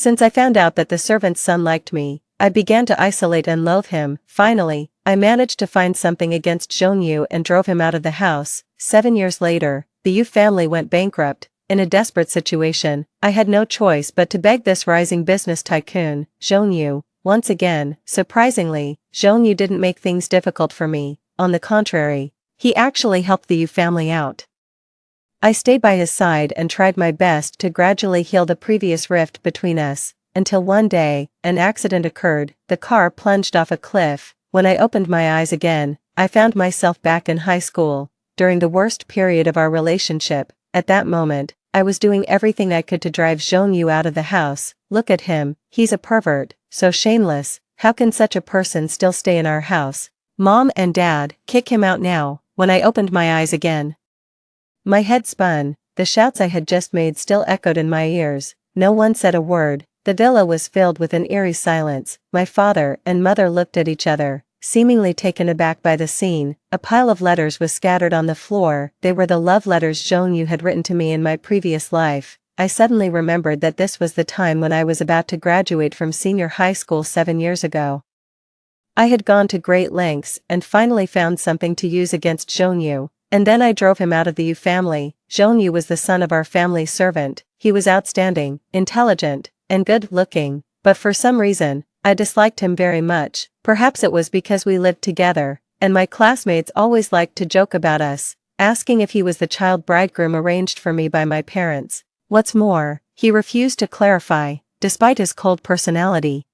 Since I found out that the servant's son liked me, I began to isolate and loathe him. Finally, I managed to find something against Jeonyu and drove him out of the house. 7 years later, the Yu family went bankrupt. In a desperate situation, I had no choice but to beg this rising business tycoon, Jeonyu. Once again, surprisingly, Jeonyu didn't make things difficult for me. On the contrary, he actually helped the Yu family out. I stayed by his side and tried my best to gradually heal the previous rift between us, until one day, an accident occurred. The car plunged off a cliff. When I opened my eyes again, I found myself back in high school, during the worst period of our relationship. At that moment, I was doing everything I could to drive Jeonyu out of the house. Look at him, he's a pervert, so shameless. How can such a person still stay in our house? Mom and Dad, kick him out now. When I opened my eyes again, my head spun. The shouts I had just made still echoed in my ears. No one said a word. The villa was filled with an eerie silence. My father and mother looked at each other, seemingly taken aback by the scene. A pile of letters was scattered on the floor. They were the love letters Jeonyu had written to me in my previous life. I suddenly remembered that this was the time when I was about to graduate from senior high school 7 years ago. I had gone to great lengths and finally found something to use against Jeonyu, and then I drove him out of the Yu family. Jeonyu was the son of our family's servant. He was outstanding, intelligent, and good-looking, but for some reason, I disliked him very much. Perhaps it was because we lived together, and my classmates always liked to joke about us, asking if he was the child bridegroom arranged for me by my parents. What's more, he refused to clarify, despite his cold personality.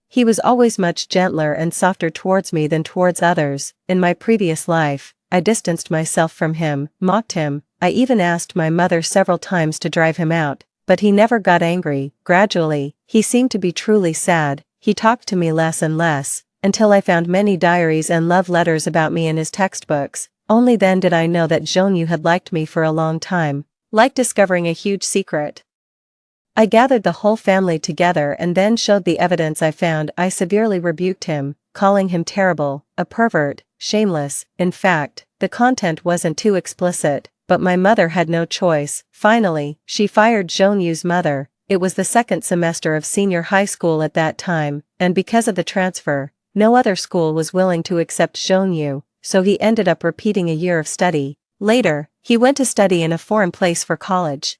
He was always much gentler and softer towards me than towards others. In my previous life, I distanced myself from him, mocked him. I even asked my mother several times to drive him out, but he never got angry. Gradually, he seemed to be truly sad. He talked to me less and less, until I found many diaries and love letters about me in his textbooks. Only then did I know that Jeonyu had liked me for a long time, like discovering a huge secret. I gathered the whole family together and then showed the evidence I found. I severely rebuked him, calling him terrible, a pervert, shameless. In fact, the content wasn't too explicit, but my mother had no choice. Finally, she fired Jeonyu's mother. It was the second semester of senior high school at that time, and because of the transfer, no other school was willing to accept Jeonyu, so he ended up repeating a year of study. Later, he went to study in a foreign place for college.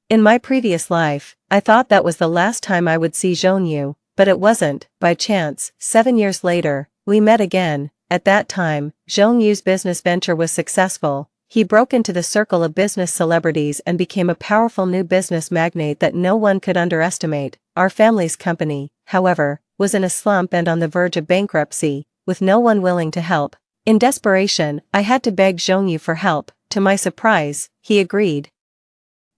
In my previous life, I thought that was the last time I would see Jeonyu, but it wasn't. By chance, 7 years later, we met again. At that time, Jeonyu's business venture was successful. He broke into the circle of business celebrities and became a powerful new business magnate that no one could underestimate. Our family's company, however, was in a slump and on the verge of bankruptcy, with no one willing to help. In desperation, I had to beg Jeonyu for help. To my surprise, he agreed.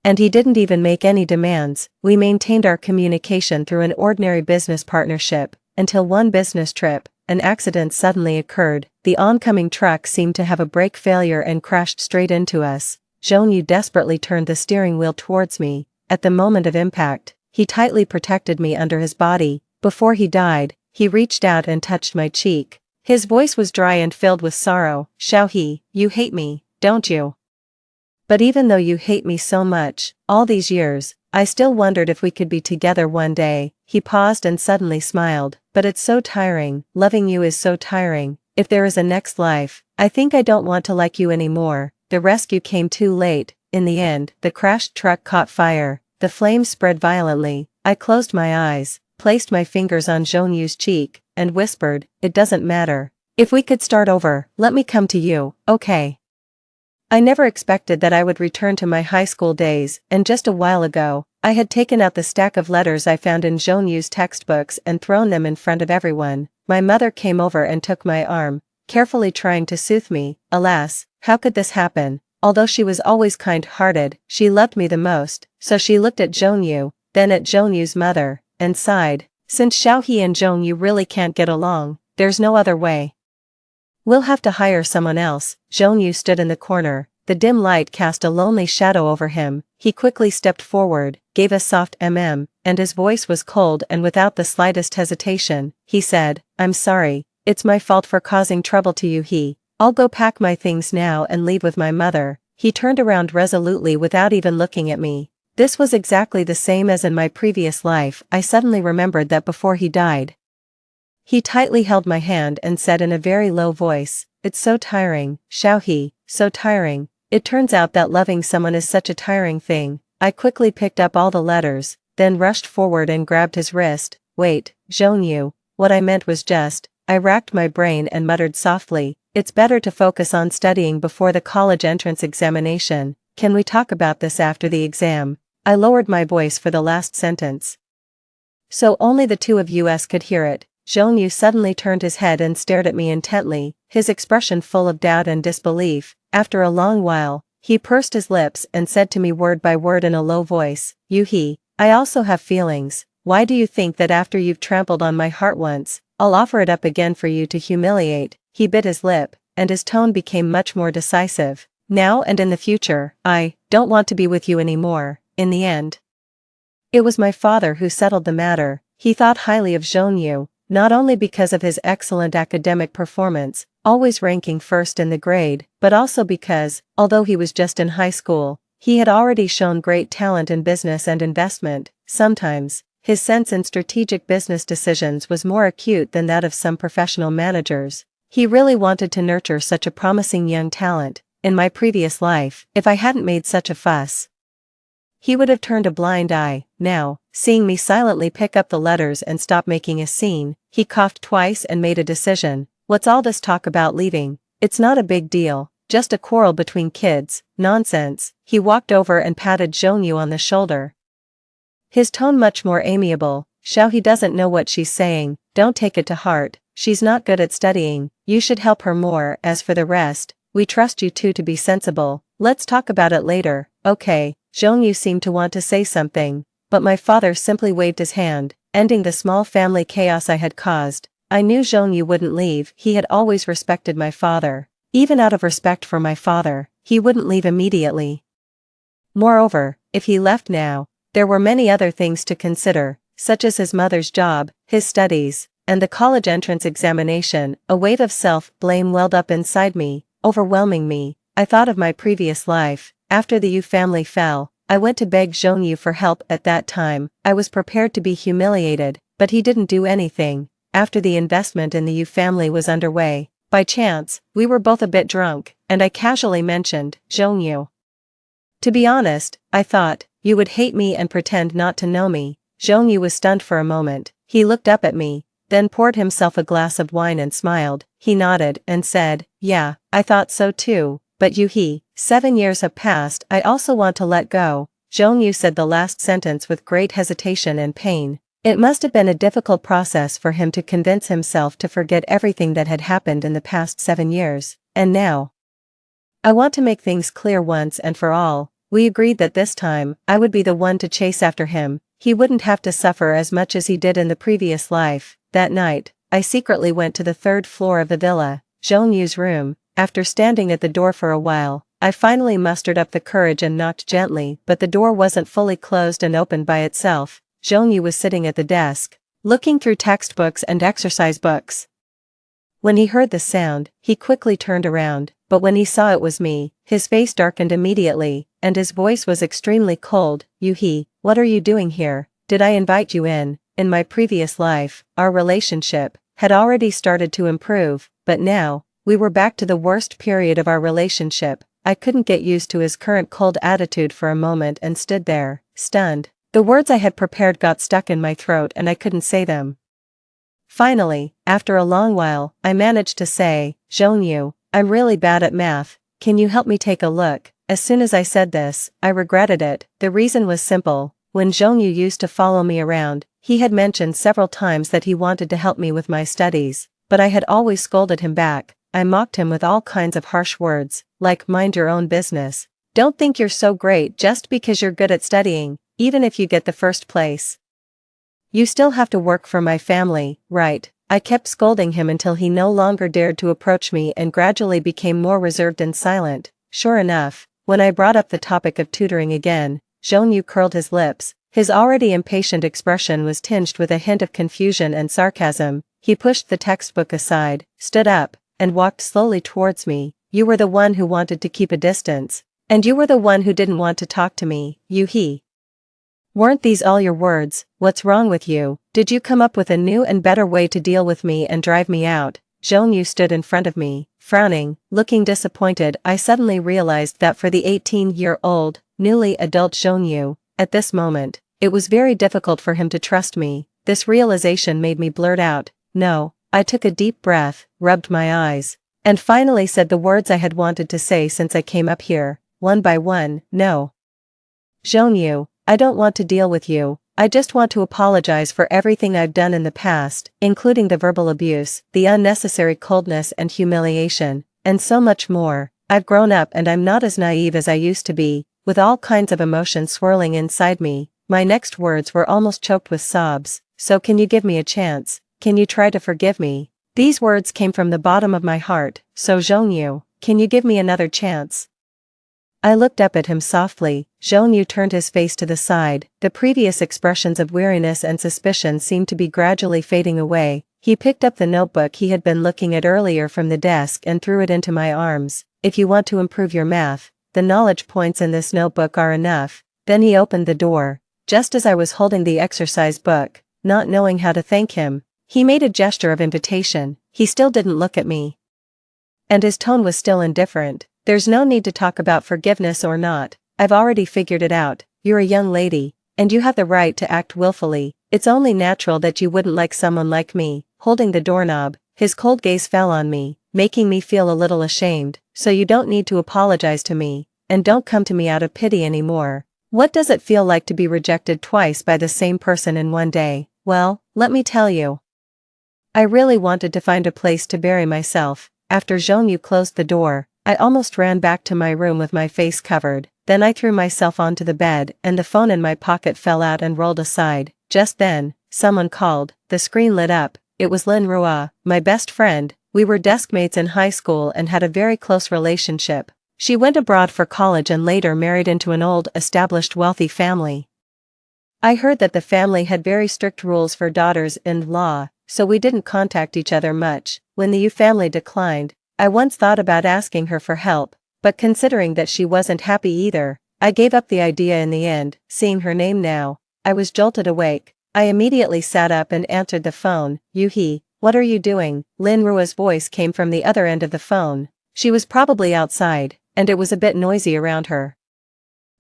And he didn't even make any demands. We maintained our communication through an ordinary business partnership, until one business trip, an accident suddenly occurred. The oncoming truck seemed to have a brake failure and crashed straight into us. Jeonyu desperately turned the steering wheel towards me. At the moment of impact, he tightly protected me under his body. Before he died, he reached out and touched my cheek. His voice was dry and filled with sorrow. Xiaohe, you hate me, don't you? But even though you hate me so much, all these years, I still wondered if we could be together one day. He paused and suddenly smiled. But it's so tiring. Loving you is so tiring. If there is a next life, I think I don't want to like you anymore. The rescue came too late. In the end, the crashed truck caught fire. The flames spread violently. I closed my eyes, placed my fingers on Jeonyu's cheek, and whispered, "It doesn't matter. If we could start over, let me come to you, okay?" I never expected that I would return to my high school days, and just a while ago, I had taken out the stack of letters I found in Jeonyu's textbooks and thrown them in front of everyone. My mother came over and took my arm, carefully trying to soothe me. Alas, how could this happen? Although she was always kind-hearted, she loved me the most, so she looked at Jeonyu, then at Jeonyu's mother, and sighed. Since Xiaohe and Jeonyu really can't get along, there's no other way. We'll have to hire someone else. Jeonyu stood in the corner. The dim light cast a lonely shadow over him. He quickly stepped forward, gave a soft and his voice was cold and without the slightest hesitation. He said, "I'm sorry, it's my fault for causing trouble to you. I'll go pack my things now and leave with my mother." He turned around resolutely without even looking at me. This was exactly the same as in my previous life. I suddenly remembered that before he died. He tightly held my hand and said in a very low voice, "It's so tiring, Xiaohe, so tiring. It turns out that loving someone is such a tiring thing." I quickly picked up all the letters, then rushed forward and grabbed his wrist. "Wait, Zhongyu, what I meant was just," I racked my brain and muttered softly, "it's better to focus on studying before the college entrance examination. Can we talk about this after the exam?" I lowered my voice for the last sentence, so only the two of us could hear it. Zhongyu suddenly turned his head and stared at me intently, his expression full of doubt and disbelief. After a long while, he pursed his lips and said to me word by word in a low voice, "Yuhi, I also have feelings. Why do you think that after you've trampled on my heart once, I'll offer it up again for you to humiliate?" He bit his lip, and his tone became much more decisive. "Now and in the future, I don't want to be with you anymore." In the end, it was my father who settled the matter. He thought highly of Zhongyu, not only because of his excellent academic performance, always ranking first in the grade, but also because, although he was just in high school, he had already shown great talent in business and investment. Sometimes, his sense in strategic business decisions was more acute than that of some professional managers. He really wanted to nurture such a promising young talent. In my previous life, if I hadn't made such a fuss, he would have turned a blind eye. Now, seeing me silently pick up the letters and stop making a scene, he coughed twice and made a decision. "What's all this talk about leaving? It's not a big deal, just a quarrel between kids." "Nonsense." He walked over and patted Zhongyu on the shoulder, his tone much more amiable. "Xiaohe doesn't know what she's saying, don't take it to heart. She's not good at studying, you should help her more. As for the rest, we trust you two to be sensible. Let's talk about it later." "Okay." Zhongyu seemed to want to say something, but my father simply waved his hand, ending the small family chaos I had caused. I knew Zhongyu wouldn't leave. He had always respected my father. Even out of respect for my father, he wouldn't leave immediately. Moreover, if he left now, there were many other things to consider, such as his mother's job, his studies, and the college entrance examination. A wave of self-blame welled up inside me, overwhelming me. I thought of my previous life. After the Yu family fell, I went to beg Zhongyu for help. At that time, I was prepared to be humiliated, but he didn't do anything. After the investment in the Yu family was underway, by chance, we were both a bit drunk, and I casually mentioned Zhongyu. "To be honest, I thought you would hate me and pretend not to know me." Zhongyu was stunned for a moment. He looked up at me, then poured himself a glass of wine and smiled. He nodded and said, "Yeah, I thought so too. But Yuhi, 7 years have passed. I also want to let go." Zhongyu said the last sentence with great hesitation and pain. It must have been a difficult process for him to convince himself to forget everything that had happened in the past 7 years. "And now, I want to make things clear once and for all. We agreed that this time, I would be the one to chase after him. He wouldn't have to suffer as much as he did in the previous life." That night, I secretly went to the 3rd floor of the villa, Zhongyu's room. After standing at the door for a while, I finally mustered up the courage and knocked gently, but the door wasn't fully closed and opened by itself. Zhongyu was sitting at the desk, looking through textbooks and exercise books. When he heard the sound, he quickly turned around, but when he saw it was me, his face darkened immediately, and his voice was extremely cold. "Yuhi, what are you doing here? Did I invite you in?" In my previous life, our relationship had already started to improve, but now, we were back to the worst period of our relationship. I couldn't get used to his current cold attitude for a moment and stood there, stunned. The words I had prepared got stuck in my throat and I couldn't say them. Finally, after a long while, I managed to say, "Zhongyu, I'm really bad at math. Can you help me take a look?" As soon as I said this, I regretted it. The reason was simple. When Zhongyu used to follow me around, he had mentioned several times that he wanted to help me with my studies, but I had always scolded him back. I mocked him with all kinds of harsh words, like "mind your own business. Don't think you're so great just because you're good at studying, even if you get the first place. You still have to work for my family, right?" I kept scolding him until he no longer dared to approach me and gradually became more reserved and silent. Sure enough, when I brought up the topic of tutoring again, Zhongyu curled his lips. His already impatient expression was tinged with a hint of confusion and sarcasm. He pushed the textbook aside, stood up, and walked slowly towards me. "You were the one who wanted to keep a distance. And you were the one who didn't want to talk to me, Yuhi." Weren't these all your words? What's wrong with you? Did you come up with a new and better way to deal with me and drive me out? Zhongyu stood in front of me, frowning, looking disappointed. I suddenly realized that for the 18-year-old, newly adult Zhongyu, at this moment, it was very difficult for him to trust me. This realization made me blurt out, "No." I took a deep breath, rubbed my eyes, and finally said the words I had wanted to say since I came up here, one by one, "No. Zhongyu, I don't want to deal with you. I just want to apologize for everything I've done in the past, including the verbal abuse, the unnecessary coldness and humiliation, and so much more. I've grown up and I'm not as naive as I used to be." With all kinds of emotions swirling inside me, my next words were almost choked with sobs. "So can you give me a chance? Can you try to forgive me?" These words came from the bottom of my heart. "So Zhongyu, can you give me another chance?" I looked up at him softly. Zhongyu turned his face to the side. The previous expressions of weariness and suspicion seemed to be gradually fading away. He picked up the notebook he had been looking at earlier from the desk and threw it into my arms. "If you want to improve your math, the knowledge points in this notebook are enough." Then he opened the door. Just as I was holding the exercise book, not knowing how to thank him, he made a gesture of invitation. He still didn't look at me, and his tone was still indifferent. "There's no need to talk about forgiveness or not. I've already figured it out. You're a young lady, and you have the right to act willfully. It's only natural that you wouldn't like someone like me." Holding the doorknob, his cold gaze fell on me, making me feel a little ashamed. "So you don't need to apologize to me, and don't come to me out of pity anymore. What does it feel like to be rejected twice by the same person in one day? Well, let me tell you. I really wanted to find a place to bury myself." After Zhongyu closed the door, I almost ran back to my room with my face covered. Then I threw myself onto the bed and the phone in my pocket fell out and rolled aside. Just then, someone called. The screen lit up. It was Lin Rua, my best friend. We were deskmates in high school and had a very close relationship. She went abroad for college and later married into an old, established wealthy family. I heard that the family had very strict rules for daughters-in-law, so we didn't contact each other much. When the Yu family declined, I once thought about asking her for help, but considering that she wasn't happy either, I gave up the idea in the end. Seeing her name now, I was jolted awake. I immediately sat up and answered the phone. "Yuhi, what are you doing?" Lin Rua's voice came from the other end of the phone. She was probably outside, and it was a bit noisy around her.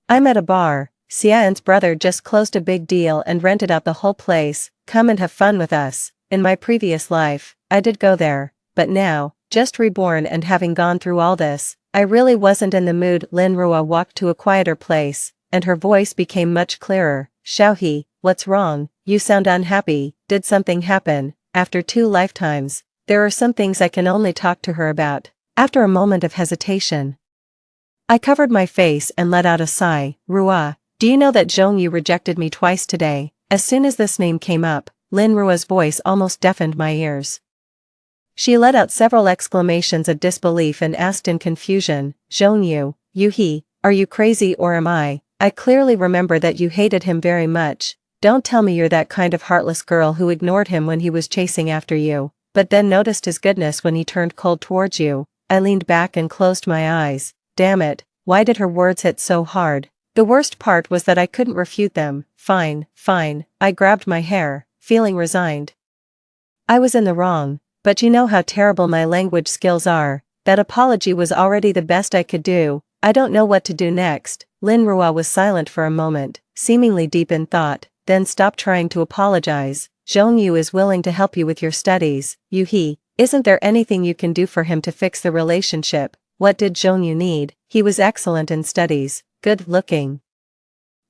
"I'm at a bar. Xian's brother just closed a big deal and rented out the whole place. Come and have fun with us." In my previous life, I did go there, but now, just reborn and having gone through all this, I really wasn't in the mood. Lin Rua walked to a quieter place, and her voice became much clearer. "Xiaohe, what's wrong? You sound unhappy. Did something happen?" After 2 lifetimes, there are some things I can only talk to her about. After a moment of hesitation, I covered my face and let out a sigh. "Rua, do you know that Zhongyu rejected me twice today?" As soon as this name came up, Lin Rua's voice almost deafened my ears. She let out several exclamations of disbelief and asked in confusion, "Zhongyu, Yuhi, are you crazy or am I? I clearly remember that you hated him very much. Don't tell me you're that kind of heartless girl who ignored him when he was chasing after you, but then noticed his goodness when he turned cold towards you." I leaned back and closed my eyes. Damn it, why did her words hit so hard? The worst part was that I couldn't refute them. Fine, fine. I grabbed my hair, feeling resigned. I was in the wrong, but you know how terrible my language skills are. That apology was already the best I could do. I don't know what to do next. Lin Rua was silent for a moment, seemingly deep in thought, then stopped trying to apologize. "Zhongyu is willing to help you with your studies. Yuhi, isn't there anything you can do for him to fix the relationship?" What did Zhongyu need? He was excellent in studies, good looking,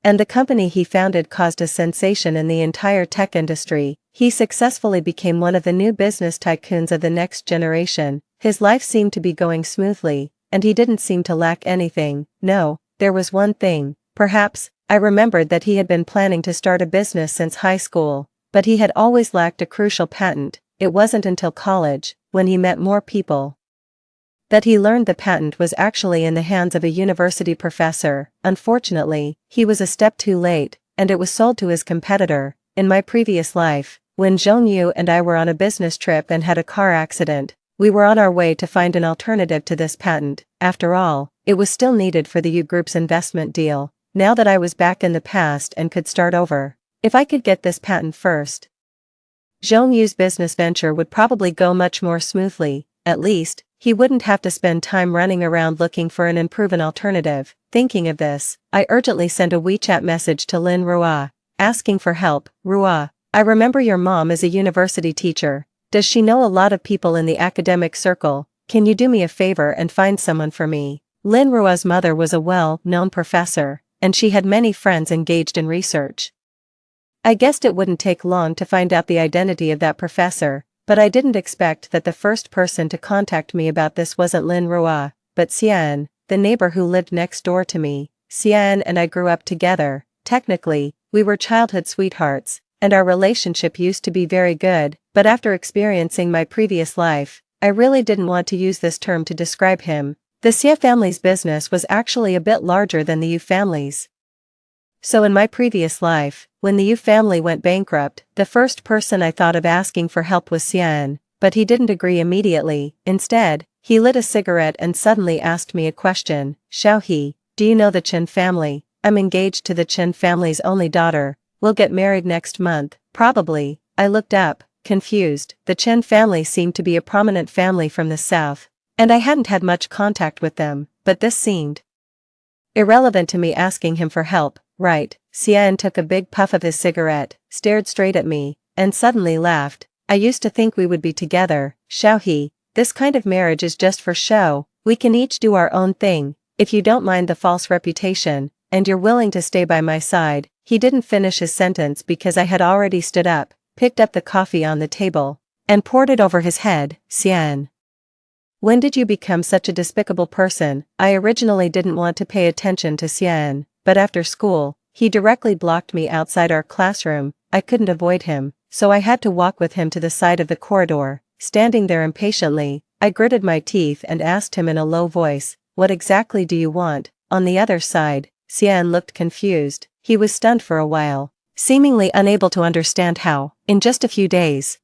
and the company he founded caused a sensation in the entire tech industry. He successfully became one of the new business tycoons of the next generation. His life seemed to be going smoothly, and he didn't seem to lack anything. No, there was one thing. Perhaps, I remembered that he had been planning to start a business since high school, but he had always lacked a crucial patent. It wasn't until college, when he met more people, that he learned the patent was actually in the hands of a university professor. Unfortunately, he was a step too late, and it was sold to his competitor. In my previous life, when Zhongyu and I were on a business trip and had a car accident, we were on our way to find an alternative to this patent. After all, it was still needed for the Yu Group's investment deal. now that I was back in the past and could start over. If I could get this patent first, Zhongyu's business venture would probably go much more smoothly. At least, he wouldn't have to spend time running around looking for an unproven alternative. Thinking of this, I urgently sent a WeChat message to Lin Rua, asking for help. Rua, I remember your mom is a university teacher. Does she know a lot of people in the academic circle? Can you do me a favor and find someone for me? Lin Rua's mother was a well-known professor, and she had many friends engaged in research. I guessed it wouldn't take long to find out the identity of that professor, but I didn't expect that the first person to contact me about this wasn't Lin Rua, but Xian, the neighbor who lived next door to me. Xian and I grew up together. Technically, we were childhood sweethearts, and our relationship used to be very good, but after experiencing my previous life, I really didn't want to use this term to describe him. The Xie family's business was actually a bit larger than the Yu family's. So in my previous life, when the Yu family went bankrupt, the first person I thought of asking for help was Xian, but he didn't agree immediately. Instead, he lit a cigarette and suddenly asked me a question. Xiaohe, do you know the Chen family? I'm engaged to the Chen family's only daughter. We'll get married next month. Probably. I looked up, confused. The Chen family seemed to be a prominent family from the south, and I hadn't had much contact with them, but this seemed irrelevant to me asking him for help. Right. Xian took a big puff of his cigarette, stared straight at me, and suddenly laughed. I used to think we would be together. Xiaohe, this kind of marriage is just for show. We can each do our own thing, if you don't mind the false reputation, and you're willing to stay by my side. He didn't finish his sentence because I had already stood up, picked up the coffee on the table, and poured it over his head. Xian, when did you become such a despicable person? I originally didn't want to pay attention to Xian, but after school, he directly blocked me outside our classroom. I couldn't avoid him, so I had to walk with him to the side of the corridor. Standing there impatiently, I gritted my teeth and asked him in a low voice, what exactly do you want? On the other side, Xian looked confused. He was stunned for a while, seemingly unable to understand how, in just a few days,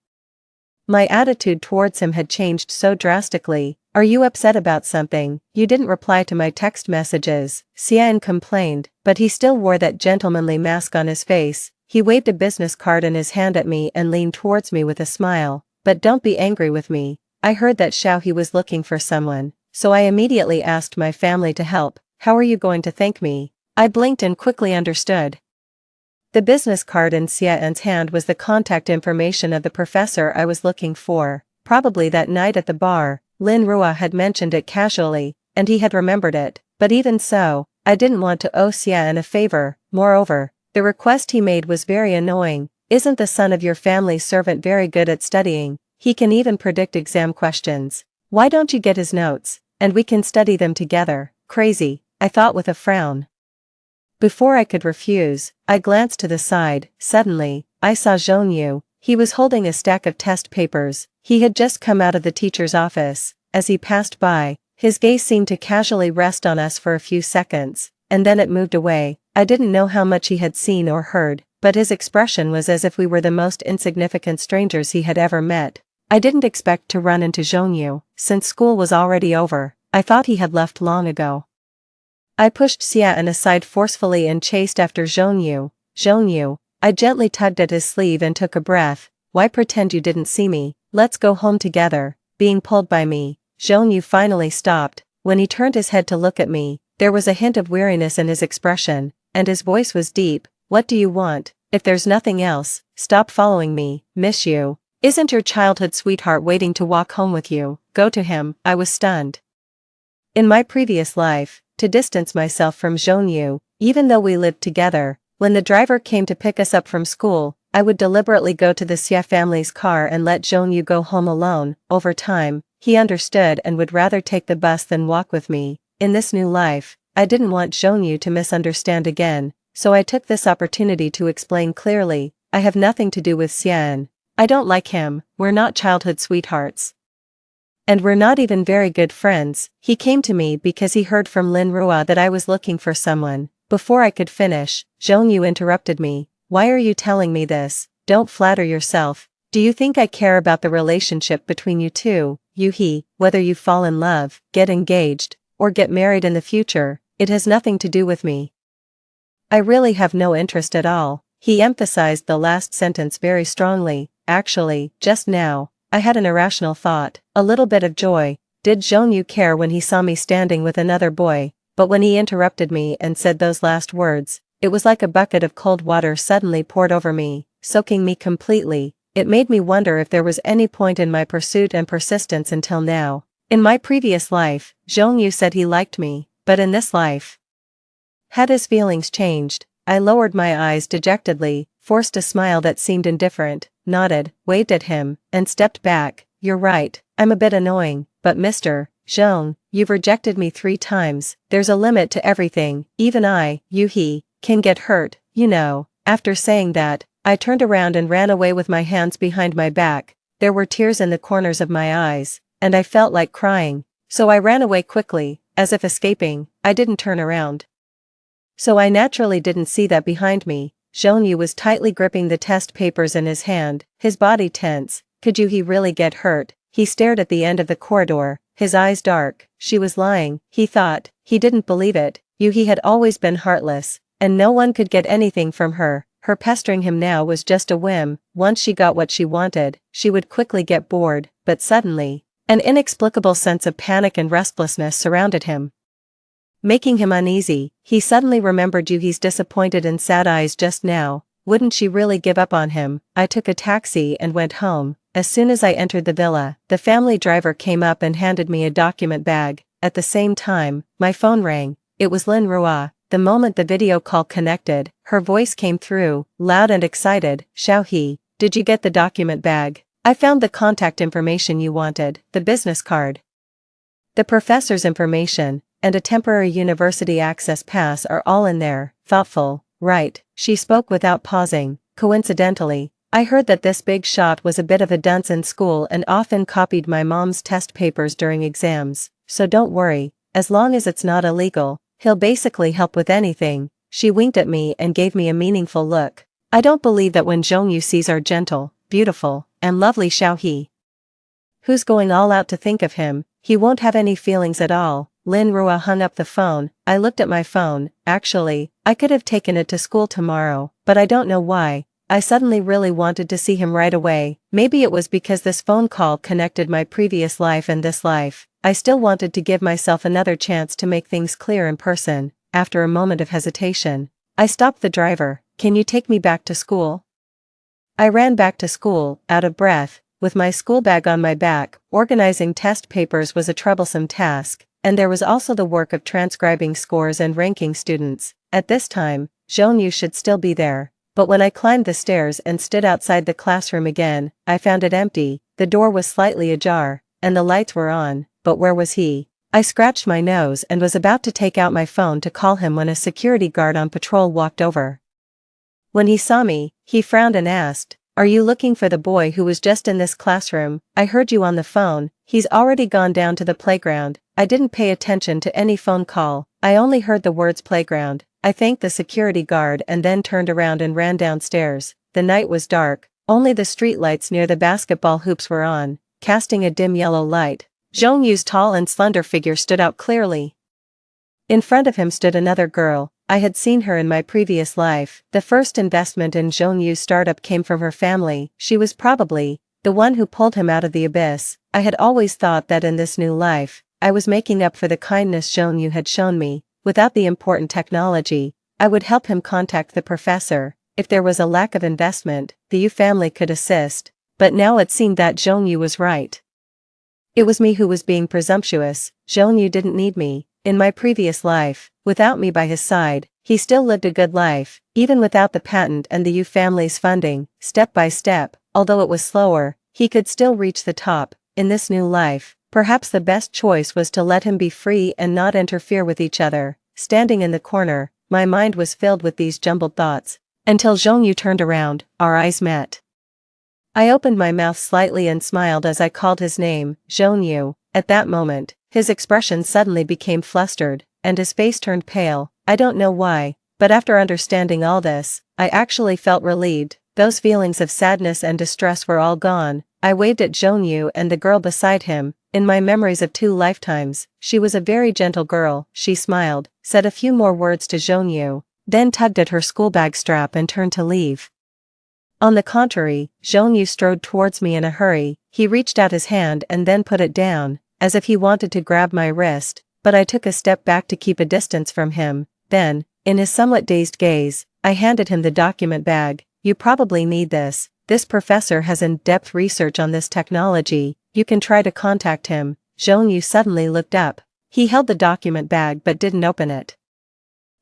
my attitude towards him had changed so drastically. Are you upset about something? You didn't reply to my text messages, Xian complained, but he still wore that gentlemanly mask on his face. He waved a business card in his hand at me and leaned towards me with a smile. But don't be angry with me. I heard that Xiaohe was looking for someone, so I immediately asked my family to help. How are you going to thank me? I blinked and quickly understood. The business card in Xian's hand was the contact information of the professor I was looking for. Probably that night at the bar, Lin Rua had mentioned it casually, and he had remembered it. But even so, I didn't want to owe Xian a favor. Moreover, the request he made was very annoying. Isn't the son of your family's servant very good at studying? He can even predict exam questions. Why don't you get his notes, and we can study them together? Crazy, I thought with a frown. Before I could refuse, I glanced to the side. Suddenly, I saw Zhongyu. He was holding a stack of test papers. He had just come out of the teacher's office. As he passed by, his gaze seemed to casually rest on us for a few seconds, and then it moved away. I didn't know how much he had seen or heard, but his expression was as if we were the most insignificant strangers he had ever met. I didn't expect to run into Zhongyu, since school was already over. I thought he had left long ago. I pushed Xian aside forcefully and chased after Zhongyu. Zhongyu, I gently tugged at his sleeve and took a breath. Why pretend you didn't see me? Let's go home together. Being pulled by me, Zhongyu finally stopped. When he turned his head to look at me, there was a hint of weariness in his expression, and his voice was deep. What do you want? If there's nothing else, stop following me. Miss you. Isn't your childhood sweetheart waiting to walk home with you? Go to him. I was stunned. In my previous life, to distance myself from Zhongyu, even though we lived together, when the driver came to pick us up from school, I would deliberately go to the Xie family's car and let Zhongyu go home alone. Over time, he understood and would rather take the bus than walk with me. In this new life, I didn't want Zhongyu to misunderstand again, so I took this opportunity to explain clearly. I have nothing to do with Xian. I don't like him. We're not childhood sweethearts. And we're not even very good friends. He came to me because he heard from Lin Rua that I was looking for someone. Before I could finish, Zhongyu interrupted me. Why are you telling me this? Don't flatter yourself. Do you think I care about the relationship between you two? Whether you fall in love, get engaged, or get married in the future, it has nothing to do with me. I really have no interest at all. He emphasized the last sentence very strongly. Actually, just now, I had an irrational thought, a little bit of joy. Did Jean-Yu care when he saw me standing with another boy? But when he interrupted me and said those last words, it was like a bucket of cold water suddenly poured over me, soaking me completely. It made me wonder if there was any point in my pursuit and persistence until now. In my previous life, Jean-Yu said he liked me, but in this life, had his feelings changed? I lowered my eyes dejectedly, forced a smile that seemed indifferent, nodded, waved at him, and stepped back. You're right, I'm a bit annoying, but Mr. Jean, you've rejected me 3 times. There's a limit to everything. Even he, can get hurt, you know. After saying that, I turned around and ran away with my hands behind my back. There were tears in the corners of my eyes, and I felt like crying. So I ran away quickly, as if escaping. I didn't turn around. So I naturally didn't see that behind me, Jean-Yu was tightly gripping the test papers in his hand, his body tense. Could he really get hurt? He stared at the end of the corridor, his eyes dark. She was lying, he thought. He didn't believe it. He had always been heartless, and no one could get anything from her. Her pestering him now was just a whim. Once she got what she wanted, she would quickly get bored, but suddenly, an inexplicable sense of panic and restlessness surrounded him, making him uneasy. He suddenly remembered Yuhi's disappointed and sad eyes just now. Wouldn't she really give up on him? I took a taxi and went home. As soon as I entered the villa, the family driver came up and handed me a document bag. At the same time, my phone rang. It was Lin Rua. The moment the video call connected, her voice came through, loud and excited. Xiaohe, did you get the document bag? I found the contact information you wanted, the business card, the professor's information, and a temporary university access pass are all in there. Thoughtful, right? She spoke without pausing. Coincidentally, I heard that this big shot was a bit of a dunce in school and often copied my mom's test papers during exams. So don't worry, as long as it's not illegal, he'll basically help with anything. She winked at me and gave me a meaningful look. I don't believe that when Jean-Yu sees our gentle, beautiful, and lovely Xiaohe, who's going all out to think of him, he won't have any feelings at all. Lin Rua hung up the phone. I looked at my phone. Actually, I could have taken it to school tomorrow, but I don't know why. I suddenly really wanted to see him right away. Maybe it was because this phone call connected my previous life and this life. I still wanted to give myself another chance to make things clear in person. After a moment of hesitation, I stopped the driver. Can you take me back to school? I ran back to school, out of breath, with my school bag on my back. Organizing test papers was a troublesome task, and there was also the work of transcribing scores and ranking students. At this time, Jean-Yu should still be there. But when I climbed the stairs and stood outside the classroom again, I found it empty. The door was slightly ajar, and the lights were on, but where was he? I scratched my nose and was about to take out my phone to call him when a security guard on patrol walked over. When he saw me, he frowned and asked, "Are you looking for the boy who was just in this classroom? I heard you on the phone. He's already gone down to the playground." I didn't pay attention to any phone call. I only heard the words playground. I thanked the security guard and then turned around and ran downstairs. The night was dark. Only the streetlights near the basketball hoops were on, casting a dim yellow light. Jean-Yu's tall and slender figure stood out clearly. In front of him stood another girl. I had seen her in my previous life. The first investment in Jean-Yu's startup came from her family. She was probably the one who pulled him out of the abyss. I had always thought that in this new life, I was making up for the kindness Jean-Yu had shown me. Without the important technology, I would help him contact the professor. If there was a lack of investment, the Yu family could assist. But now it seemed that Jean-Yu was right. It was me who was being presumptuous. Jean-Yu didn't need me. In my previous life, without me by his side, he still lived a good life, even without the patent and the Yu family's funding. Step by step, although it was slower, he could still reach the top. In this new life, perhaps the best choice was to let him be free and not interfere with each other. Standing in the corner, my mind was filled with these jumbled thoughts, until Jean-Yu turned around. Our eyes met. I opened my mouth slightly and smiled as I called his name, Jean-Yu. At that moment, his expression suddenly became flustered, and his face turned pale. I don't know why, but after understanding all this, I actually felt relieved. Those feelings of sadness and distress were all gone. I waved at Jean-Yu and the girl beside him. In my memories of 2 lifetimes, she was a very gentle girl. She smiled, said a few more words to Jean-Yu, then tugged at her school bag strap and turned to leave. On the contrary, Zhongyu strode towards me in a hurry. He reached out his hand and then put it down, as if he wanted to grab my wrist, but I took a step back to keep a distance from him. Then, in his somewhat dazed gaze, I handed him the document bag. You probably need this. This professor has in-depth research on this technology. You can try to contact him. Zhongyu suddenly looked up. He held the document bag but didn't open it.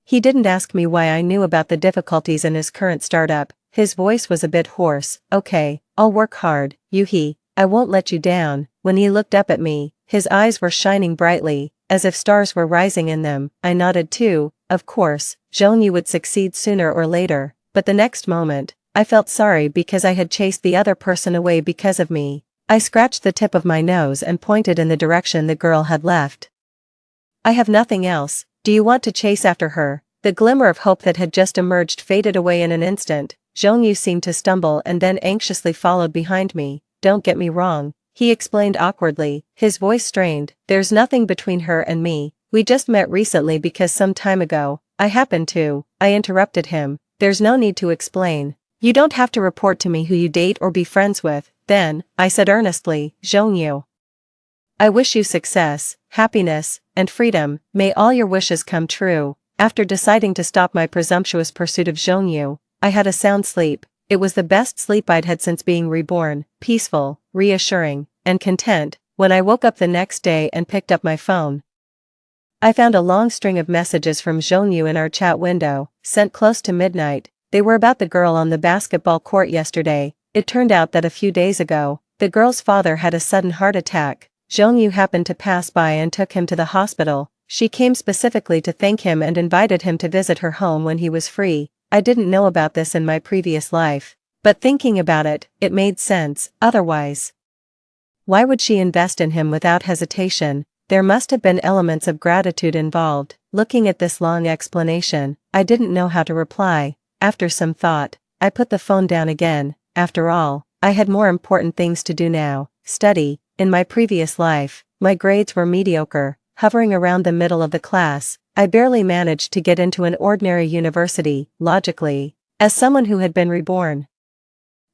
He didn't ask me why I knew about the difficulties in his current startup. His voice was a bit hoarse. Okay, I'll work hard, Yuhi. I won't let you down. When he looked up at me, his eyes were shining brightly, as if stars were rising in them. I nodded too. Of course, Zhongyu would succeed sooner or later, but the next moment, I felt sorry because I had chased the other person away because of me. I scratched the tip of my nose and pointed in the direction the girl had left. I have nothing else. Do you want to chase after her? The glimmer of hope that had just emerged faded away in an instant. Zhongyu seemed to stumble and then anxiously followed behind me. Don't get me wrong, he explained awkwardly, his voice strained. There's nothing between her and me. We just met recently because some time ago, I happened to. I interrupted him. There's no need to explain. You don't have to report to me who you date or be friends with. Then, I said earnestly, Zhongyu, I wish you success, happiness, and freedom. May all your wishes come true. After deciding to stop my presumptuous pursuit of Zhongyu, I had a sound sleep. It was the best sleep I'd had since being reborn, peaceful, reassuring, and content. When I woke up the next day and picked up my phone, I found a long string of messages from Zhongyu in our chat window, sent close to midnight. They were about the girl on the basketball court yesterday. It turned out that a few days ago, the girl's father had a sudden heart attack. Zhongyu happened to pass by and took him to the hospital. She came specifically to thank him and invited him to visit her home when he was free. I didn't know about this in my previous life, but thinking about it, it made sense. Otherwise, why would she invest in him without hesitation? There must have been elements of gratitude involved. Looking at this long explanation, I didn't know how to reply. After some thought, I put the phone down again. After all, I had more important things to do now. Study. In my previous life, my grades were mediocre, hovering around the middle of the class. I barely managed to get into an ordinary university. Logically, as someone who had been reborn,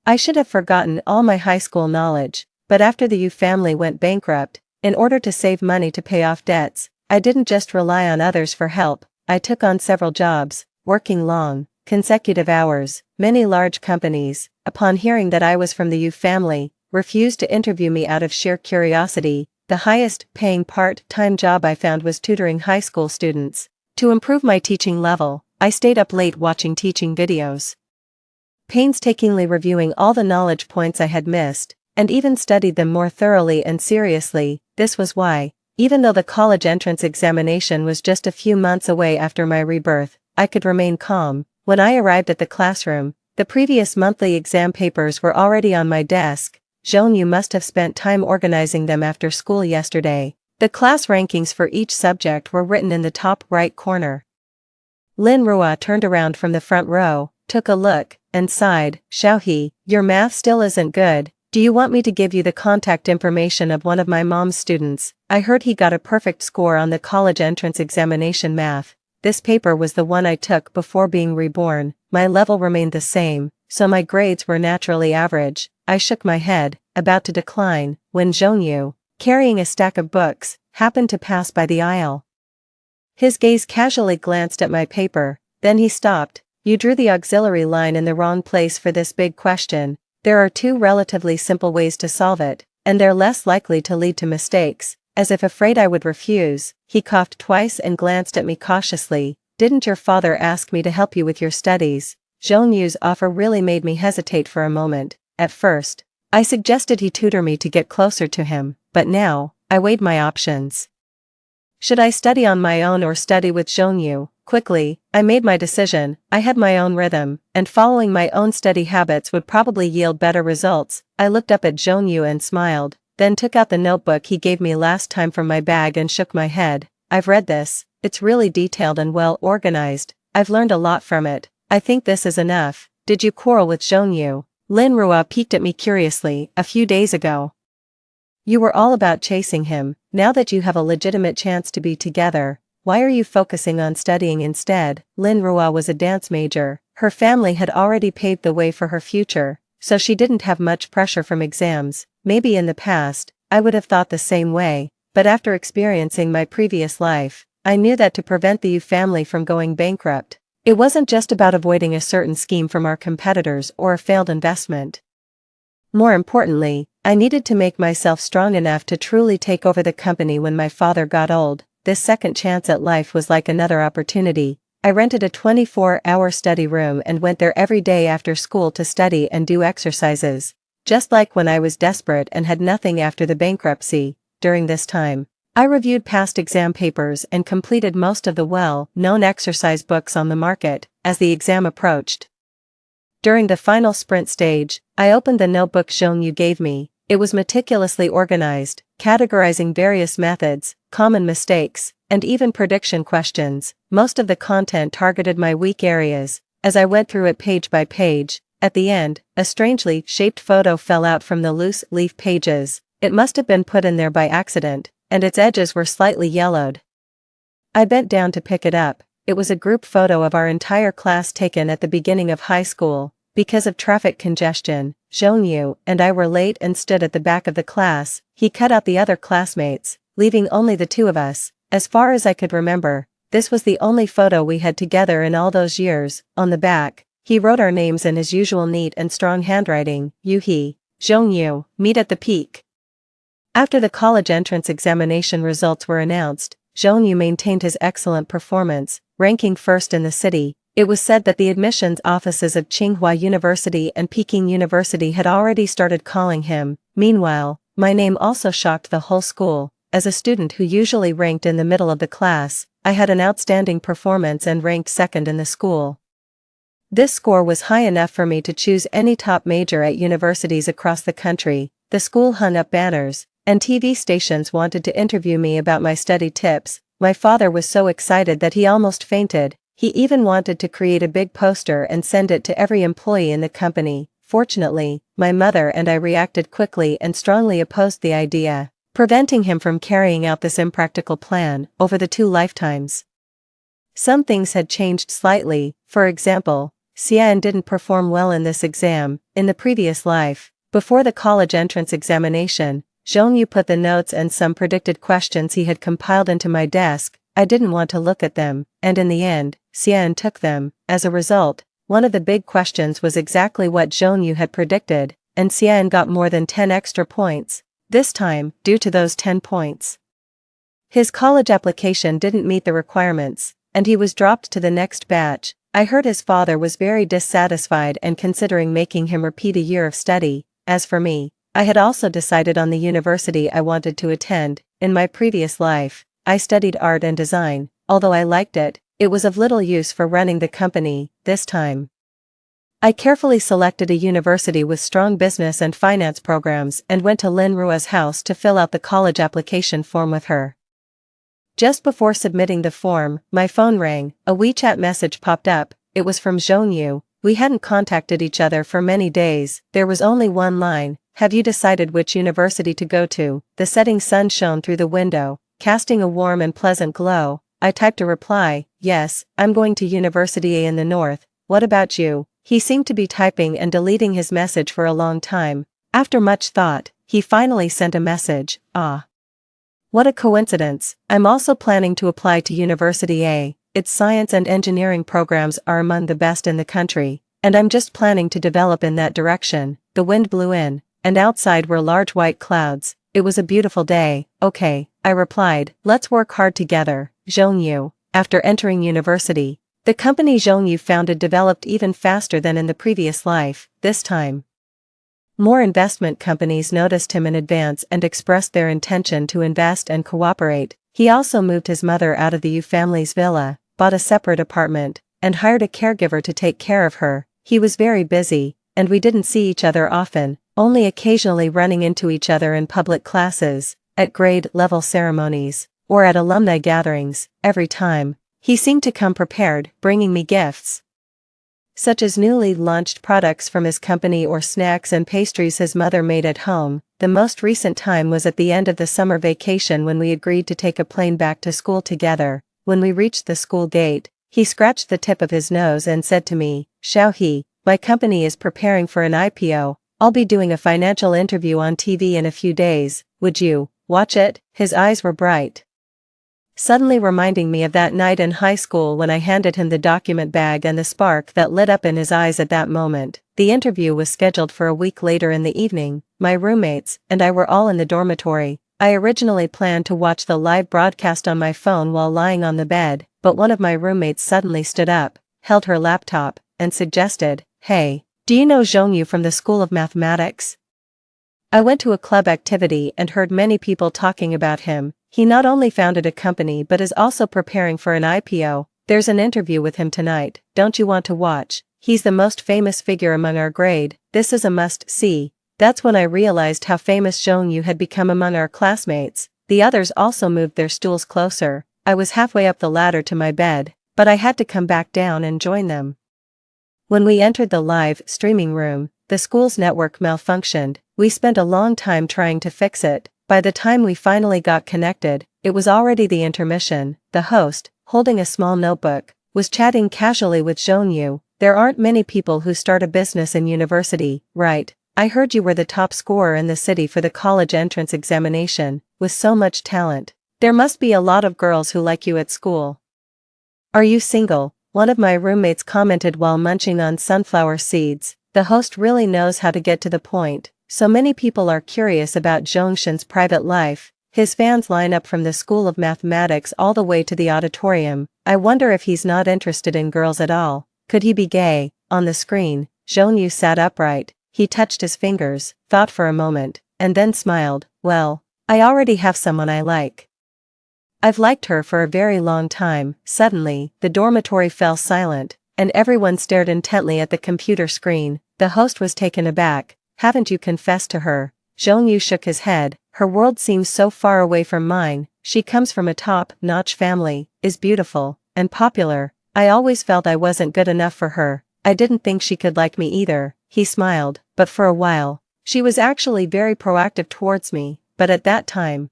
I should have forgotten all my high school knowledge. But after the Yu family went bankrupt, in order to save money to pay off debts, I didn't just rely on others for help. I took on several jobs, working long, consecutive hours. Many large companies, upon hearing that I was from the Yu family, refused to interview me out of sheer curiosity. The highest paying part-time job I found was tutoring high school students. To improve my teaching level, I stayed up late watching teaching videos, painstakingly reviewing all the knowledge points I had missed, and even studied them more thoroughly and seriously. This was why, even though the college entrance examination was just a few months away after my rebirth, I could remain calm. When I arrived at the classroom, the previous monthly exam papers were already on my desk. Zhongyu must have spent time organizing them after school yesterday. The class rankings for each subject were written in the top right corner. Lin Rua turned around from the front row, took a look, and sighed. Xiaohe, your math still isn't good. Do you want me to give you the contact information of one of my mom's students? I heard he got a perfect score on the college entrance examination math. This paper was the one I took before being reborn. My level remained the same, so my grades were naturally average. I shook my head, about to decline, when Zhongyu, carrying a stack of books, happened to pass by the aisle. His gaze casually glanced at my paper, then he stopped. You drew the auxiliary line in the wrong place for this big question. There are two relatively simple ways to solve it, and they're less likely to lead to mistakes. As if afraid I would refuse, he coughed twice and glanced at me cautiously. Didn't your father ask me to help you with your studies? Zhongyu's offer really made me hesitate for a moment. At first, I suggested he tutor me to get closer to him, but now, I weighed my options. Should I study on my own or study with Zhongyu? Quickly, I made my decision. I had my own rhythm, and following my own study habits would probably yield better results. I looked up at Zhongyu and smiled, then took out the notebook he gave me last time from my bag and shook my head. I've read this. It's really detailed and well organized. I've learned a lot from it. I think this is enough. Did you quarrel with Zhongyu? Lin Rua peeked at me curiously. A few days ago, you were all about chasing him. Now that you have a legitimate chance to be together, why are you focusing on studying instead? Lin Rua was a dance major. Her family had already paved the way for her future, so she didn't have much pressure from exams. Maybe in the past, I would have thought the same way, but after experiencing my previous life, I knew that to prevent the Yu family from going bankrupt, it wasn't just about avoiding a certain scheme from our competitors or a failed investment. More importantly, I needed to make myself strong enough to truly take over the company when my father got old. This second chance at life was like another opportunity. I rented a 24-hour study room and went there every day after school to study and do exercises. Just like when I was desperate and had nothing after the bankruptcy. During this time, I reviewed past exam papers and completed most of the well-known exercise books on the market. As the exam approached, during the final sprint stage, I opened the notebook Zhongyu gave me. It was meticulously organized, categorizing various methods, common mistakes, and even prediction questions. Most of the content targeted my weak areas. As I went through it page by page, at the end, a strangely shaped photo fell out from the loose leaf pages. It must have been put in there by accident, and its edges were slightly yellowed. I bent down to pick it up. It was a group photo of our entire class taken at the beginning of high school. Because of traffic congestion, Zhongyu and I were late and stood at the back of the class. He cut out the other classmates, leaving only the two of us. As far as I could remember, this was the only photo we had together in all those years. On the back, he wrote our names in his usual neat and strong handwriting. Yuhi, Zhongyu, meet at the peak. After the college entrance examination results were announced, Zhongyu maintained his excellent performance, ranking first in the city. It was said that the admissions offices of Tsinghua University and Peking University had already started calling him. Meanwhile, my name also shocked the whole school. As a student who usually ranked in the middle of the class, I had an outstanding performance and ranked second in the school. This score was high enough for me to choose any top major at universities across the country. The school hung up banners, and TV stations wanted to interview me about my study tips. My father was so excited that he almost fainted. He even wanted to create a big poster and send it to every employee in the company. Fortunately, my mother and I reacted quickly and strongly opposed the idea, preventing him from carrying out this impractical plan. Over the 2 lifetimes, some things had changed slightly. For example, Xian didn't perform well in this exam. In the previous life, before the college entrance examination, Zhongyu put the notes and some predicted questions he had compiled into my desk. I didn't want to look at them, and in the end, Xian took them. As a result, one of the big questions was exactly what Zhongyu had predicted, and Xian got more than 10 extra points. This time, due to those 10 points, his college application didn't meet the requirements, and he was dropped to the next batch. I heard his father was very dissatisfied and considering making him repeat a year of study. As for me, I had also decided on the university I wanted to attend. In my previous life, I studied art and design. Although I liked it, it was of little use for running the company. This time, I carefully selected a university with strong business and finance programs and went to Lin Rua's house to fill out the college application form with her. Just before submitting the form, my phone rang. A WeChat message popped up. It was from Zhongyu. We hadn't contacted each other for many days. There was only one line. Have you decided which university to go to? The setting sun shone through the window, casting a warm and pleasant glow. I typed a reply. Yes, I'm going to University A in the north. What about you? He seemed to be typing and deleting his message for a long time. After much thought, he finally sent a message. Ah. What a coincidence. I'm also planning to apply to University A. Its science and engineering programs are among the best in the country, and I'm just planning to develop in that direction. The wind blew in, and outside were large white clouds. It was a beautiful day. Okay, I replied. Let's work hard together. Zhongyu. After entering university, the company Zhongyu founded developed even faster than in the previous life. This time, more investment companies noticed him in advance and expressed their intention to invest and cooperate. He also moved his mother out of the Yu family's villa, bought a separate apartment, and hired a caregiver to take care of her. He was very busy, and we didn't see each other often, only occasionally running into each other in public classes, at grade-level ceremonies, or at alumni gatherings. Every time, he seemed to come prepared, bringing me gifts, such as newly launched products from his company or snacks and pastries his mother made at home. The most recent time was at the end of the summer vacation when we agreed to take a plane back to school together. When we reached the school gate, he scratched the tip of his nose and said to me, "Xiaohe, my company is preparing for an IPO. I'll be doing a financial interview on TV in a few days. Would you watch it?" His eyes were bright, suddenly reminding me of that night in high school when I handed him the document bag and the spark that lit up in his eyes at that moment. The interview was scheduled for a week later in the evening. My roommates and I were all in the dormitory. I originally planned to watch the live broadcast on my phone while lying on the bed, but one of my roommates suddenly stood up, held her laptop, and suggested, "Hey, do you know Zhongyu from the School of Mathematics?" I went to a club activity and heard many people talking about him. He not only founded a company but is also preparing for an IPO. There's an interview with him tonight. Don't you want to watch? He's the most famous figure among our grade. This is a must-see. That's when I realized how famous Zhongyu had become among our classmates. The others also moved their stools closer. I was halfway up the ladder to my bed, but I had to come back down and join them. When we entered the live streaming room, the school's network malfunctioned. We spent a long time trying to fix it. By the time we finally got connected, it was already the intermission. The host, holding a small notebook, was chatting casually with Zhongyu. "There aren't many people who start a business in university, right? I heard you were the top scorer in the city for the college entrance examination. With so much talent, there must be a lot of girls who like you at school. Are you single?" One of my roommates commented while munching on sunflower seeds. The host really knows how to get to the point. So many people are curious about Zhongshan's private life. His fans line up from the School of Mathematics all the way to the auditorium. I wonder if he's not interested in girls at all. Could he be gay? On the screen, Zhongyu sat upright. He touched his fingers, thought for a moment, and then smiled. "Well, I already have someone I like. I've liked her for a very long time." Suddenly, the dormitory fell silent, and everyone stared intently at the computer screen. The host was taken aback. "Haven't you confessed to her?" Zhongyu shook his head. "Her world seems so far away from mine. She comes from a top-notch family, is beautiful, and popular. I always felt I wasn't good enough for her. I didn't think she could like me either." He smiled, "But for a while, she was actually very proactive towards me, but at that time,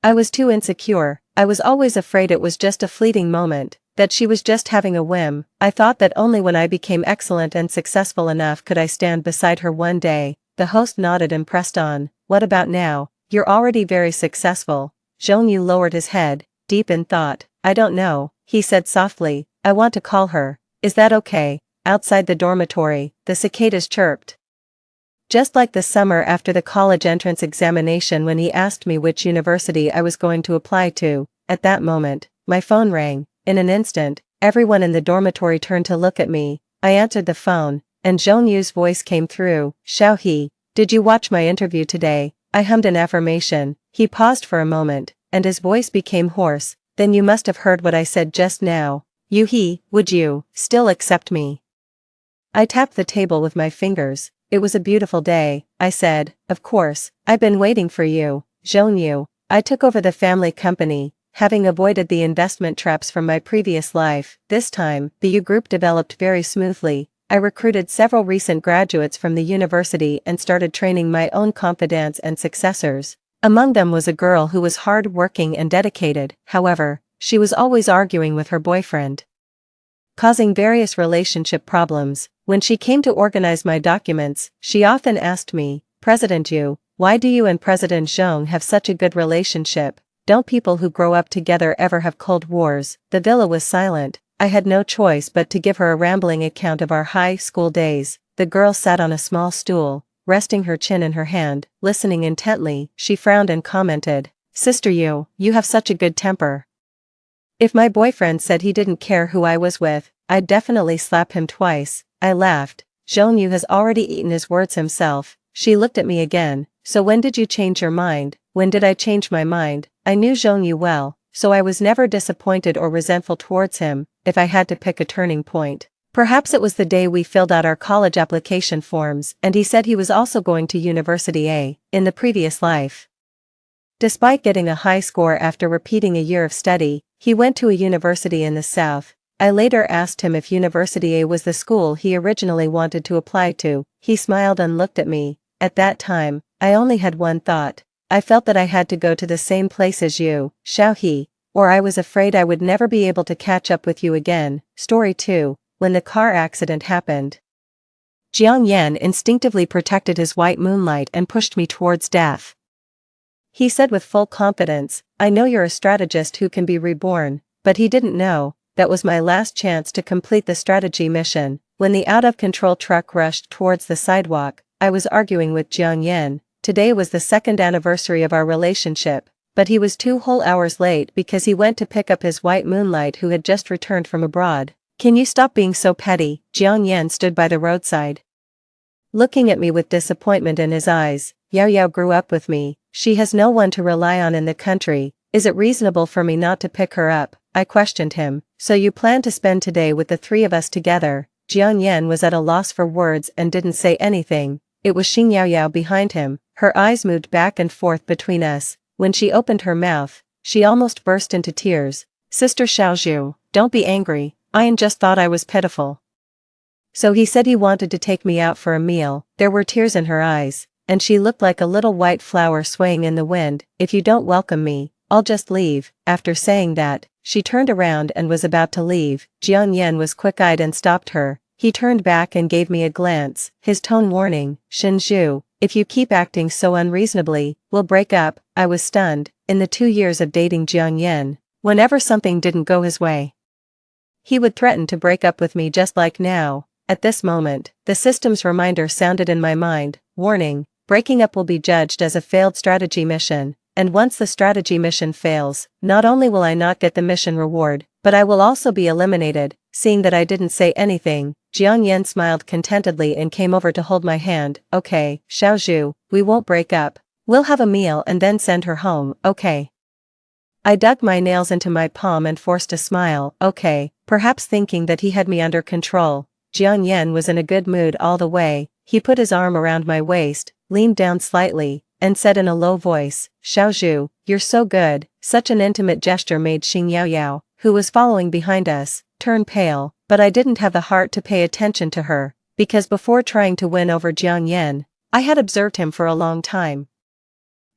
I was too insecure. I was always afraid it was just a fleeting moment, that she was just having a whim. I thought that only when I became excellent and successful enough could I stand beside her one day." The host nodded and pressed on. "What about now? You're already very successful." Zhongyu lowered his head, deep in thought. "I don't know," he said softly. "I want to call her. Is that okay?" Outside the dormitory, the cicadas chirped. Just like the summer after the college entrance examination when he asked me which university I was going to apply to. At that moment, my phone rang. In an instant, everyone in the dormitory turned to look at me. I answered the phone, and Zhongyu's voice came through. "Xiaohe, did you watch my interview today?" I hummed an affirmation. He paused for a moment, and his voice became hoarse. "Then you must have heard what I said just now. Yuhi, would you still accept me?" I tapped the table with my fingers. "It was a beautiful day," I said. "Of course, I've been waiting for you." Zhongyu, I took over the family company, having avoided the investment traps from my previous life. This time, the U group developed very smoothly. I recruited several recent graduates from the university and started training my own confidants and successors. Among them was a girl who was hard-working and dedicated. However, she was always arguing with her boyfriend, causing various relationship problems. When she came to organize my documents, she often asked me, "President Yu, why do you and President Zhong have such a good relationship? Don't people who grow up together ever have cold wars?" The villa was silent. I had no choice but to give her a rambling account of our high school days. The girl sat on a small stool, resting her chin in her hand, listening intently. She frowned and commented, "Sister Yu, you have such a good temper. If my boyfriend said he didn't care who I was with, I'd definitely slap him twice." I laughed. "Zhongyu has already eaten his words himself." She looked at me again. "So when did you change your mind?" When did I change my mind? I knew Zhongyu well, so I was never disappointed or resentful towards him. If I had to pick a turning point, perhaps it was the day we filled out our college application forms and he said he was also going to University A. In the previous life, despite getting a high score after repeating a year of study, he went to a university in the south. I later asked him if University A was the school he originally wanted to apply to. He smiled and looked at me. At that time, I only had one thought. I felt that I had to go to the same place as you, Xiaohe. or I was afraid I would never be able to catch up with you again. Story 2, when the car accident happened. Jiang Yan instinctively protected his white moonlight and pushed me towards death. He said with full confidence, I know you're a strategist who can be reborn, but he didn't know, that was my last chance to complete the strategy mission. When the out-of-control truck rushed towards the sidewalk, I was arguing with Jiang Yan. Today was the second anniversary of our relationship, but he was 2 whole hours late because he went to pick up his white moonlight who had just returned from abroad. Can you stop being so petty? Jiang Yan stood by the roadside, looking at me with disappointment in his eyes. Yao Yao grew up with me, she has no one to rely on in the country, is it reasonable for me not to pick her up? I questioned him. So you plan to spend today with the 3 of us together? Jiang Yan was at a loss for words and didn't say anything. It was Xing Yao Yao behind him, her eyes moved back and forth between us. When she opened her mouth, she almost burst into tears. Sister Xiaozhu, don't be angry, Ian just thought I was pitiful. So he said he wanted to take me out for a meal. There were tears in her eyes, and she looked like a little white flower swaying in the wind. If you don't welcome me, I'll just leave. After saying that, she turned around and was about to leave. Jiang Yan was quick-eyed and stopped her. He turned back and gave me a glance, his tone warning, Shinju, if you keep acting so unreasonably, we'll break up. I was stunned. In the 2 years of dating Jiang Yan, whenever something didn't go his way, he would threaten to break up with me just like now. At this moment, the system's reminder sounded in my mind, warning, breaking up will be judged as a failed strategy mission, and once the strategy mission fails, not only will I not get the mission reward, but I will also be eliminated. Seeing that I didn't say anything, Jiang Yan smiled contentedly and came over to hold my hand. Okay, Xiaozhu, we won't break up. We'll have a meal and then send her home, okay? I dug my nails into my palm and forced a smile. Okay, perhaps thinking that he had me under control. Jiang Yan was in a good mood all the way. He put his arm around my waist, leaned down slightly, and said in a low voice, Xiaozhu, you're so good. Such an intimate gesture made Xing Yao Yao, who was following behind us, turn pale, but I didn't have the heart to pay attention to her, because before trying to win over Jiang Yan, I had observed him for a long time.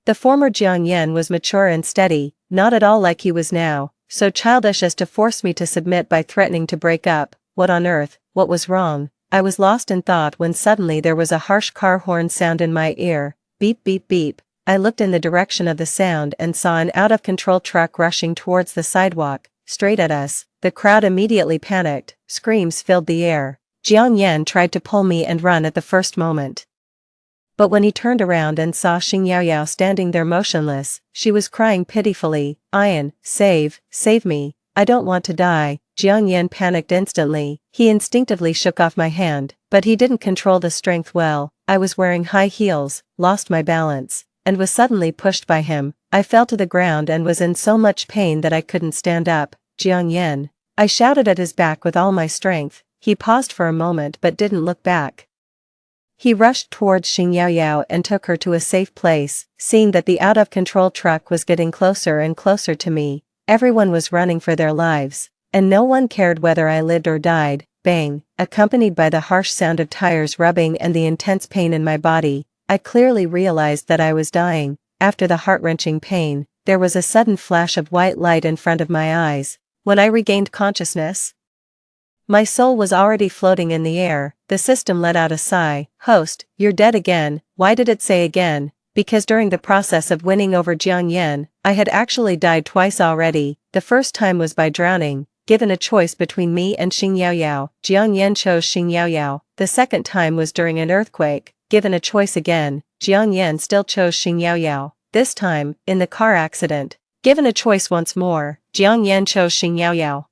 The former Jiang Yan was mature and steady, not at all like he was now, so childish as to force me to submit by threatening to break up. What on earth, what was wrong? I was lost in thought when suddenly there was a harsh car horn sound in my ear. Beep beep beep. I looked in the direction of the sound and saw an out-of-control truck rushing towards the sidewalk, straight at us. The crowd immediately panicked, screams filled the air. Jiang Yan tried to pull me and run at the first moment. But when he turned around and saw Xing Yao Yao standing there motionless, she was crying pitifully, Ian, save me, I don't want to die. Jiang Yan panicked instantly. He instinctively shook off my hand, but he didn't control the strength well. I was wearing high heels, lost my balance, and was suddenly pushed by him. I fell to the ground and was in so much pain that I couldn't stand up. Jiang Yan. I shouted at his back with all my strength. He paused for a moment but didn't look back. He rushed towards Xing Yao Yao and took her to a safe place. Seeing that the out-of-control truck was getting closer and closer to me, everyone was running for their lives, and no one cared whether I lived or died. Bang, accompanied by the harsh sound of tires rubbing and the intense pain in my body, I clearly realized that I was dying. After the heart-wrenching pain, there was a sudden flash of white light in front of my eyes. When I regained consciousness, my soul was already floating in the air. The system let out a sigh. Host, you're dead again. Why did it say again? Because during the process of winning over Jiang Yan, I had actually died twice already. The first time was by drowning. Given a choice between me and Xing Yao Yao, Jiang Yan chose Xing Yao Yao. The second time was during an earthquake. Given a choice again, Jiang Yan still chose Xing Yao Yao. This time, in the car accident. Given a choice once more, Jiang Yan chose Xing Yao Yao.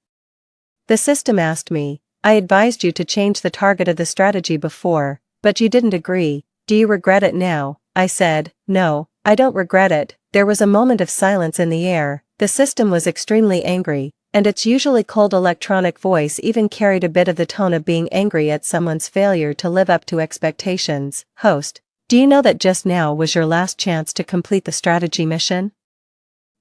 The system asked me, I advised you to change the target of the strategy before, but you didn't agree. Do you regret it now? I said, no, I don't regret it. There was a moment of silence in the air. The system was extremely angry, and its usually cold electronic voice even carried a bit of the tone of being angry at someone's failure to live up to expectations. Host, do you know that just now was your last chance to complete the strategy mission?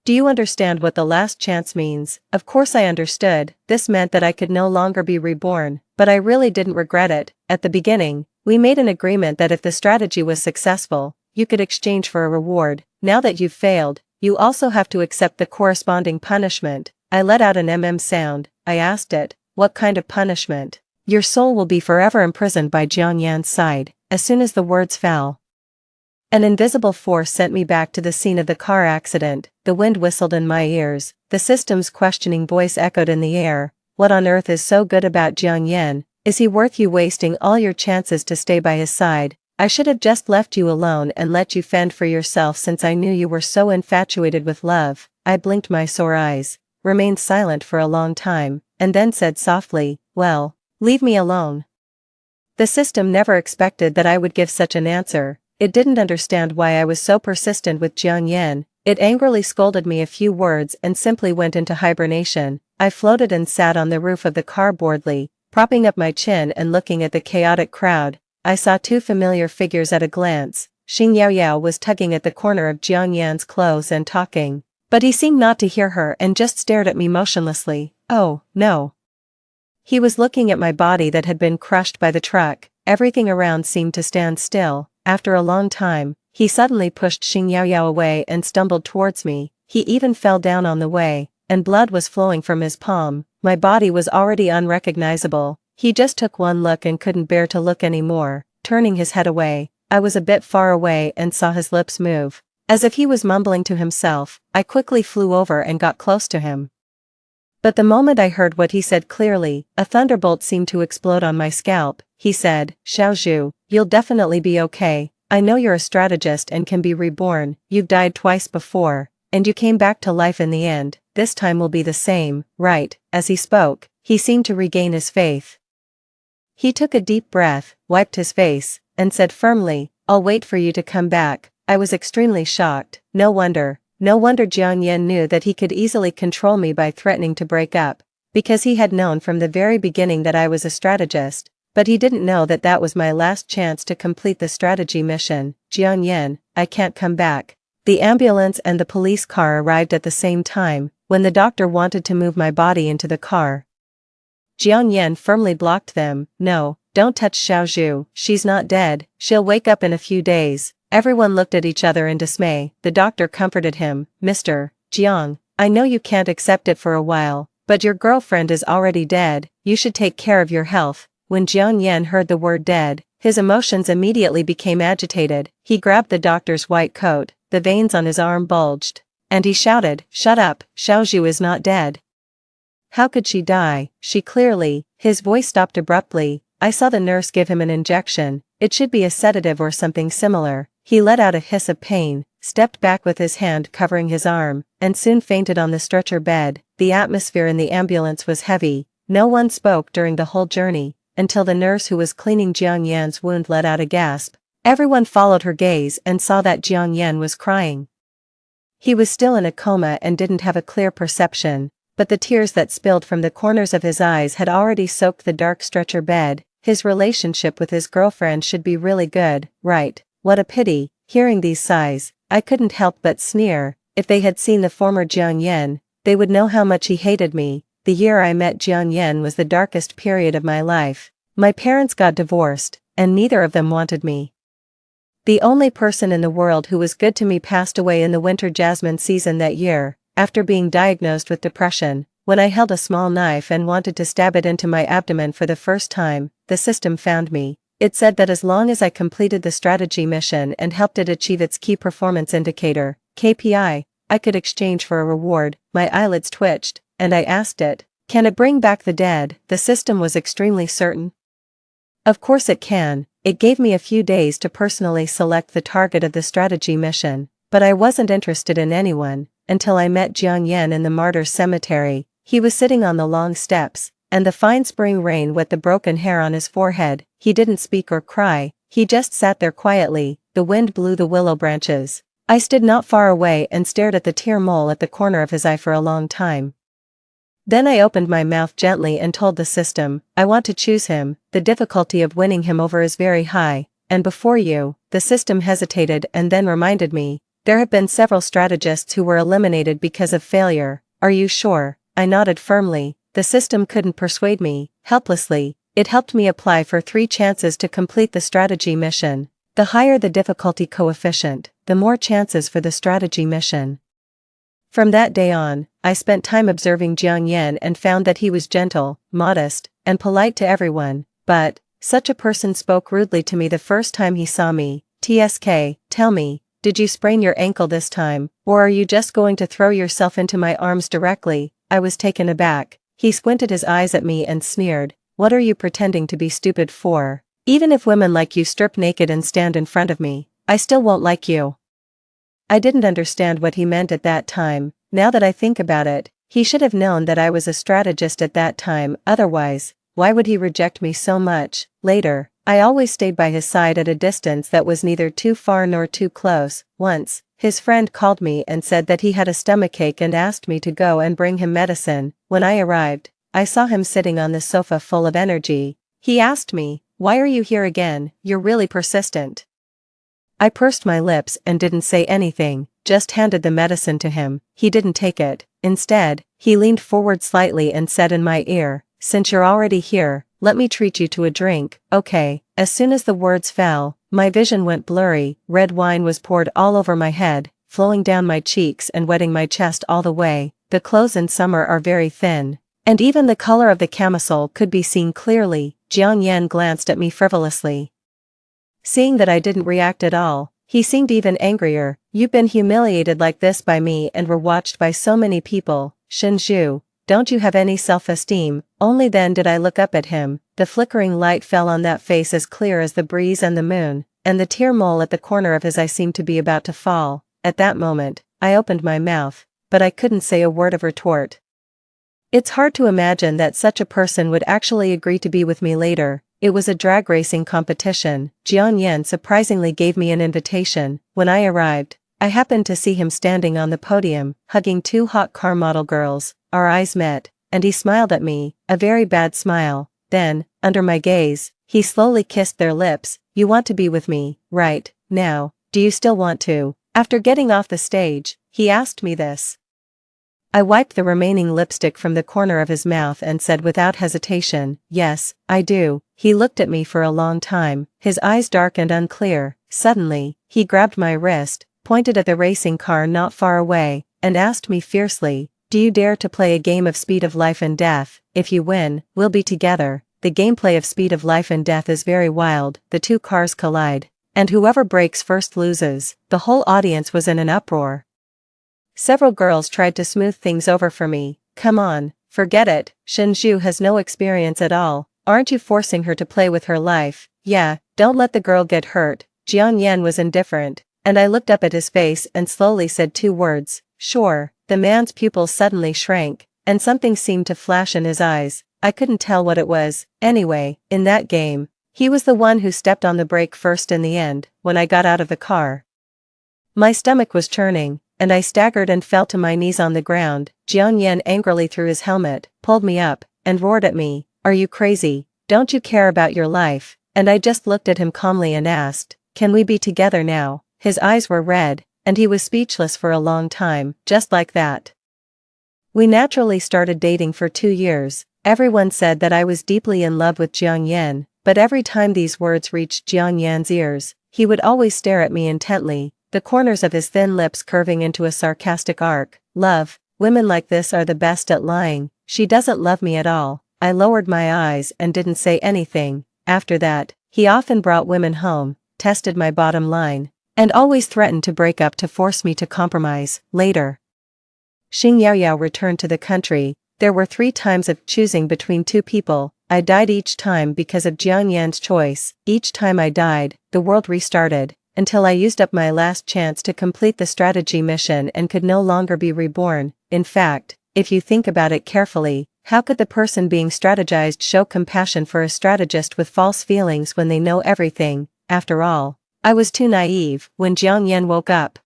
Do you understand what the last chance means? Of course I understood. This meant that I could no longer be reborn, but I really didn't regret it. At the beginning, we made an agreement that if the strategy was successful, you could exchange for a reward. Now that you've failed, you also have to accept the corresponding punishment. I let out an sound. I asked it, what kind of punishment? Your soul will be forever imprisoned by Jiang Yan's side. As soon as the words fell, an invisible force sent me back to the scene of the car accident. The wind whistled in my ears. The system's questioning voice echoed in the air. What on earth is so good about Jiang Yan? Is he worth you wasting all your chances to stay by his side? I should have just left you alone and let you fend for yourself since I knew you were so infatuated with love. I blinked my sore eyes, remained silent for a long time, and then said softly, well, leave me alone. The system never expected that I would give such an answer. It didn't understand why I was so persistent with Jiang Yan. It angrily scolded me a few words and simply went into hibernation. I floated and sat on the roof of the car boredly, propping up my chin and looking at the chaotic crowd. I saw two familiar figures at a glance. Xing Yaoyao was tugging at the corner of Jiang Yan's clothes and talking, but he seemed not to hear her and just stared at me motionlessly. Oh, no. He was looking at my body that had been crushed by the truck. Everything around seemed to stand still. After a long time, he suddenly pushed Xing Yaoyao away and stumbled towards me. He even fell down on the way, and blood was flowing from his palm. My body was already unrecognizable. He just took one look and couldn't bear to look anymore. Turning his head away, I was a bit far away and saw his lips move, as if he was mumbling to himself. I quickly flew over and got close to him. But the moment I heard what he said clearly, a thunderbolt seemed to explode on my scalp. He said, Xiaozhu, you'll definitely be okay. I know you're a strategist and can be reborn. You've died twice before, and you came back to life in the end. This time will be the same, right? As he spoke, he seemed to regain his faith. He took a deep breath, wiped his face, and said firmly, I'll wait for you to come back. I was extremely shocked. No wonder Jiang Yan knew that he could easily control me by threatening to break up, because he had known from the very beginning that I was a strategist, but he didn't know that that was my last chance to complete the strategy mission. Jiang Yan, I can't come back. The ambulance and the police car arrived at the same time. When the doctor wanted to move my body into the car, Jiang Yan firmly blocked them. No, don't touch Xiaozhu. She's not dead. She'll wake up in a few days. Everyone looked at each other in dismay. The doctor comforted him. Mr. Jiang, I know you can't accept it for a while, but your girlfriend is already dead. You should take care of your health. When Jiang Yan heard the word dead, his emotions immediately became agitated. He grabbed the doctor's white coat. The veins on his arm bulged, and he shouted, Shut up, Xiaozhu is not dead. How could she die? She clearly. His voice stopped abruptly. I saw the nurse give him an injection. It should be a sedative or something similar. He let out a hiss of pain, stepped back with his hand covering his arm, and soon fainted on the stretcher bed. The atmosphere in the ambulance was heavy. No one spoke during the whole journey, until the nurse who was cleaning Jiang Yan's wound let out a gasp. Everyone followed her gaze and saw that Jiang Yan was crying. He was still in a coma and didn't have a clear perception, but the tears that spilled from the corners of his eyes had already soaked the dark stretcher bed. His relationship with his girlfriend should be really good, right? What a pity. Hearing these sighs, I couldn't help but sneer. If they had seen the former Jiang Yan, they would know how much he hated me. The year I met Jiang Yan was the darkest period of my life. My parents got divorced, and neither of them wanted me. The only person in the world who was good to me passed away in the winter jasmine season that year, after being diagnosed with depression. When I held a small knife and wanted to stab it into my abdomen for the first time, the system found me. It said that as long as I completed the strategy mission and helped it achieve its key performance indicator, KPI, I could exchange for a reward. My eyelids twitched, and I asked it, can it bring back the dead? The system was extremely certain. Of course it can. It gave me a few days to personally select the target of the strategy mission, but I wasn't interested in anyone, until I met Jiang Yan in the Martyrs Cemetery. He was sitting on the long steps, and the fine spring rain wet the broken hair on his forehead. He didn't speak or cry, he just sat there quietly. The wind blew the willow branches. I stood not far away and stared at the tear mole at the corner of his eye for a long time. Then I opened my mouth gently and told the system, I want to choose him. The difficulty of winning him over is very high, and before you. The system hesitated and then reminded me, there have been several strategists who were eliminated because of failure. Are you sure? I nodded firmly. The system couldn't persuade me. Helplessly, it helped me apply for 3 chances to complete the strategy mission. The higher the difficulty coefficient, the more chances for the strategy mission. From that day on, I spent time observing Jiang Yan and found that he was gentle, modest, and polite to everyone, but such a person spoke rudely to me the first time he saw me. "TSK, tell me, did you sprain your ankle this time, or are you just going to throw yourself into my arms directly?" I was taken aback. He squinted his eyes at me and sneered, "What are you pretending to be stupid for? Even if women like you strip naked and stand in front of me, I still won't like you." I didn't understand what he meant at that time. Now that I think about it, he should have known that I was a strategist at that time, otherwise, why would he reject me so much? Later, I always stayed by his side at a distance that was neither too far nor too close. Once, his friend called me and said that he had a stomachache and asked me to go and bring him medicine. When I arrived, I saw him sitting on the sofa full of energy. He asked me, "Why are you here again? You're really persistent." I pursed my lips and didn't say anything, just handed the medicine to him. He didn't take it. Instead, he leaned forward slightly and said in my ear, "Since you're already here, let me treat you to a drink, okay?" As soon as the words fell, my vision went blurry. Red wine was poured all over my head, flowing down my cheeks and wetting my chest all the way. The clothes in summer are very thin, and even the color of the camisole could be seen clearly. Jiang Yan glanced at me frivolously. Seeing that I didn't react at all, he seemed even angrier. "You've been humiliated like this by me and were watched by so many people, Shinju. Don't you have any self-esteem?" Only then did I look up at him. The flickering light fell on that face as clear as the breeze and the moon, and the tear mole at the corner of his eye seemed to be about to fall. At that moment, I opened my mouth, but I couldn't say a word of retort. It's hard to imagine that such a person would actually agree to be with me later. It was a drag racing competition. Jiang Yan surprisingly gave me an invitation. When I arrived, I happened to see him standing on the podium, hugging two hot car model girls. Our eyes met, and he smiled at me, a very bad smile. Then, under my gaze, he slowly kissed their lips. "You want to be with me, right, now, do you still want to?" After getting off the stage, he asked me this. I wiped the remaining lipstick from the corner of his mouth and said without hesitation, "Yes, I do." He looked at me for a long time, his eyes dark and unclear. Suddenly, he grabbed my wrist, pointed at the racing car not far away, and asked me fiercely, "Do you dare to play a game of Speed of Life and Death? If you win, we'll be together." The gameplay of Speed of Life and Death is very wild. The two cars collide, and whoever breaks first loses. The whole audience was in an uproar. Several girls tried to smooth things over for me. "Come on, forget it, Shinju has no experience at all. Aren't you forcing her to play with her life? Yeah, don't let the girl get hurt." Jiang Yan was indifferent, and I looked up at his face and slowly said two words, "Sure." The man's pupils suddenly shrank, and something seemed to flash in his eyes. I couldn't tell what it was. Anyway, in that game, he was the one who stepped on the brake first in the end. When I got out of the car, my stomach was churning, and I staggered and fell to my knees on the ground. Jiang Yan angrily threw his helmet, pulled me up, and roared at me, "Are you crazy? Don't you care about your life?" And I just looked at him calmly and asked, "Can we be together now?" His eyes were red, and he was speechless for a long time. Just like that, we naturally started dating for 2 years. Everyone said that I was deeply in love with Jiang Yan, but every time these words reached Jiang Yan's ears, he would always stare at me intently, the corners of his thin lips curving into a sarcastic arc. "Love, women like this are the best at lying. She doesn't love me at all." I lowered my eyes and didn't say anything. After that, he often brought women home, tested my bottom line, and always threatened to break up to force me to compromise. Later, Xing Yaoyao returned to the country. There were 3 times of choosing between 2 people. I died each time because of Jiang Yan's choice. Each time I died, the world restarted, until I used up my last chance to complete the strategy mission and could no longer be reborn. In fact, if you think about it carefully, how could the person being strategized show compassion for a strategist with false feelings when they know everything? After all, I was too naive. When Jiang Yan woke up,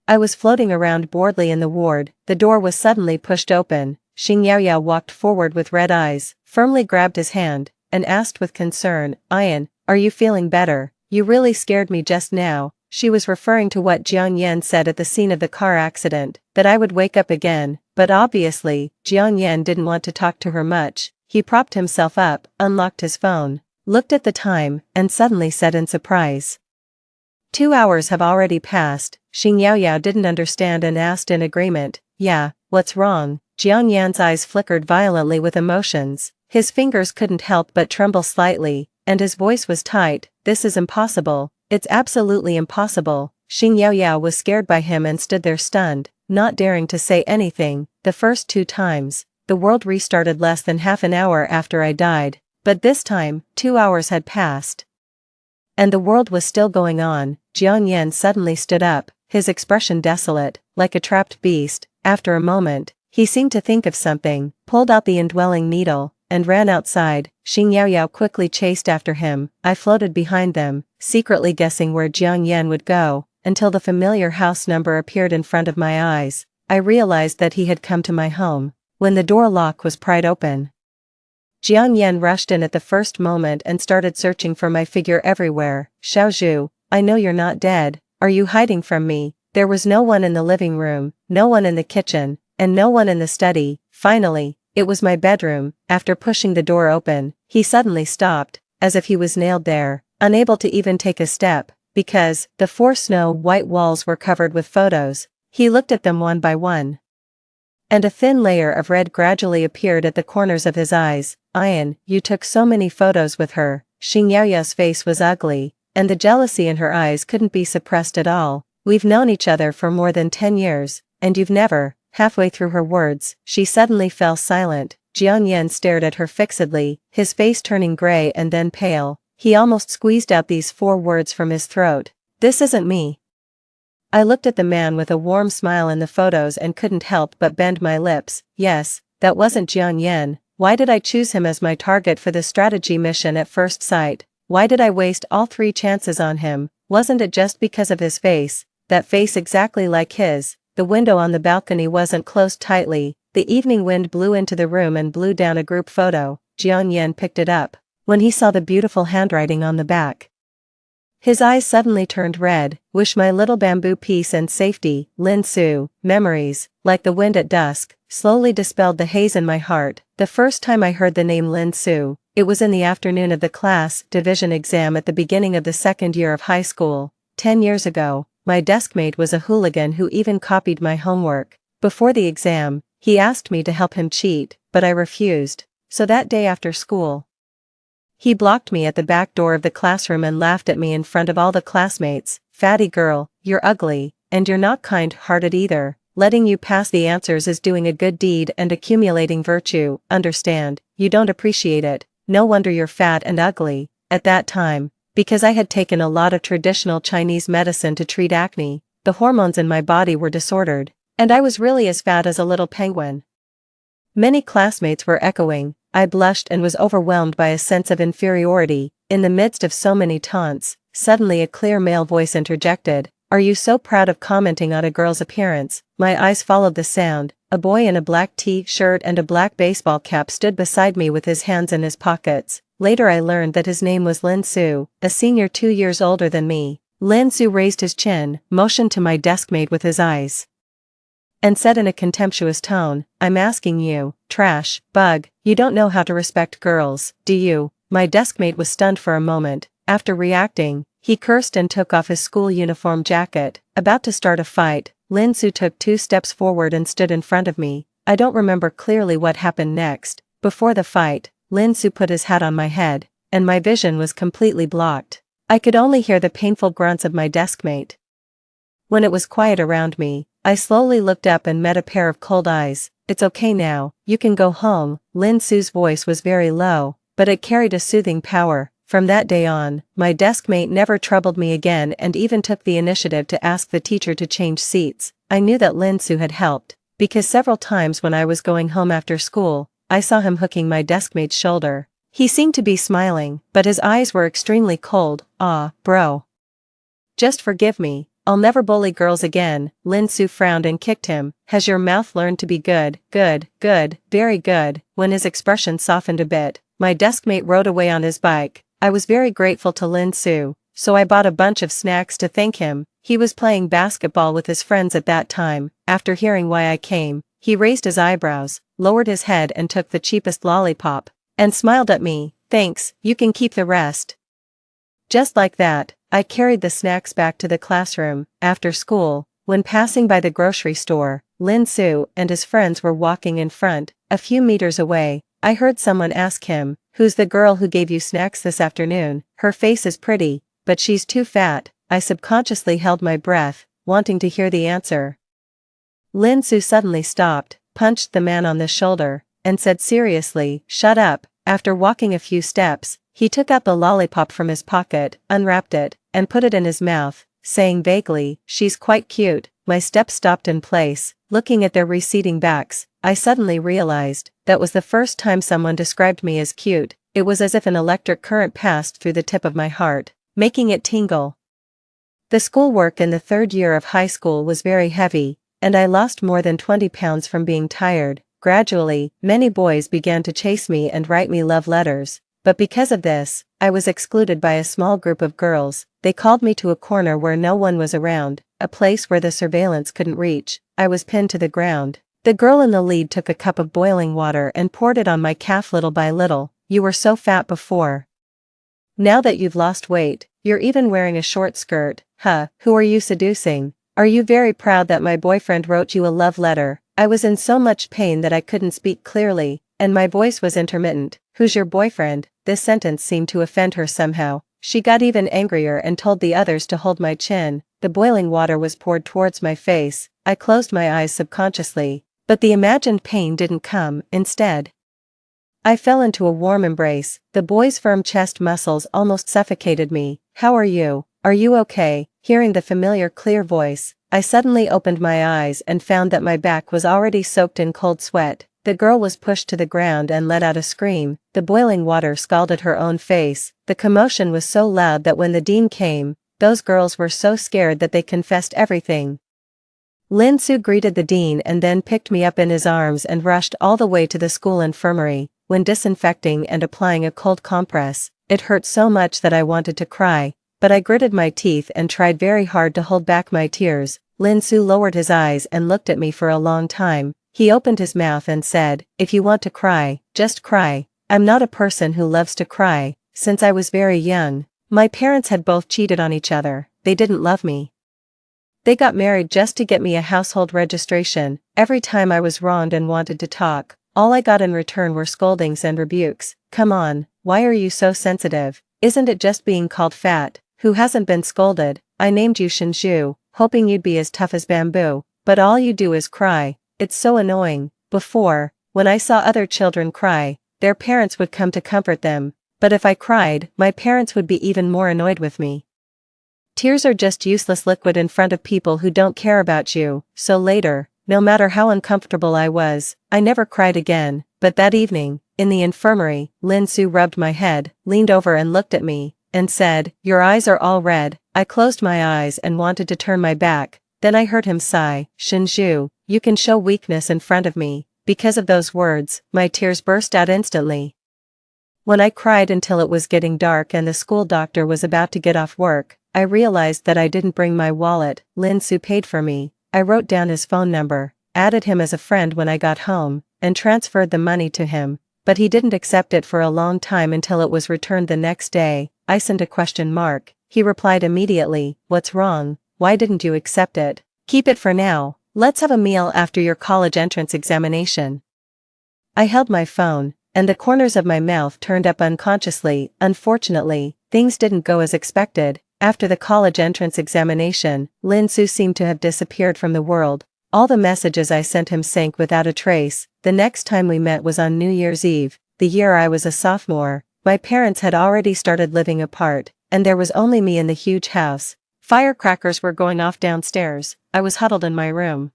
I was floating around boredly in the ward. The door was suddenly pushed open. Xing Yaoyao walked forward with red eyes, firmly grabbed his hand, and asked with concern, "Ian, are you feeling better? You really scared me just now." She was referring to what Jiang Yan said at the scene of the car accident, that I would wake up again, but obviously, Jiang Yan didn't want to talk to her much. He propped himself up, unlocked his phone, looked at the time, and suddenly said in surprise, 2 hours have already passed. Xing Yaoyao didn't understand and asked in agreement, yeah, what's wrong? Jiang Yan's eyes flickered violently with emotions. His fingers couldn't help but tremble slightly, and his voice was tight. This is impossible. It's absolutely impossible. Xing Yaoyao was scared by him and stood there stunned, not daring to say anything. The first 2 times, the world restarted less than half an hour after I died, but this time, 2 hours had passed. And the world was still going on. Jiang Yan suddenly stood up, his expression desolate, like a trapped beast. After a moment, he seemed to think of something, pulled out the indwelling needle, and ran outside. Xing Yaoyao quickly chased after him. I floated behind them, secretly guessing where Jiang Yan would go, until the familiar house number appeared in front of my eyes. I realized that he had come to my home. When the door lock was pried open, Jiang Yan rushed in at the first moment and started searching for my figure everywhere. Xiaozhu, I know you're not dead. Are you hiding from me? There was no one in the living room, no one in the kitchen, and no one in the study. Finally, it was my bedroom. After pushing the door open, he suddenly stopped, as if he was nailed there, unable to even take a step, because the 4 snow-white walls were covered with photos. He looked at them one by one, and a thin layer of red gradually appeared at the corners of his eyes. Ian, you took so many photos with her. Xing Yaoyao's face was ugly, and the jealousy in her eyes couldn't be suppressed at all. We've known each other for more than 10 years, and you've never. Halfway through her words, she suddenly fell silent. Jiang Yan stared at her fixedly, his face turning gray and then pale. He almost squeezed out these 4 words from his throat. This isn't me. I looked at the man with a warm smile in the photos and couldn't help but bend my lips. Yes, that wasn't Jiang Yan. Why did I choose him as my target for the strategy mission at first sight? Why did I waste all 3 chances on him? Wasn't it just because of his face? That face exactly like his. The window on the balcony wasn't closed tightly. The evening wind blew into the room and blew down a group photo. Jiang Yan picked it up. When he saw the beautiful handwriting on the back, his eyes suddenly turned red. Wish my little bamboo peace and safety, Lin Su. Memories, like the wind at dusk, slowly dispelled the haze in my heart. The first time I heard the name Lin Su, it was in the afternoon of the class division exam at the beginning of the 2nd year of high school. 10 years ago, my deskmate was a hooligan who even copied my homework. Before the exam, he asked me to help him cheat, but I refused. So that day after school, he blocked me at the back door of the classroom and laughed at me in front of all the classmates. Fatty girl, you're ugly, and you're not kind-hearted either. Letting you pass the answers is doing a good deed and accumulating virtue. Understand, you don't appreciate it. No wonder you're fat and ugly. At that time, because I had taken a lot of traditional Chinese medicine to treat acne, the hormones in my body were disordered, and I was really as fat as a little penguin. Many classmates were echoing. I blushed and was overwhelmed by a sense of inferiority. In the midst of so many taunts, suddenly a clear male voice interjected, "Are you so proud of commenting on a girl's appearance?" My eyes followed the sound. A boy in a black t-shirt and a black baseball cap stood beside me with his hands in his pockets. Later I learned that his name was Lin Su, a senior 2 years older than me. Lin Su raised his chin, motioned to my deskmate with his eyes, and said in a contemptuous tone, "I'm asking you, trash bug, you don't know how to respect girls, do you?" My deskmate was stunned for a moment. After reacting, he cursed and took off his school uniform jacket. About to start a fight, Lin Su took 2 steps forward and stood in front of me. I don't remember clearly what happened next. Before the fight, Lin Su put his hat on my head, and my vision was completely blocked. I could only hear the painful grunts of my deskmate. When it was quiet around me, I slowly looked up and met a pair of cold eyes. "It's okay now, you can go home." Lin Su's voice was very low, but it carried a soothing power. From that day on, my deskmate never troubled me again and even took the initiative to ask the teacher to change seats. I knew that Lin Su had helped, because several times when I was going home after school, I saw him hooking my deskmate's shoulder. He seemed to be smiling, but his eyes were extremely cold. "Ah, bro. Just forgive me. I'll never bully girls again." Lin Su frowned and kicked him. "Has your mouth learned to be good? Good, good, very good." When his expression softened a bit, my deskmate rode away on his bike. I was very grateful to Lin Su, so I bought a bunch of snacks to thank him. He was playing basketball with his friends at that time. After hearing why I came, he raised his eyebrows, lowered his head and took the cheapest lollipop, and smiled at me. "Thanks, you can keep the rest." Just like that, I carried the snacks back to the classroom. After school, when passing by the grocery store, Lin Su and his friends were walking in front. A few meters away, I heard someone ask him, "Who's the girl who gave you snacks this afternoon? Her face is pretty, but she's too fat." I subconsciously held my breath, wanting to hear the answer. Lin Su suddenly stopped, punched the man on the shoulder, and said seriously, "Shut up." After walking a few steps, he took out the lollipop from his pocket, unwrapped it, and put it in his mouth, saying vaguely, "She's quite cute." My steps stopped in place. Looking at their receding backs, I suddenly realized that was the first time someone described me as cute. It was as if an electric current passed through the tip of my heart, making it tingle. The schoolwork in the third year of high school was very heavy, and I lost more than 20 pounds from being tired. Gradually, many boys began to chase me and write me love letters, but because of this, I was excluded by a small group of girls. They called me to a corner where no one was around, a place where the surveillance couldn't reach. I was pinned to the ground. The girl in the lead took a cup of boiling water and poured it on my calf little by little. "You were so fat before. Now that you've lost weight, you're even wearing a short skirt. Huh, who are you seducing? Are you very proud that my boyfriend wrote you a love letter?" I was in so much pain that I couldn't speak clearly, and my voice was intermittent. "Who's your boyfriend?" This sentence seemed to offend her somehow. She got even angrier and told the others to hold my chin. The boiling water was poured towards my face. I closed my eyes subconsciously, but the imagined pain didn't come. Instead, I fell into a warm embrace. The boy's firm chest muscles almost suffocated me. "How are you? Are you okay?" Hearing the familiar clear voice, I suddenly opened my eyes and found that my back was already soaked in cold sweat. The girl was pushed to the ground and let out a scream. The boiling water scalded her own face. The commotion was so loud that when the dean came, those girls were so scared that they confessed everything. Lin Su greeted the dean and then picked me up in his arms and rushed all the way to the school infirmary. When disinfecting and applying a cold compress, it hurt so much that I wanted to cry, but I gritted my teeth and tried very hard to hold back my tears. Lin Su lowered his eyes and looked at me for a long time. He opened his mouth and said, "If you want to cry, just cry." I'm not a person who loves to cry. Since I was very young, my parents had both cheated on each other. They didn't love me. They got married just to get me a household registration. Every time I was wronged and wanted to talk, all I got in return were scoldings and rebukes. "Come on, why are you so sensitive? Isn't it just being called fat? Who hasn't been scolded? I named you Shinju, hoping you'd be as tough as bamboo, but all you do is cry. It's so annoying." Before, when I saw other children cry, their parents would come to comfort them, but if I cried, my parents would be even more annoyed with me. Tears are just useless liquid in front of people who don't care about you. So later, no matter how uncomfortable I was, I never cried again. But that evening, in the infirmary, Lin Su rubbed my head, leaned over and looked at me, and said, "Your eyes are all red." I closed my eyes and wanted to turn my back. Then I heard him sigh, "Shinju, you can show weakness in front of me." Because of those words, my tears burst out instantly. When I cried until it was getting dark and the school doctor was about to get off work, I realized that I didn't bring my wallet. Lin Su paid for me. I wrote down his phone number, added him as a friend when I got home, and transferred the money to him, but he didn't accept it for a long time until it was returned the next day. I sent a question mark. He replied immediately, "What's wrong? Why didn't you accept it? Keep it for now. Let's have a meal after your college entrance examination." I held my phone, and the corners of my mouth turned up unconsciously. Unfortunately, things didn't go as expected. After the college entrance examination, Lin Su seemed to have disappeared from the world. All the messages I sent him sank without a trace. The next time we met was on New Year's Eve, the year I was a sophomore. My parents had already started living apart, and there was only me in the huge house. Firecrackers were going off downstairs. I was huddled in my room,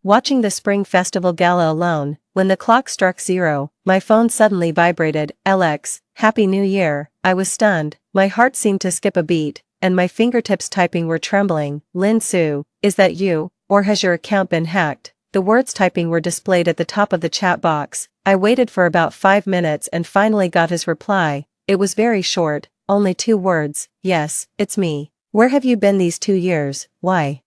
watching the Spring Festival gala alone. When the clock struck 0, my phone suddenly vibrated. "LX, Happy New Year." I was stunned. My heart seemed to skip a beat, and my fingertips typing were trembling. "Lin Su, is that you, or has your account been hacked?" The words typing were displayed at the top of the chat box. I waited for about 5 minutes and finally got his reply. It was very short, only 2 words. "Yes, it's me. Where have you been these 2 years? Why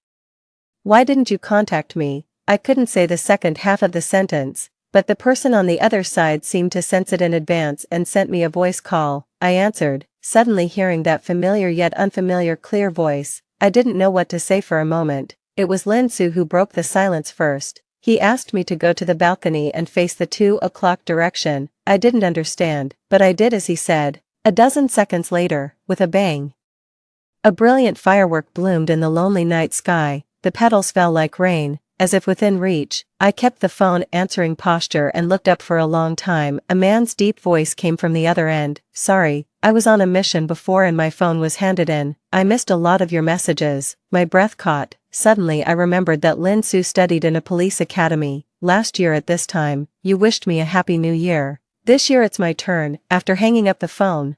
didn't you contact me?" I couldn't say the second half of the sentence, but the person on the other side seemed to sense it in advance and sent me a voice call. I answered, suddenly hearing that familiar yet unfamiliar clear voice. I didn't know what to say for a moment. It was Lin Su who broke the silence first. He asked me to go to the balcony and face the 2 o'clock direction. I didn't understand, but I did as he said. A dozen seconds later, with a bang, a brilliant firework bloomed in the lonely night sky. The petals fell like rain, as if within reach. I kept the phone answering posture and looked up for a long time. A man's deep voice came from the other end. Sorry, I was on a mission before and my phone was handed in. I missed a lot of your messages. My breath caught. Suddenly I remembered that Lin Su studied in a police academy. Last year at this time, you wished me a happy new year. This year it's my turn. After hanging up the phone,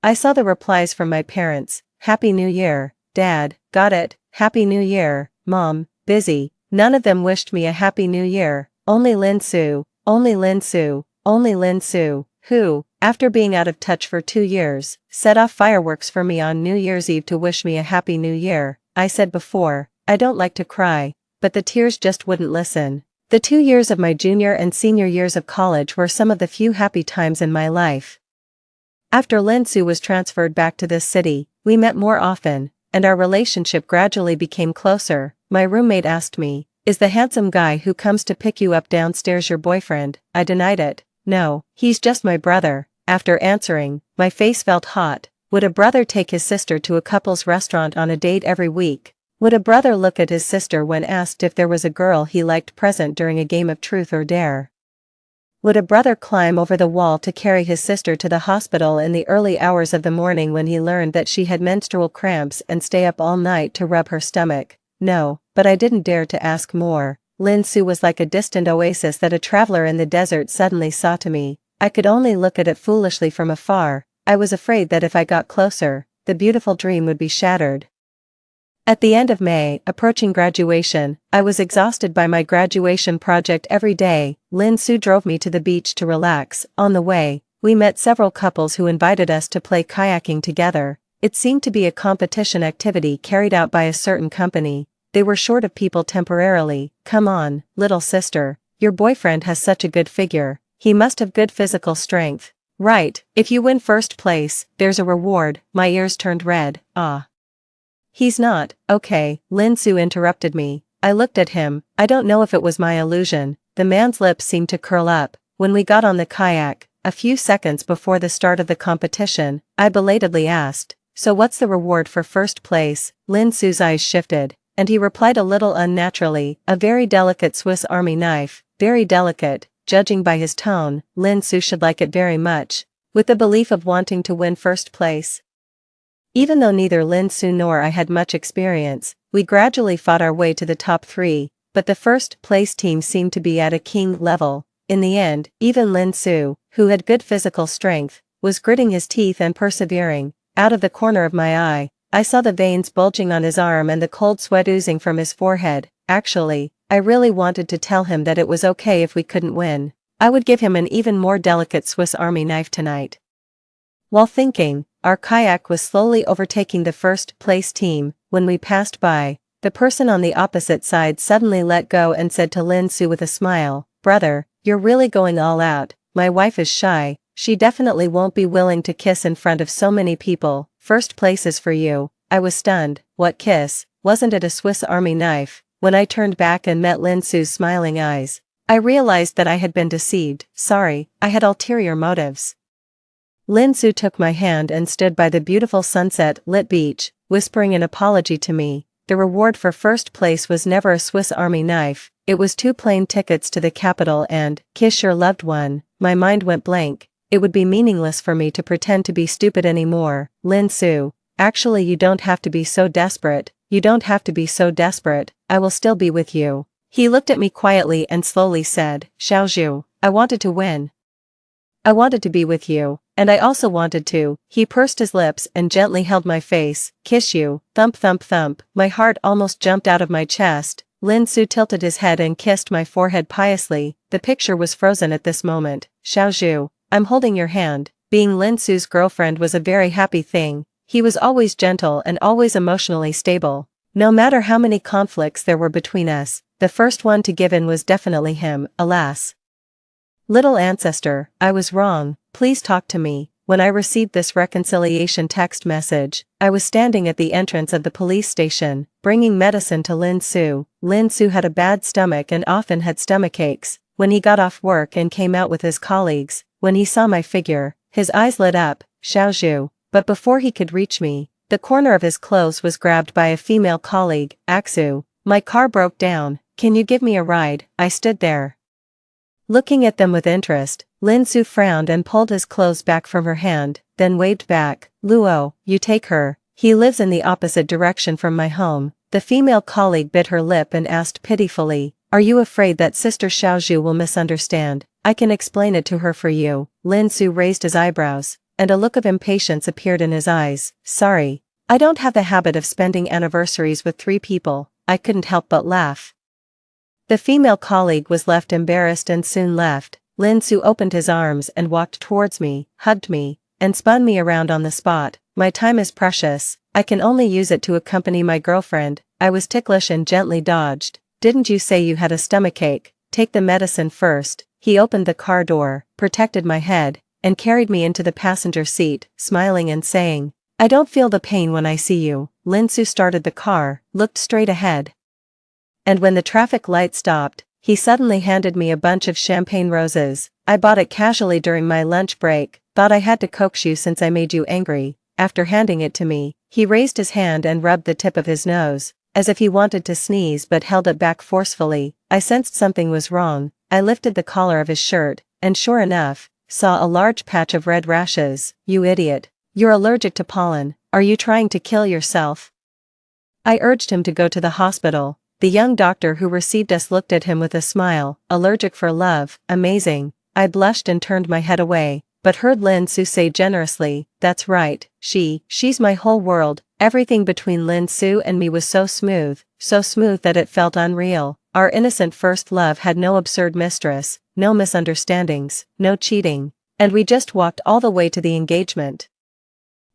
I saw the replies from my parents. Happy New Year, Dad. Got it. Happy New Year, Mom. Busy. None of them wished me a happy new year. Only Lin Su, only Lin Su, only Lin Su, who, after being out of touch for 2 years, set off fireworks for me on New Year's Eve to wish me a happy new year. I said before, I don't like to cry, but the tears just wouldn't listen. The 2 years of my junior and senior years of college were some of the few happy times in my life. After Lin Su was transferred back to this city, we met more often, and our relationship gradually became closer. My roommate asked me, is the handsome guy who comes to pick you up downstairs your boyfriend? I denied it. No, he's just my brother. After answering, my face felt hot. Would a brother take his sister to a couple's restaurant on a date every week? Would a brother look at his sister when asked if there was a girl he liked present during a game of truth or dare? Would a brother climb over the wall to carry his sister to the hospital in the early hours of the morning when he learned that she had menstrual cramps and stay up all night to rub her stomach? No, but I didn't dare to ask more. Lin Su was like a distant oasis that a traveler in the desert suddenly saw to me. I could only look at it foolishly from afar. I was afraid that if I got closer, the beautiful dream would be shattered. At the end of May, approaching graduation, I was exhausted by my graduation project every day. Lin Su drove me to the beach to relax. On the way, we met several couples who invited us to play kayaking together. It seemed to be a competition activity carried out by a certain company. They were short of people temporarily. Come on, little sister. Your boyfriend has such a good figure. He must have good physical strength. Right, if you win first place, there's a reward. My ears turned red. Ah. He's not. Okay, Lin Su interrupted me. I looked at him. I don't know if it was my illusion. The man's lips seemed to curl up. When we got on the kayak, a few seconds before the start of the competition, I belatedly asked, so what's the reward for first place? Lin Su's eyes shifted, and he replied a little unnaturally, a very delicate Swiss Army knife. Very delicate, judging by his tone. Lin Su should like it very much. With the belief of wanting to win first place. Even though neither Lin Su nor I had much experience, we gradually fought our way to the top 3, but the first place team seemed to be at a king level. In the end, even Lin Su, who had good physical strength, was gritting his teeth and persevering. Out of the corner of my eye, I saw the veins bulging on his arm and the cold sweat oozing from his forehead. Actually, I really wanted to tell him that it was okay if we couldn't win. I would give him an even more delicate Swiss Army knife tonight. While thinking, our kayak was slowly overtaking the first place team. When we passed by, the person on the opposite side suddenly let go and said to Lin Su with a smile, "Brother, you're really going all out. My wife is shy. She definitely won't be willing to kiss in front of so many people. First place is for you." I was stunned. What kiss? Wasn't it a Swiss Army knife? When I turned back and met Lin Su's smiling eyes, I realized that I had been deceived. Sorry, I had ulterior motives. Lin Su took my hand and stood by the beautiful sunset-lit beach, whispering an apology to me. The reward for first place was never a Swiss Army knife, it was 2 plane tickets to the capital and, kiss your loved one. My mind went blank. It would be meaningless for me to pretend to be stupid anymore. Lin Su, actually you don't have to be so desperate. You don't have to be so desperate. I will still be with you. He looked at me quietly and slowly said, Xiaozhu, I wanted to win. I wanted to be with you, and I also wanted to. He pursed his lips and gently held my face. Kiss you. Thump thump thump. My heart almost jumped out of my chest. Lin Su tilted his head and kissed my forehead piously. The picture was frozen at this moment. Xiaozhu, I'm holding your hand. Being Lin Su's girlfriend was a very happy thing. He was always gentle and always emotionally stable. No matter how many conflicts there were between us, the first one to give in was definitely him. Alas. Little ancestor, I was wrong, please talk to me. When I received this reconciliation text message, I was standing at the entrance of the police station, bringing medicine to Lin Su. Lin Su had a bad stomach and often had stomach aches. When he got off work and came out with his colleagues, when he saw my figure, his eyes lit up, Xiaozhu. But before he could reach me, the corner of his clothes was grabbed by a female colleague, Axu. My car broke down, can you give me a ride? I stood there, looking at them with interest. Lin Su frowned and pulled his clothes back from her hand, then waved back. Luo, you take her. He lives in the opposite direction from my home. The female colleague bit her lip and asked pitifully, are you afraid that Sister Xiaozhu will misunderstand? I can explain it to her for you. Lin Su raised his eyebrows, and a look of impatience appeared in his eyes. Sorry. I don't have the habit of spending anniversaries with 3 people. I couldn't help but laugh. The female colleague was left embarrassed and soon left. Lin Su opened his arms and walked towards me, hugged me, and spun me around on the spot. My time is precious, I can only use it to accompany my girlfriend. I was ticklish and gently dodged. Didn't you say you had a stomachache? Take the medicine first. He opened the car door, protected my head, and carried me into the passenger seat, smiling and saying, I don't feel the pain when I see you. Lin Su started the car, looked straight ahead. And when the traffic light stopped, he suddenly handed me a bunch of champagne roses. I bought it casually during my lunch break, thought I had to coax you since I made you angry. After handing it to me, he raised his hand and rubbed the tip of his nose, as if he wanted to sneeze but held it back forcefully. I sensed something was wrong. I lifted the collar of his shirt, and sure enough, saw a large patch of red rashes. You idiot. You're allergic to pollen. Are you trying to kill yourself? I urged him to go to the hospital. The young doctor who received us looked at him with a smile. Allergic for love, amazing. I blushed and turned my head away, but heard Lin Su say generously, that's right, she's my whole world. Everything between Lin Su and me was so smooth that it felt unreal. Our innocent first love had no absurd mistress, no misunderstandings, no cheating, and we just walked all the way to the engagement.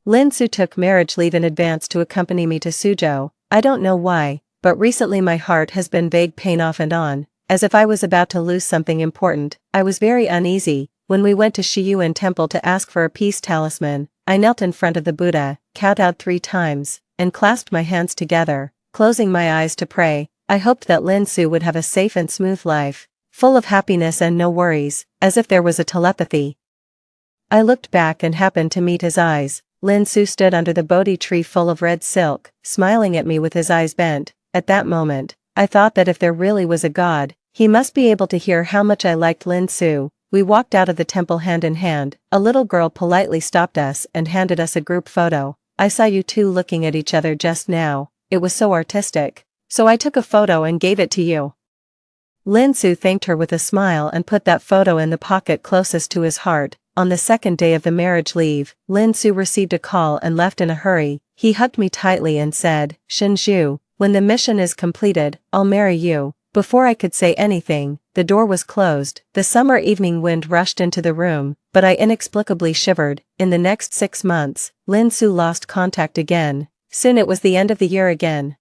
Lin Su took marriage leave in advance to accompany me to Suzhou. I don't know why, but recently my heart has been vague pain off and on, as if I was about to lose something important. I was very uneasy. When we went to Shiyuan Temple to ask for a peace talisman, I knelt in front of the Buddha, kowtowed 3 times, and clasped my hands together, closing my eyes to pray. I hoped that Lin Su would have a safe and smooth life, full of happiness and no worries, as if there was a telepathy. I looked back and happened to meet his eyes. Lin Su stood under the Bodhi tree full of red silk, smiling at me with his eyes bent. At that moment, I thought that if there really was a God, he must be able to hear how much I liked Lin Su. We walked out of the temple hand in hand. A little girl politely stopped us and handed us a group photo. I saw you 2 looking at each other just now. It was so artistic. So I took a photo and gave it to you. Lin Su thanked her with a smile and put that photo in the pocket closest to his heart. On the second day of the marriage leave, Lin Su received a call and left in a hurry. He hugged me tightly and said, Shinju, when the mission is completed, I'll marry you. Before I could say anything, the door was closed. The summer evening wind rushed into the room, but I inexplicably shivered. In the next 6 months, Lin Su lost contact again. Soon it was the end of the year again.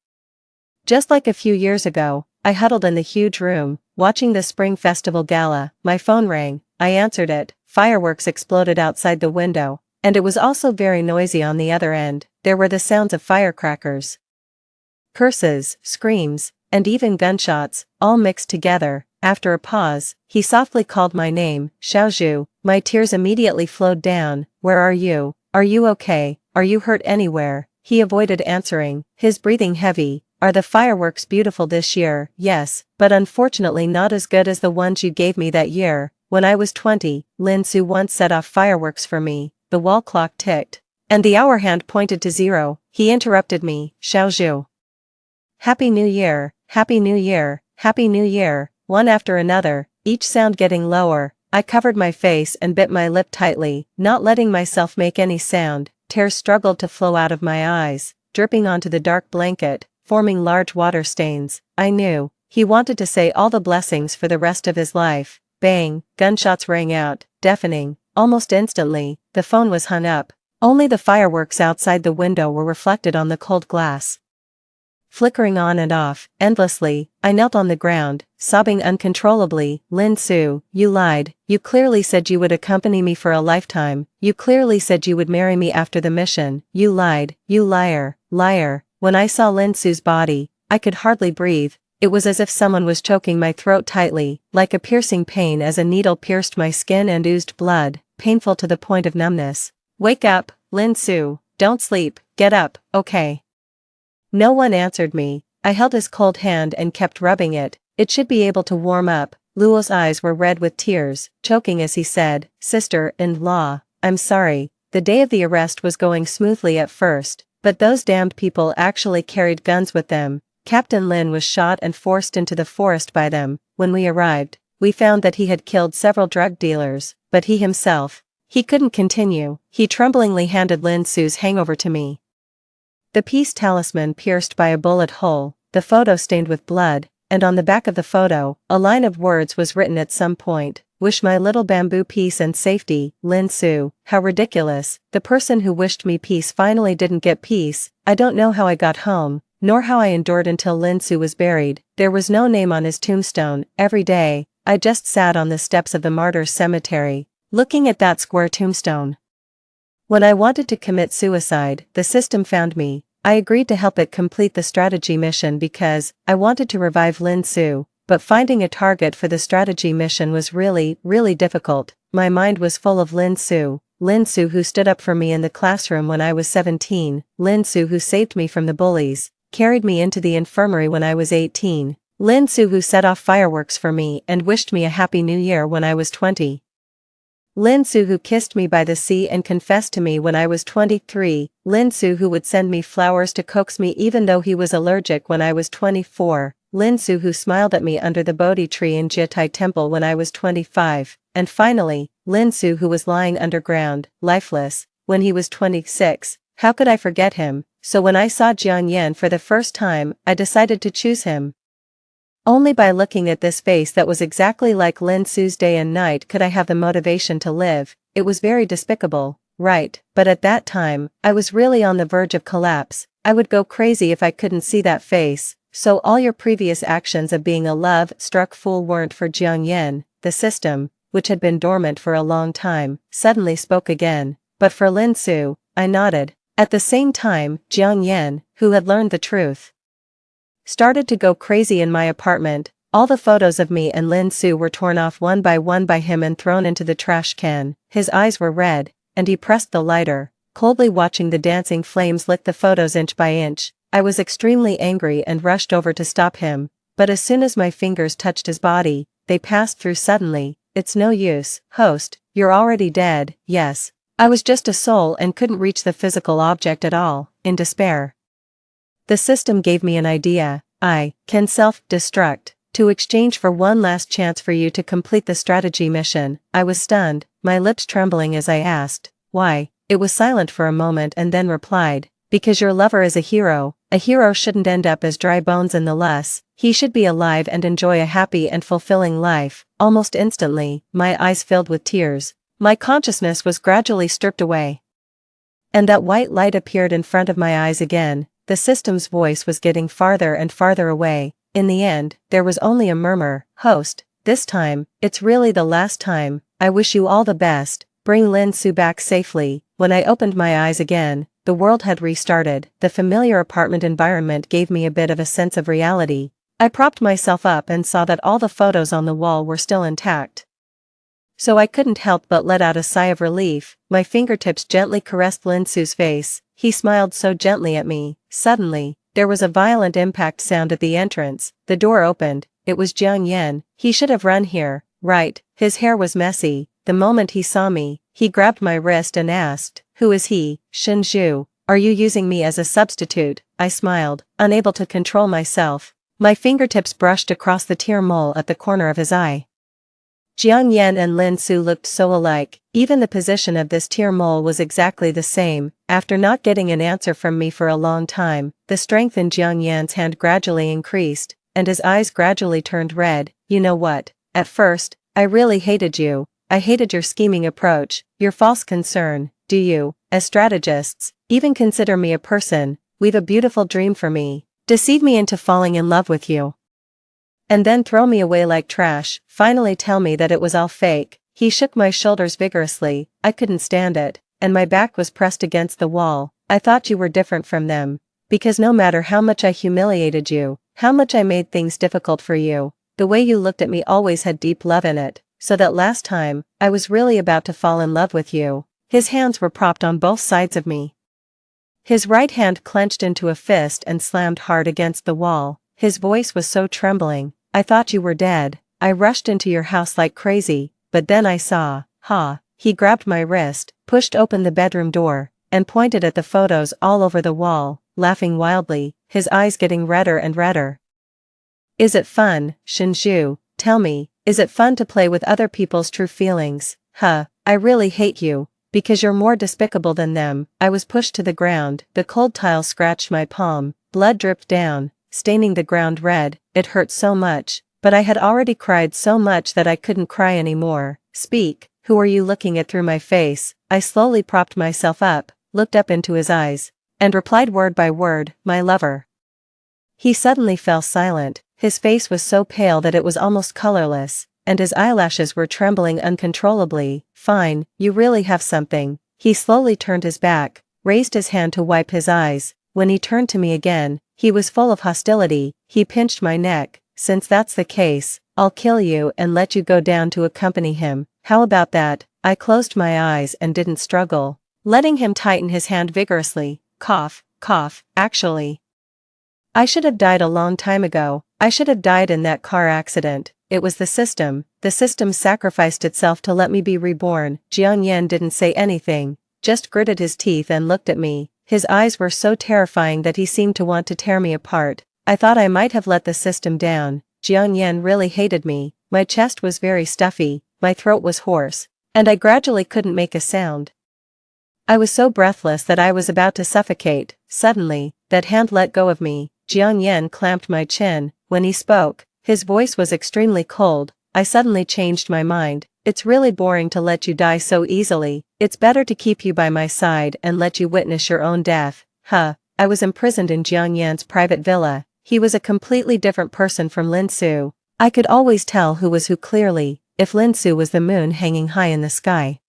Just like a few years ago, I huddled in the huge room, watching the Spring Festival gala. My phone rang. I answered it. Fireworks exploded outside the window, and it was also very noisy on the other end. There were the sounds of firecrackers, curses, screams, and even gunshots, all mixed together. After a pause, he softly called my name, Xiaozhu. My tears immediately flowed down. Where are you? Are you okay? Are you hurt anywhere? He avoided answering, his breathing heavy. Are the fireworks beautiful this year? Yes, but unfortunately not as good as the ones you gave me that year. When I was 20, Lin Su once set off fireworks for me. The wall clock ticked, and the hour hand pointed to 0. He interrupted me, Xiaozhu. Happy New Year, Happy New Year, Happy New Year, one after another, each sound getting lower. I covered my face and bit my lip tightly, not letting myself make any sound. Tears struggled to flow out of my eyes, dripping onto the dark blanket, forming large water stains. I knew, he wanted to say all the blessings for the rest of his life. Bang, gunshots rang out, deafening. Almost instantly, the phone was hung up. Only the fireworks outside the window were reflected on the cold glass. flickering on and off, endlessly. I knelt on the ground, sobbing uncontrollably. Lin Su, you lied. You clearly said you would accompany me for a lifetime. You clearly said you would marry me after the mission. You lied. You liar. Liar. When I saw Lin Su's body, I could hardly breathe. It was as if someone was choking my throat tightly, like a piercing pain as a needle pierced my skin and oozed blood, painful to the point of numbness. Wake up, Lin Su. Don't sleep. Get up, okay? No one answered me. I held his cold hand and kept rubbing it. It should be able to warm up. Luo's eyes were red with tears, choking as he said, Sister-in-law, I'm sorry. The day of the arrest was going smoothly at first, but those damned people actually carried guns with them. Captain Lin was shot and forced into the forest by them. When we arrived, we found that he had killed several drug dealers, but he himself, he couldn't continue. He tremblingly handed Lin Su's hangover to me. The peace talisman pierced by a bullet hole, the photo stained with blood, and on the back of the photo, a line of words was written at some point, wish my little bamboo peace and safety, Lin Su. How ridiculous. The person who wished me peace finally didn't get peace. I don't know how I got home, nor how I endured until Lin Su was buried. There was no name on his tombstone. Every day, I just sat on the steps of the martyrs' cemetery, looking at that square tombstone. When I wanted to commit suicide, the system found me. I agreed to help it complete the strategy mission because I wanted to revive Lin Su, but finding a target for the strategy mission was really difficult. My mind was full of Lin Su who stood up for me in the classroom when I was 17, Lin Su who saved me from the bullies, carried me into the infirmary when I was 18, Lin Su who set off fireworks for me and wished me a happy new year when I was 20. Lin Su who kissed me by the sea and confessed to me when I was 23, Lin Su who would send me flowers to coax me even though he was allergic when I was 24, Lin Su who smiled at me under the Bodhi tree in Jitai Temple when I was 25, and finally, Lin Su who was lying underground, lifeless, when he was 26. How could I forget him? So when I saw Jiang Yan for the first time, I decided to choose him. Only by looking at this face that was exactly like Lin Su's day and night could I have the motivation to live. It was very despicable, right, but at that time, I was really on the verge of collapse. I would go crazy if I couldn't see that face. So all your previous actions of being a love-struck fool weren't for Jiang Yan. The system, which had been dormant for a long time, suddenly spoke again. But for Lin Su, I nodded. At the same time, Jiang Yan, who had learned the truth, started to go crazy in my apartment. All the photos of me and Lin Su were torn off one by him and thrown into the trash can. His eyes were red, and he pressed the lighter, coldly watching the dancing flames lick the photos inch by inch. I was extremely angry and rushed over to stop him, but as soon as my fingers touched his body, they passed through suddenly. It's no use, host, you're already dead. Yes, I was just a soul and couldn't reach the physical object at all. In despair, the system gave me an idea. I can self-destruct, to exchange for one last chance for you to complete the strategy mission. I was stunned, my lips trembling as I asked, why? It was silent for a moment and then replied, because your lover is a hero. A hero shouldn't end up as dry bones in the less. He should be alive and enjoy a happy and fulfilling life. Almost instantly, my eyes filled with tears. My consciousness was gradually stripped away, and that white light appeared in front of my eyes again. The system's voice was getting farther and farther away. In the end, there was only a murmur. Host, this time, it's really the last time. I wish you all the best. Bring Lin Su back safely. When I opened my eyes again, the world had restarted. The familiar apartment environment gave me a bit of a sense of reality. I propped myself up and saw that all the photos on the wall were still intact. So I couldn't help but let out a sigh of relief. My fingertips gently caressed Lin Su's face. He smiled so gently at me. Suddenly, there was a violent impact sound at the entrance. The door opened. It was Jiang Yan. He should have run here, right? His hair was messy. The moment he saw me, he grabbed my wrist and asked, who is he? Shinju, are you using me as a substitute? I smiled, unable to control myself. My fingertips brushed across the tear mole at the corner of his eye. Jiang Yan and Lin Su looked so alike. Even the position of this tear mole was exactly the same. After not getting an answer from me for a long time, the strength in Jiang Yan's hand gradually increased, and his eyes gradually turned red. You know what? At first, I really hated you. I hated your scheming approach, your false concern. Do you, as strategists, even consider me a person? We've a beautiful dream for me. Deceive me into falling in love with you. And then throw me away like trash, finally tell me that it was all fake. He shook my shoulders vigorously, I couldn't stand it, and my back was pressed against the wall. I thought you were different from them. Because no matter how much I humiliated you, how much I made things difficult for you, the way you looked at me always had deep love in it, so that last time, I was really about to fall in love with you. His hands were propped on both sides of me. His right hand clenched into a fist and slammed hard against the wall. His voice was so trembling. I thought you were dead. I rushed into your house like crazy, but then I saw, He grabbed my wrist, pushed open the bedroom door, and pointed at the photos all over the wall, laughing wildly, his eyes getting redder and redder. Is it fun, Shinju? Tell me, is it fun to play with other people's true feelings? I really hate you, because you're more despicable than them. I was pushed to the ground, the cold tile scratched my palm, blood dripped down, staining the ground red. It hurt so much, but I had already cried so much that I couldn't cry anymore. Speak, who are you looking at through my face? I slowly propped myself up, looked up into his eyes, and replied word by word, my lover. He suddenly fell silent, his face was so pale that it was almost colorless, and his eyelashes were trembling uncontrollably. Fine, you really have something. He slowly turned his back, raised his hand to wipe his eyes. When he turned to me again, he was full of hostility. He pinched my neck. Since that's the case, I'll kill you and let you go down to accompany him. How about that? I closed my eyes and didn't struggle, letting him tighten his hand vigorously. Cough, cough, actually. I should have died a long time ago. I should have died in that car accident. It was the system. The system sacrificed itself to let me be reborn. Jiang Yan didn't say anything, just gritted his teeth and looked at me. His eyes were so terrifying that he seemed to want to tear me apart. I thought I might have let the system down. Jiang Yan really hated me. My chest was very stuffy, my throat was hoarse, and I gradually couldn't make a sound. I was so breathless that I was about to suffocate. Suddenly, that hand let go of me. Jiang Yan clamped my chin. When he spoke, his voice was extremely cold. I suddenly changed my mind. It's really boring to let you die so easily. It's better to keep you by my side and let you witness your own death. I was imprisoned in Jiang Yan's private villa. He was a completely different person from Lin Su. I could always tell who was who clearly, if Lin Su was the moon hanging high in the sky.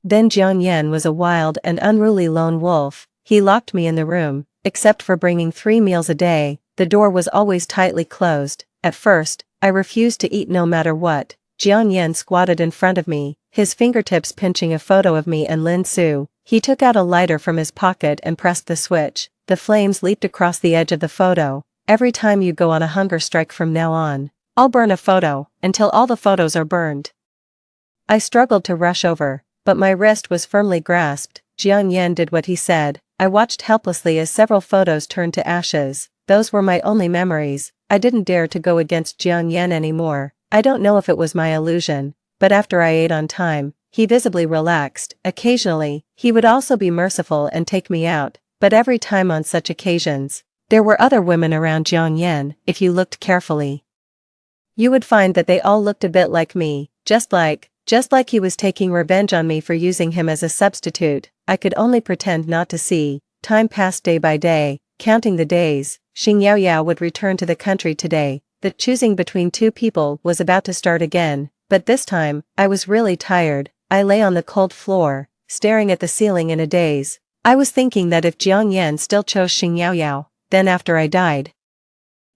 Then Jiang Yan was a wild and unruly lone wolf. He locked me in the room, except for bringing 3 meals a day. The door was always tightly closed. At first, I refused to eat no matter what. Jiang Yan squatted in front of me, his fingertips pinching a photo of me and Lin Su. He took out a lighter from his pocket and pressed the switch. The flames leaped across the edge of the photo. Every time you go on a hunger strike from now on, I'll burn a photo, until all the photos are burned. I struggled to rush over, but my wrist was firmly grasped. Jiang Yan did what he said. I watched helplessly as several photos turned to ashes. Those were my only memories. I didn't dare to go against Jiang Yan anymore. I don't know if it was my illusion, but after I ate on time, he visibly relaxed. Occasionally, he would also be merciful and take me out, but every time on such occasions, there were other women around Jiang Yan. If you looked carefully, you would find that they all looked a bit like me, just like he was taking revenge on me for using him as a substitute. I could only pretend not to see. Time passed day by day, counting the days. Xing Yaoyao would return to the country today. The choosing between 2 people was about to start again, but this time, I was really tired. I lay on the cold floor, staring at the ceiling in a daze. I was thinking that if Jiang Yan still chose Xing Yaoyao, then after I died,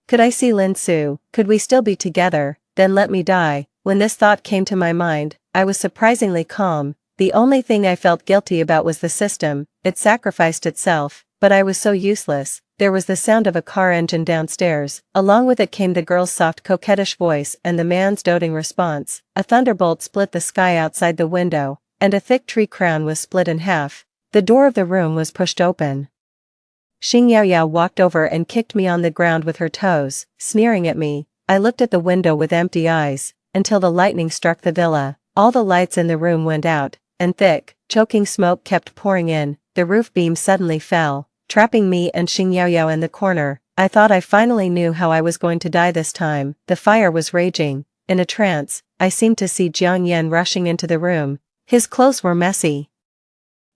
could I see Lin Su? Could we still be together? Then let me die. When this thought came to my mind, I was surprisingly calm. The only thing I felt guilty about was the system. It sacrificed itself, but I was so useless. There was the sound of a car engine downstairs. Along with it came the girl's soft coquettish voice and the man's doting response. A thunderbolt split the sky outside the window, and a thick tree crown was split in half. The door of the room was pushed open. Xing Yaoyao walked over and kicked me on the ground with her toes, sneering at me. I looked at the window with empty eyes, until the lightning struck the villa. All the lights in the room went out, and thick, choking smoke kept pouring in. The roof beam suddenly fell, trapping me and Xing Yaoyao in the corner. I thought I finally knew how I was going to die this time. The fire was raging. In a trance, I seemed to see Jiang Yan rushing into the room. His clothes were messy,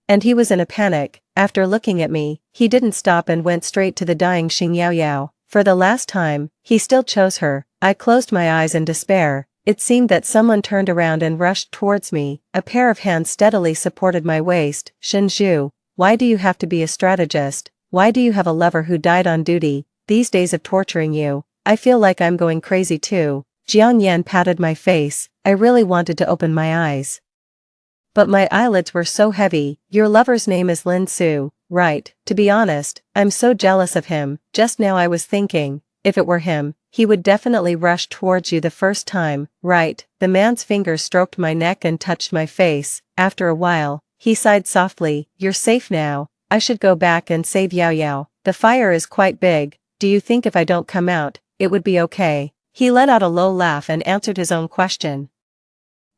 and he was in a panic. After looking at me, he didn't stop and went straight to the dying Xing Yao Yao. For the last time, he still chose her. I closed my eyes in despair. It seemed that someone turned around and rushed towards me. A pair of hands steadily supported my waist. Shenju, why do you have to be a strategist? Why do you have a lover who died on duty? These days of torturing you, I feel like I'm going crazy too. Jiang Yan patted my face. I really wanted to open my eyes, but my eyelids were so heavy. Your lover's name is Lin Su, right? To be honest, I'm so jealous of him. Just now I was thinking, if it were him, he would definitely rush towards you the first time, right? The man's fingers stroked my neck and touched my face. After a while, he sighed softly. You're safe now. I should go back and save Yao Yao. The fire is quite big. Do you think if I don't come out, it would be okay? He let out a low laugh and answered his own question.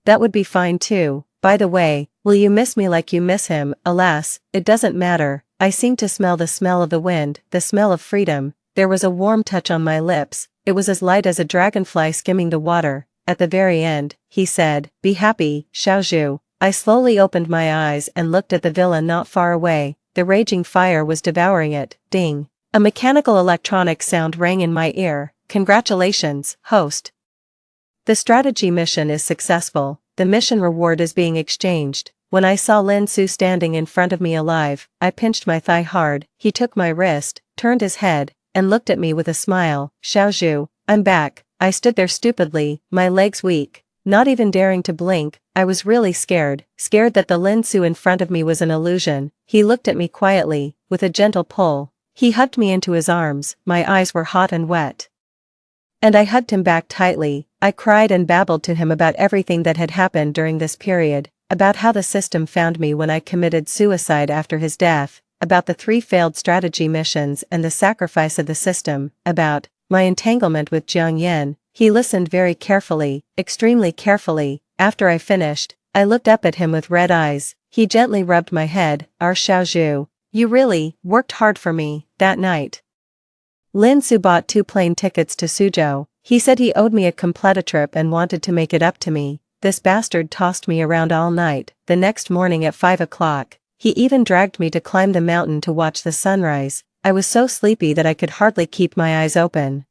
That would be fine too. By the way, will you miss me like you miss him? Alas, it doesn't matter. I seemed to smell the smell of the wind, the smell of freedom. There was a warm touch on my lips. It was as light as a dragonfly skimming the water. At the very end, he said, be happy, Xiaozhu. I slowly opened my eyes and looked at the villa not far away. The raging fire was devouring it. Ding. A mechanical electronic sound rang in my ear. Congratulations, host. The strategy mission is successful. The mission reward is being exchanged. When I saw Lin Su standing in front of me alive, I pinched my thigh hard. He took my wrist, turned his head, and looked at me with a smile. Xiaozhu, I'm back. I stood there stupidly, my legs weak, not even daring to blink. I was really scared that the Lin Su in front of me was an illusion. He looked at me quietly, with a gentle pull. He hugged me into his arms. My eyes were hot and wet, and I hugged him back tightly. I cried and babbled to him about everything that had happened during this period, about how the system found me when I committed suicide after his death, about the 3 failed strategy missions and the sacrifice of the system, about my entanglement with Jiang Yan. He listened very carefully, extremely carefully. After I finished, I looked up at him with red eyes. He gently rubbed my head. Our Xiaozhu, you really worked hard for me that night. Lin Su bought 2 plane tickets to Suzhou. He said he owed me a complete trip and wanted to make it up to me. This bastard tossed me around all night. The next morning at 5 o'clock, he even dragged me to climb the mountain to watch the sunrise. I was so sleepy that I could hardly keep my eyes open.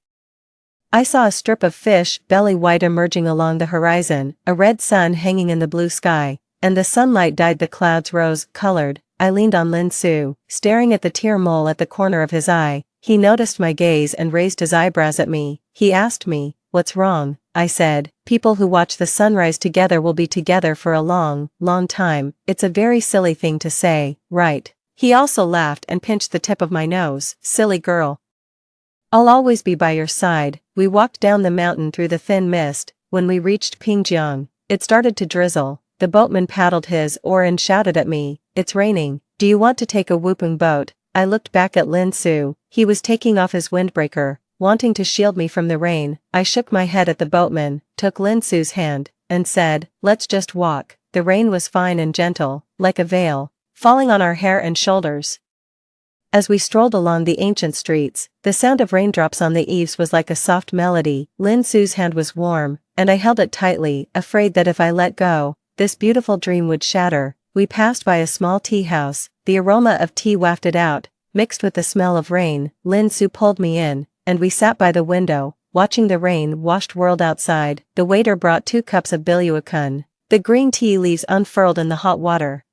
I saw a strip of fish, belly white, emerging along the horizon, a red sun hanging in the blue sky, and the sunlight dyed the clouds rose-colored. I leaned on Lin Su, staring at the tear mole at the corner of his eye. He noticed my gaze and raised his eyebrows at me. He asked me, what's wrong? I said, people who watch the sunrise together will be together for a long, long time. It's a very silly thing to say, right? He also laughed and pinched the tip of my nose. Silly girl. I'll always be by your side. We walked down the mountain through the thin mist. When we reached Pingjiang, it started to drizzle. The boatman paddled his oar and shouted at me, it's raining. Do you want to take a whooping boat? I looked back at Lin Su. He was taking off his windbreaker, wanting to shield me from the rain. I shook my head at the boatman, took Lin Su's hand, and said, let's just walk. The rain was fine and gentle, like a veil, falling on our hair and shoulders. As we strolled along the ancient streets, the sound of raindrops on the eaves was like a soft melody. Lin Su's hand was warm, and I held it tightly, afraid that if I let go, this beautiful dream would shatter. We passed by a small tea house. The aroma of tea wafted out, mixed with the smell of rain. Lin Su pulled me in, and we sat by the window, watching the rain-washed world outside. The waiter brought 2 cups of biluakun. The green tea leaves unfurled in the hot water,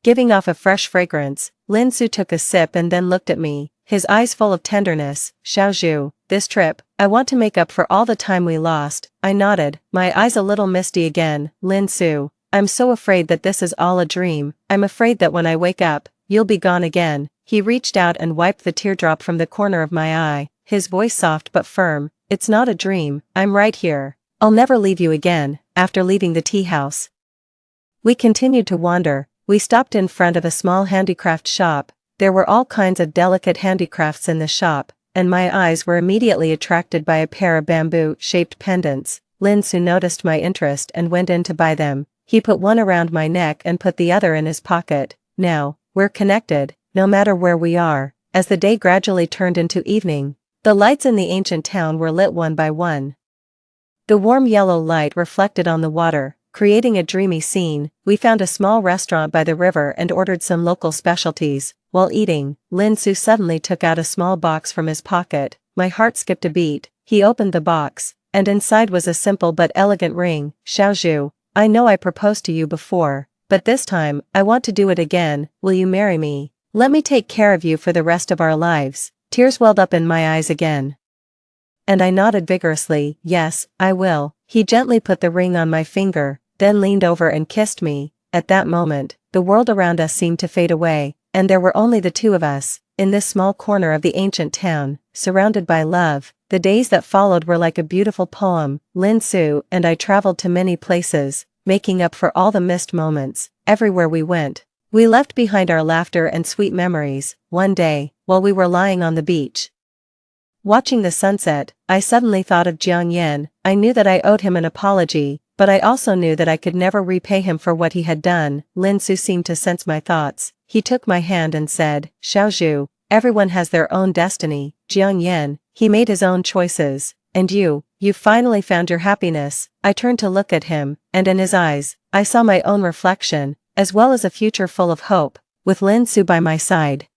giving off a fresh fragrance. Lin Su took a sip and then looked at me, his eyes full of tenderness. Xiaozhu, this trip, I want to make up for all the time we lost. I nodded, my eyes a little misty again. Lin Su, I'm so afraid that this is all a dream. I'm afraid that when I wake up, you'll be gone again. He reached out and wiped the teardrop from the corner of my eye, his voice soft but firm. It's not a dream, I'm right here. I'll never leave you again. After leaving the tea house, we continued to wander. We stopped in front of a small handicraft shop. There were all kinds of delicate handicrafts in the shop, and my eyes were immediately attracted by a pair of bamboo-shaped pendants. Lin Su noticed my interest and went in to buy them. He put one around my neck and put the other in his pocket. Now, we're connected, no matter where we are. As the day gradually turned into evening, the lights in the ancient town were lit one by one. The warm yellow light reflected on the water, creating a dreamy scene. We found a small restaurant by the river and ordered some local specialties. While eating, Lin Su suddenly took out a small box from his pocket. My heart skipped a beat. He opened the box, and inside was a simple but elegant ring. Xiaozhu, I know I proposed to you before, but this time, I want to do it again. Will you marry me? Let me take care of you for the rest of our lives. Tears welled up in my eyes again. And I nodded vigorously. Yes, I will. He gently put the ring on my finger, then leaned over and kissed me. At that moment, the world around us seemed to fade away, and there were only the two of us, in this small corner of the ancient town, surrounded by love. The days that followed were like a beautiful poem. Lin Su and I traveled to many places, making up for all the missed moments. Everywhere we went, we left behind our laughter and sweet memories. One day, while we were lying on the beach, watching the sunset, I suddenly thought of Jiang Yan. I knew that I owed him an apology, but I also knew that I could never repay him for what he had done. Lin Su seemed to sense my thoughts. He took my hand and said, Xiaozhu, everyone has their own destiny. Jiang Yan, he made his own choices. And you finally found your happiness. I turned to look at him, and in his eyes, I saw my own reflection, as well as a future full of hope. With Lin Su by my side,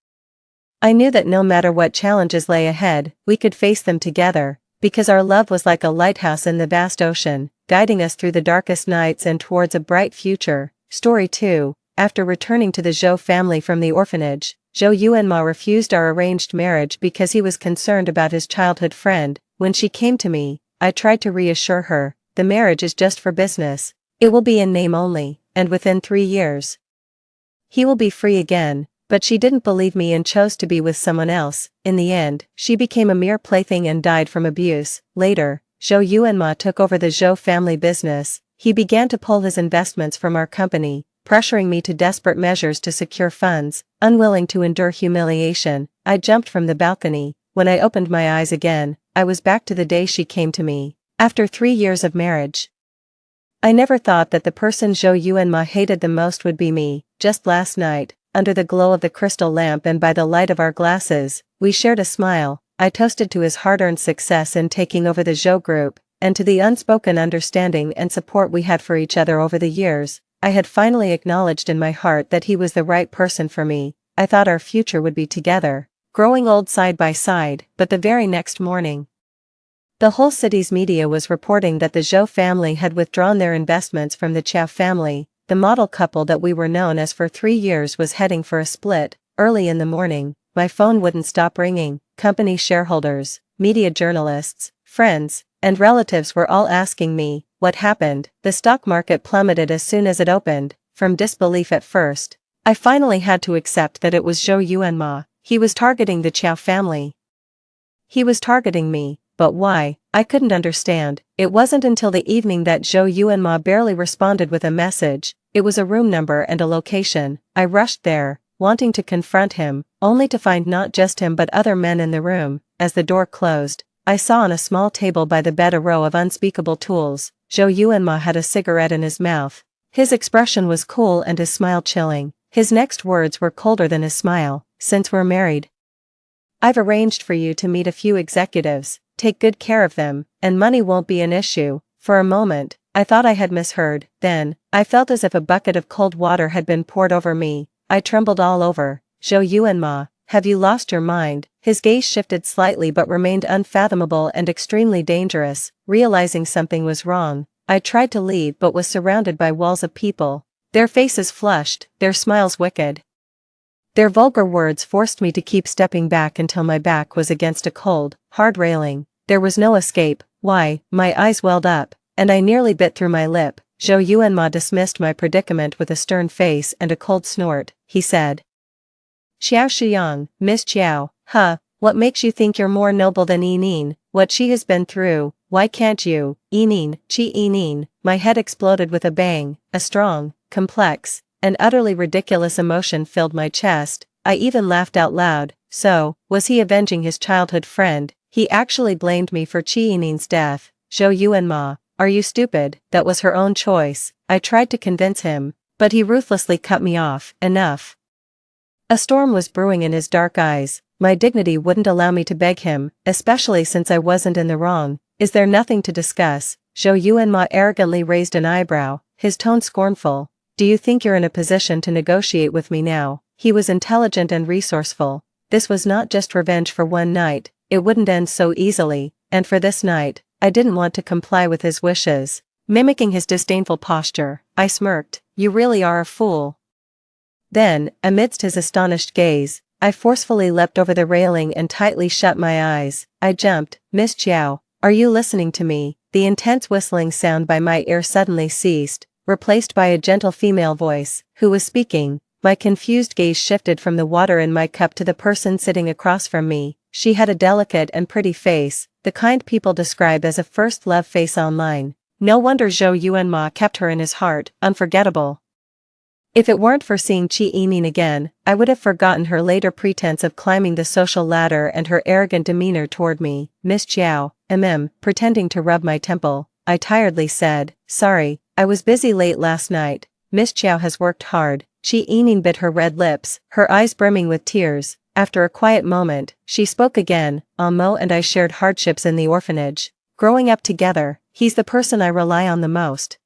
I knew that no matter what challenges lay ahead, we could face them together, because our love was like a lighthouse in the vast ocean, guiding us through the darkest nights and towards a bright future. Story 2. After returning to the Zhou family from the orphanage, Zhou Yuanma refused our arranged marriage because he was concerned about his childhood friend. When she came to me, I tried to reassure her, the marriage is just for business. It will be in name only, and within 3 years, he will be free again. But she didn't believe me and chose to be with someone else. In the end, she became a mere plaything and died from abuse. Later, Zhou Yuanma took over the Zhou family business. He began to pull his investments from our company, pressuring me to desperate measures to secure funds. Unwilling to endure humiliation, I jumped from the balcony. When I opened my eyes again, I was back to the day she came to me. After 3 years of marriage, I never thought that the person Zhou Yuanma hated the most would be me. Just last night, under the glow of the crystal lamp and by the light of our glasses, we shared a smile. I toasted to his hard-earned success in taking over the Zhou group, and to the unspoken understanding and support we had for each other over the years. I had finally acknowledged in my heart that he was the right person for me. I thought our future would be together, growing old side by side. But the very next morning, the whole city's media was reporting that the Zhou family had withdrawn their investments from the Qiao family. The model couple that we were known as for 3 years was heading for a split. Early in the morning, my phone wouldn't stop ringing. Company shareholders, media journalists, friends, and relatives were all asking me, what happened? The stock market plummeted as soon as it opened. From disbelief at first, I finally had to accept that it was Zhou Yuanma. He was targeting the Qiao family. He was targeting me, but why? I couldn't understand. It wasn't until the evening that Zhou Yuanma barely responded with a message. It was a room number and a location. I rushed there, wanting to confront him, only to find not just him but other men in the room. As the door closed, I saw on a small table by the bed a row of unspeakable tools. Zhou Yuanma had a cigarette in his mouth. His expression was cool and his smile chilling. His next words were colder than his smile. Since we're married, I've arranged for you to meet a few executives. Take good care of them, and money won't be an issue. For a moment, I thought I had misheard. Then, I felt as if a bucket of cold water had been poured over me. I trembled all over. Zhou Yuanma, have you lost your mind? His gaze shifted slightly but remained unfathomable and extremely dangerous. Realizing something was wrong, I tried to leave but was surrounded by walls of people. Their faces flushed, their smiles wicked. Their vulgar words forced me to keep stepping back until my back was against a cold, hard railing. There was no escape. Why? My eyes welled up, and I nearly bit through my lip. Zhou Yuanma dismissed my predicament with a stern face and a cold snort. He said, Xiao Shiyang, Miss Qiao, what makes you think you're more noble than Yining? What she has been through, why can't you? Yining, Qi Yining. My head exploded with a bang. A strong, complex, and utterly ridiculous emotion filled my chest. I even laughed out loud. So, was he avenging his childhood friend? He actually blamed me for Qi Yining's death. Zhou Yuanma, are you stupid? That was her own choice. I tried to convince him, but he ruthlessly cut me off. Enough. A storm was brewing in his dark eyes. My dignity wouldn't allow me to beg him, especially since I wasn't in the wrong. Is there nothing to discuss? Zhou Yuanma arrogantly raised an eyebrow. his tone scornful. Do you think you're in a position to negotiate with me now? He was intelligent and resourceful. This was not just revenge for one night, it wouldn't end so easily, and for this night, I didn't want to comply with his wishes. Mimicking his disdainful posture, I smirked. You really are a fool. Then, amidst his astonished gaze, I forcefully leapt over the railing and tightly shut my eyes. I jumped. Miss Chiao, are you listening to me? The intense whistling sound by my ear suddenly ceased, replaced by a gentle female voice, who was speaking. My confused gaze shifted from the water in my cup to the person sitting across from me. She had a delicate and pretty face, the kind people describe as a first love face online. No wonder Zhou Yuanma kept her in his heart, unforgettable. If it weren't for seeing Qi Yining again, I would have forgotten her later pretense of climbing the social ladder and her arrogant demeanor toward me. Miss Chiao, pretending to rub my temple, I tiredly said, sorry, I was busy late last night. Miss Chiao has worked hard. Qi Yining bit her red lips, her eyes brimming with tears. After a quiet moment, she spoke again. Mo and I shared hardships in the orphanage. Growing up together, he's the person I rely on the most.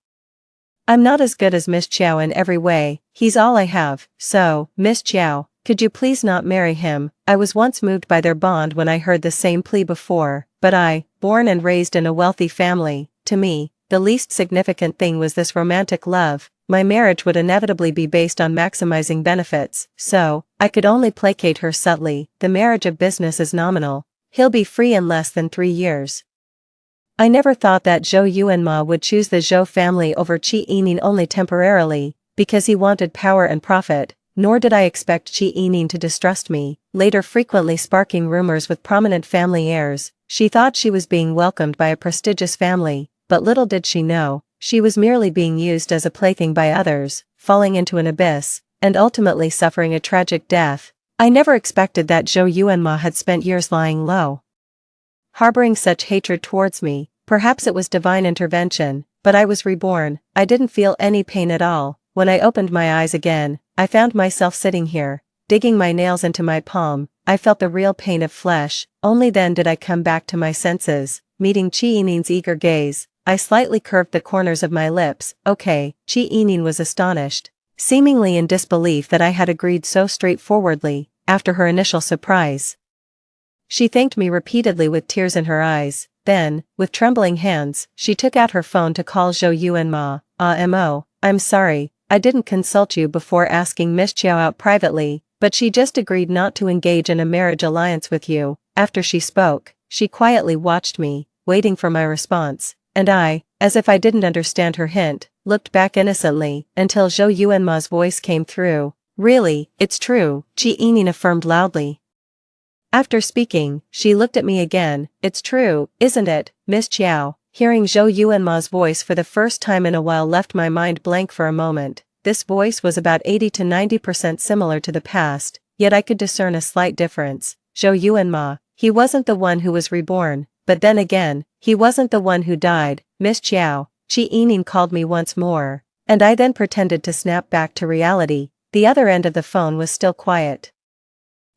I'm not as good as Miss Chiao in every way, he's all I have, so, Miss Chiao, could you please not marry him? I was once moved by their bond when I heard the same plea before, but born and raised in a wealthy family, to me, the least significant thing was this romantic love. My marriage would inevitably be based on maximizing benefits, so, I could only placate her subtly. The marriage of business is nominal. He'll be free in less than 3 years. I never thought that Zhou Yuanma would choose the Zhou family over Qi Yining only temporarily, because he wanted power and profit, nor did I expect Qi Yining to distrust me, later frequently sparking rumors with prominent family heirs. She thought she was being welcomed by a prestigious family, but little did she know, she was merely being used as a plaything by others, falling into an abyss, and ultimately suffering a tragic death. I never expected that Zhou Yuanma had spent years lying low, harboring such hatred towards me. Perhaps it was divine intervention, but I was reborn. I didn't feel any pain at all. When I opened my eyes again, I found myself sitting here, digging my nails into my palm. I felt the real pain of flesh. Only then did I come back to my senses. Meeting Qi Yining's eager gaze, I slightly curved the corners of my lips. Okay. Qi Yining was astonished, seemingly in disbelief that I had agreed so straightforwardly, after her initial surprise. She thanked me repeatedly with tears in her eyes. Then, with trembling hands, she took out her phone to call Zhou Yuanma. I'm sorry, I didn't consult you before asking Miss Chiao out privately, but she just agreed not to engage in a marriage alliance with you. After she spoke, she quietly watched me, waiting for my response, and I, as if I didn't understand her hint, looked back innocently, until Zhou Yuanma's voice came through. Really, it's true, Qi Yining affirmed loudly. After speaking, she looked at me again. It's true, isn't it, Miss Chiao? Hearing Zhou Yuanma's voice for the first time in a while left my mind blank for a moment. This voice was about 80 to 90% similar to the past, yet I could discern a slight difference. Zhou Yuanma, he wasn't the one who was reborn, but then again, he wasn't the one who died. Miss Chiao, Qi Yining called me once more, and I then pretended to snap back to reality. The other end of the phone was still quiet.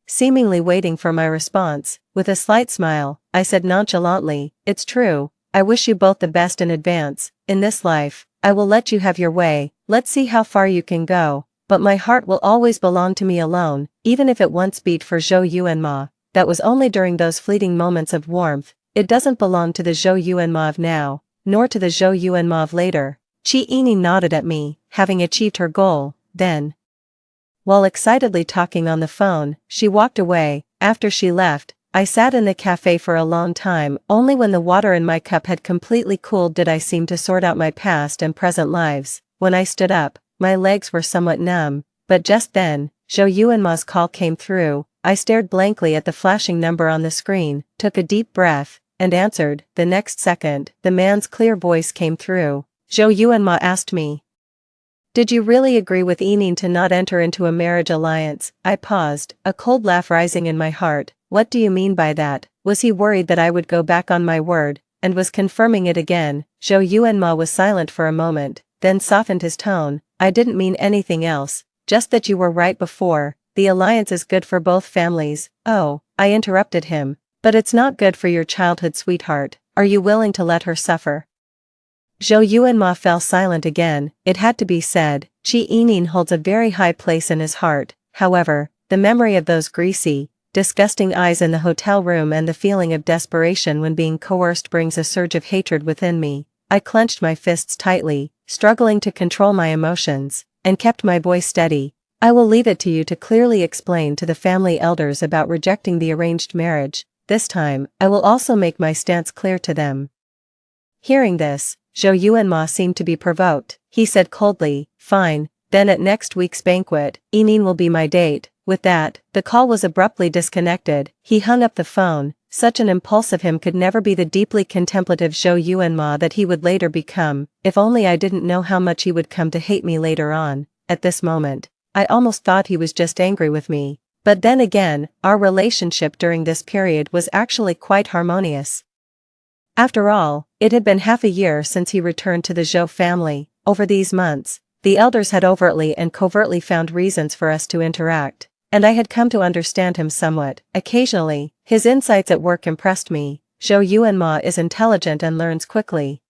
Seemingly waiting for my response, with a slight smile, I said nonchalantly, it's true, I wish you both the best in advance. In this life, I will let you have your way, let's see how far you can go, but my heart will always belong to me alone, even if it once beat for Zhou Yuanma. That was only during those fleeting moments of warmth. It doesn't belong to the Zhou Yuanma of now, nor to the Zhou Yuanma of later. Qi Yining nodded at me, having achieved her goal. Then, while excitedly talking on the phone, she walked away. After she left, I sat in the cafe for a long time. Only when the water in my cup had completely cooled did I seem to sort out my past and present lives. When I stood up, my legs were somewhat numb, but just then, Zhou Yuanma's call came through. I stared blankly at the flashing number on the screen, took a deep breath, and answered. The next second, the man's clear voice came through. Zhou Yuanma asked me, did you really agree with Yining to not enter into a marriage alliance? I paused, a cold laugh rising in my heart. What do you mean by that? Was he worried that I would go back on my word, and was confirming it again? Zhou Yuanma was silent for a moment, then softened his tone. I didn't mean anything else, just that you were right before. The alliance is good for both families. Oh, I interrupted him. But it's not good for your childhood sweetheart. Are you willing to let her suffer? Zhou Yu and Ma fell silent again. It had to be said, Qi Yining holds a very high place in his heart. However, the memory of those greasy, disgusting eyes in the hotel room and the feeling of desperation when being coerced brings a surge of hatred within me. I clenched my fists tightly, struggling to control my emotions, and kept my voice steady. I will leave it to you to clearly explain to the family elders about rejecting the arranged marriage. This time, I will also make my stance clear to them. Hearing this, Zhou Yu and Ma seemed to be provoked. He said coldly, fine, then at next week's banquet, Yining will be my date. With that, the call was abruptly disconnected. He hung up the phone. Such an impulse of him could never be the deeply contemplative Zhou Yu and Ma that he would later become. If only I didn't know how much he would come to hate me later on. At this moment, I almost thought he was just angry with me. But then again, our relationship during this period was actually quite harmonious. After all, it had been half a year since he returned to the Zhou family. Over these months, the elders had overtly and covertly found reasons for us to interact, and I had come to understand him somewhat. Occasionally, his insights at work impressed me. Zhou Yu and Ma is intelligent and learns quickly.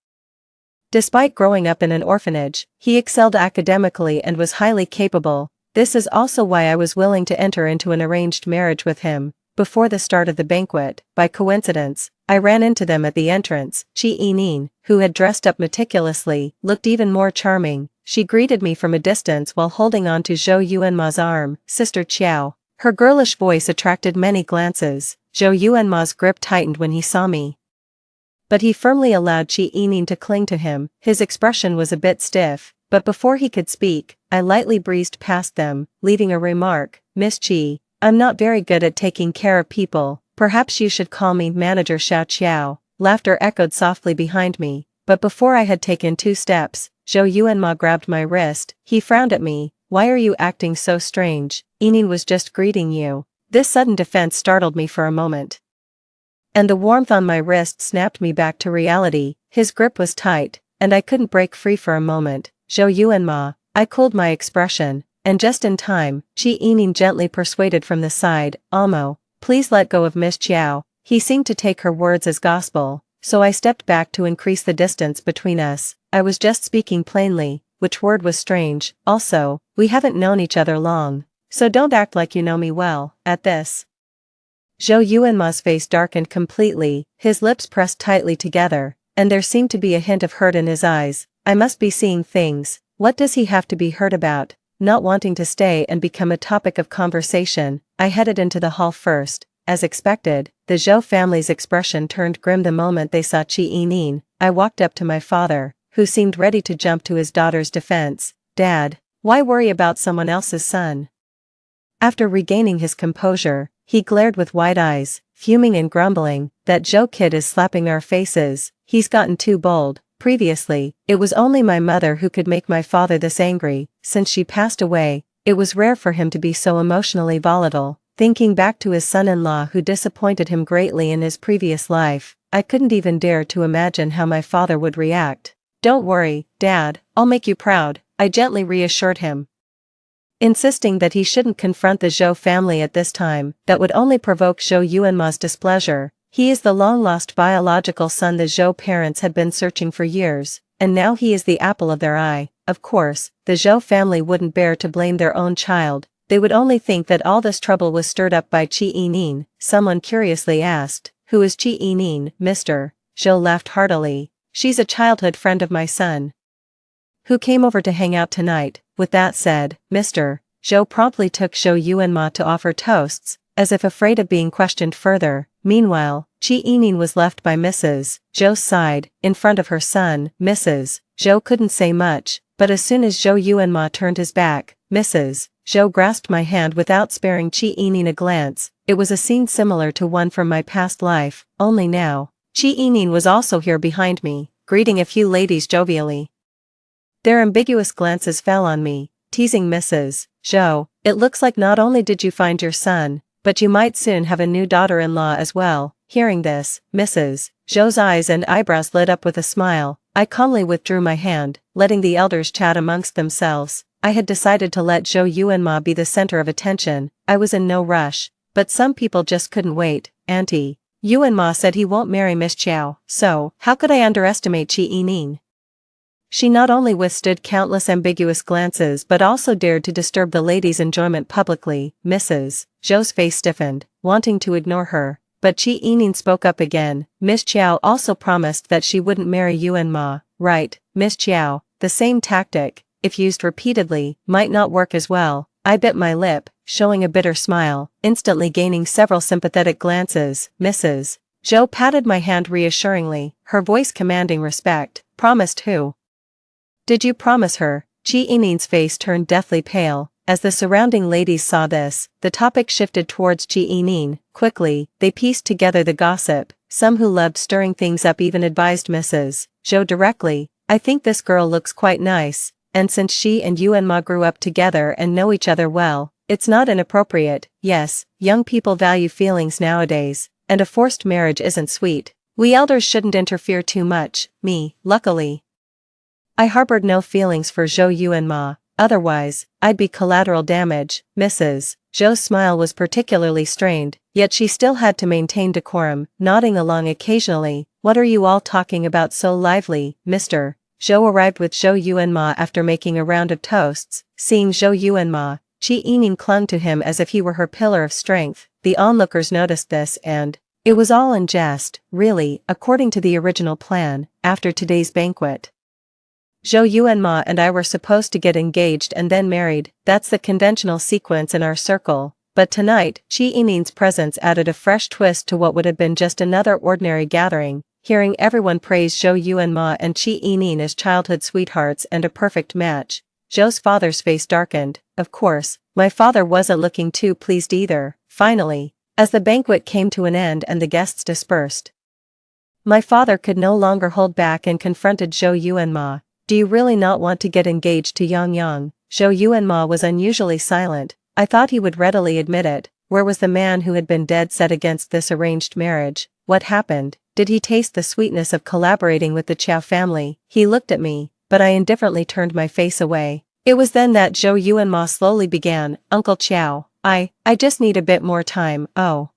Despite growing up in an orphanage, he excelled academically and was highly capable. This is also why I was willing to enter into an arranged marriage with him. Before the start of the banquet, by coincidence, I ran into them at the entrance. Qi Yining, who had dressed up meticulously, looked even more charming. She greeted me from a distance while holding on to Zhou Yu and Ma's arm. Sister Qiao. Her girlish voice attracted many glances. Zhou Yu and Ma's grip tightened when he saw me. But he firmly allowed Qi Yining to cling to him. His expression was a bit stiff, but before he could speak, I lightly breezed past them, leaving a remark. Miss Qi, I'm not very good at taking care of people. Perhaps you should call me Manager Xiao Qiao. Laughter echoed softly behind me, but before I had taken 2 steps, Zhou Yu and Ma grabbed my wrist. He frowned at me. Why are you acting so strange? Yining was just greeting you. This sudden defense startled me for a moment. And the warmth on my wrist snapped me back to reality. His grip was tight, and I couldn't break free for a moment. Zhou Yu and Ma, I cooled my expression, and just in time, Qi Yining gently persuaded from the side, Amo, please let go of Miss Qiao. He seemed to take her words as gospel, so I stepped back to increase the distance between us. I was just speaking plainly, which word was strange. Also, we haven't known each other long, so don't act like you know me well. At this, Zhou Yu and Ma's face darkened completely, his lips pressed tightly together, and there seemed to be a hint of hurt in his eyes. I must be seeing things. What does he have to be hurt about? Not wanting to stay and become a topic of conversation, I headed into the hall first. As expected, the Zhou family's expression turned grim the moment they saw Qi Yining. I walked up to my father, who seemed ready to jump to his daughter's defense. Dad, why worry about someone else's son? After regaining his composure, he glared with wide eyes, fuming and grumbling, that Zhou kid is slapping our faces. He's gotten too bold. Previously, it was only my mother who could make my father this angry. Since she passed away, it was rare for him to be so emotionally volatile. Thinking back to his son-in-law who disappointed him greatly in his previous life, I couldn't even dare to imagine how my father would react. Don't worry, Dad, I'll make you proud, I gently reassured him, insisting that he shouldn't confront the Zhou family at this time. That would only provoke Zhou Yu and Ma's displeasure. He is the long-lost biological son the Zhou parents had been searching for years, and now he is the apple of their eye. Of course, the Zhou family wouldn't bear to blame their own child. They would only think that all this trouble was stirred up by Qi Yining. Someone curiously asked, who is Qi Yining, Mr. Zhou laughed heartily. She's a childhood friend of my son, who came over to hang out tonight. With that said, Mr. Zhou promptly took Zhou Yu and Ma to offer toasts, as if afraid of being questioned further. Meanwhile, Qi Yining was left by Mrs. Zhou's side, in front of her son. Mrs. Zhou couldn't say much, but as soon as Zhou Yu and Ma turned his back, Mrs. Zhou grasped my hand without sparing Qi Yining a glance. It was a scene similar to one from my past life, only now, Qi Yining was also here behind me, greeting a few ladies jovially. Their ambiguous glances fell on me, teasing Mrs. Zhou. It looks like not only did you find your son, but you might soon have a new daughter-in-law as well. Hearing this, Mrs. Zhou's eyes and eyebrows lit up with a smile. I calmly withdrew my hand, letting the elders chat amongst themselves. I had decided to let Zhou Yu and Ma be the center of attention. I was in no rush, but some people just couldn't wait. Auntie Yu and Ma said he won't marry Miss Qiao, so how could I underestimate Qi Yining? She not only withstood countless ambiguous glances but also dared to disturb the lady's enjoyment publicly. Mrs. Zhou's face stiffened, wanting to ignore her, but Qi Yining spoke up again. Miss Chiao also promised that she wouldn't marry Yuan Ma. Right, Miss Chiao, the same tactic, if used repeatedly, might not work as well. I bit my lip, showing a bitter smile, instantly gaining several sympathetic glances. Mrs. Zhou patted my hand reassuringly, her voice commanding respect. Promised who? Did you promise her? Qi Yining's face turned deathly pale. As the surrounding ladies saw this, the topic shifted towards Qi Yining. Quickly, they pieced together the gossip. Some who loved stirring things up even advised Mrs. Zhou directly, I think this girl looks quite nice, and since she and Yuan Ma grew up together and know each other well, it's not inappropriate. Yes, young people value feelings nowadays, and a forced marriage isn't sweet. We elders shouldn't interfere too much. Me, luckily, I harbored no feelings for Zhou Yuan Ma, otherwise, I'd be collateral damage. Mrs. Zhou's smile was particularly strained, yet she still had to maintain decorum, nodding along occasionally. What are you all talking about so lively, Mr. Zhou arrived with Zhou Yuan Ma after making a round of toasts. Seeing Zhou Yuan Ma, Qi Yining clung to him as if he were her pillar of strength. The onlookers noticed this and it was all in jest, really, according to the original plan. After today's banquet, Zhou Yuan Ma and I were supposed to get engaged and then married. That's the conventional sequence in our circle. But tonight, Qi Yining's presence added a fresh twist to what would have been just another ordinary gathering. Hearing everyone praise Zhou Yuan Ma and Qi Yining as childhood sweethearts and a perfect match, Zhou's father's face darkened. Of course, my father wasn't looking too pleased either. Finally, as the banquet came to an end and the guests dispersed, my father could no longer hold back and confronted Zhou Yuan Ma. Do you really not want to get engaged to Yang Yang? Zhou Yuan Ma was unusually silent. I thought he would readily admit it. Where was the man who had been dead set against this arranged marriage? What happened? Did he taste the sweetness of collaborating with the Chiao family? He looked at me, but I indifferently turned my face away. It was then that Zhou Yuan Ma slowly began, Uncle Chiao, I just need a bit more time. Oh.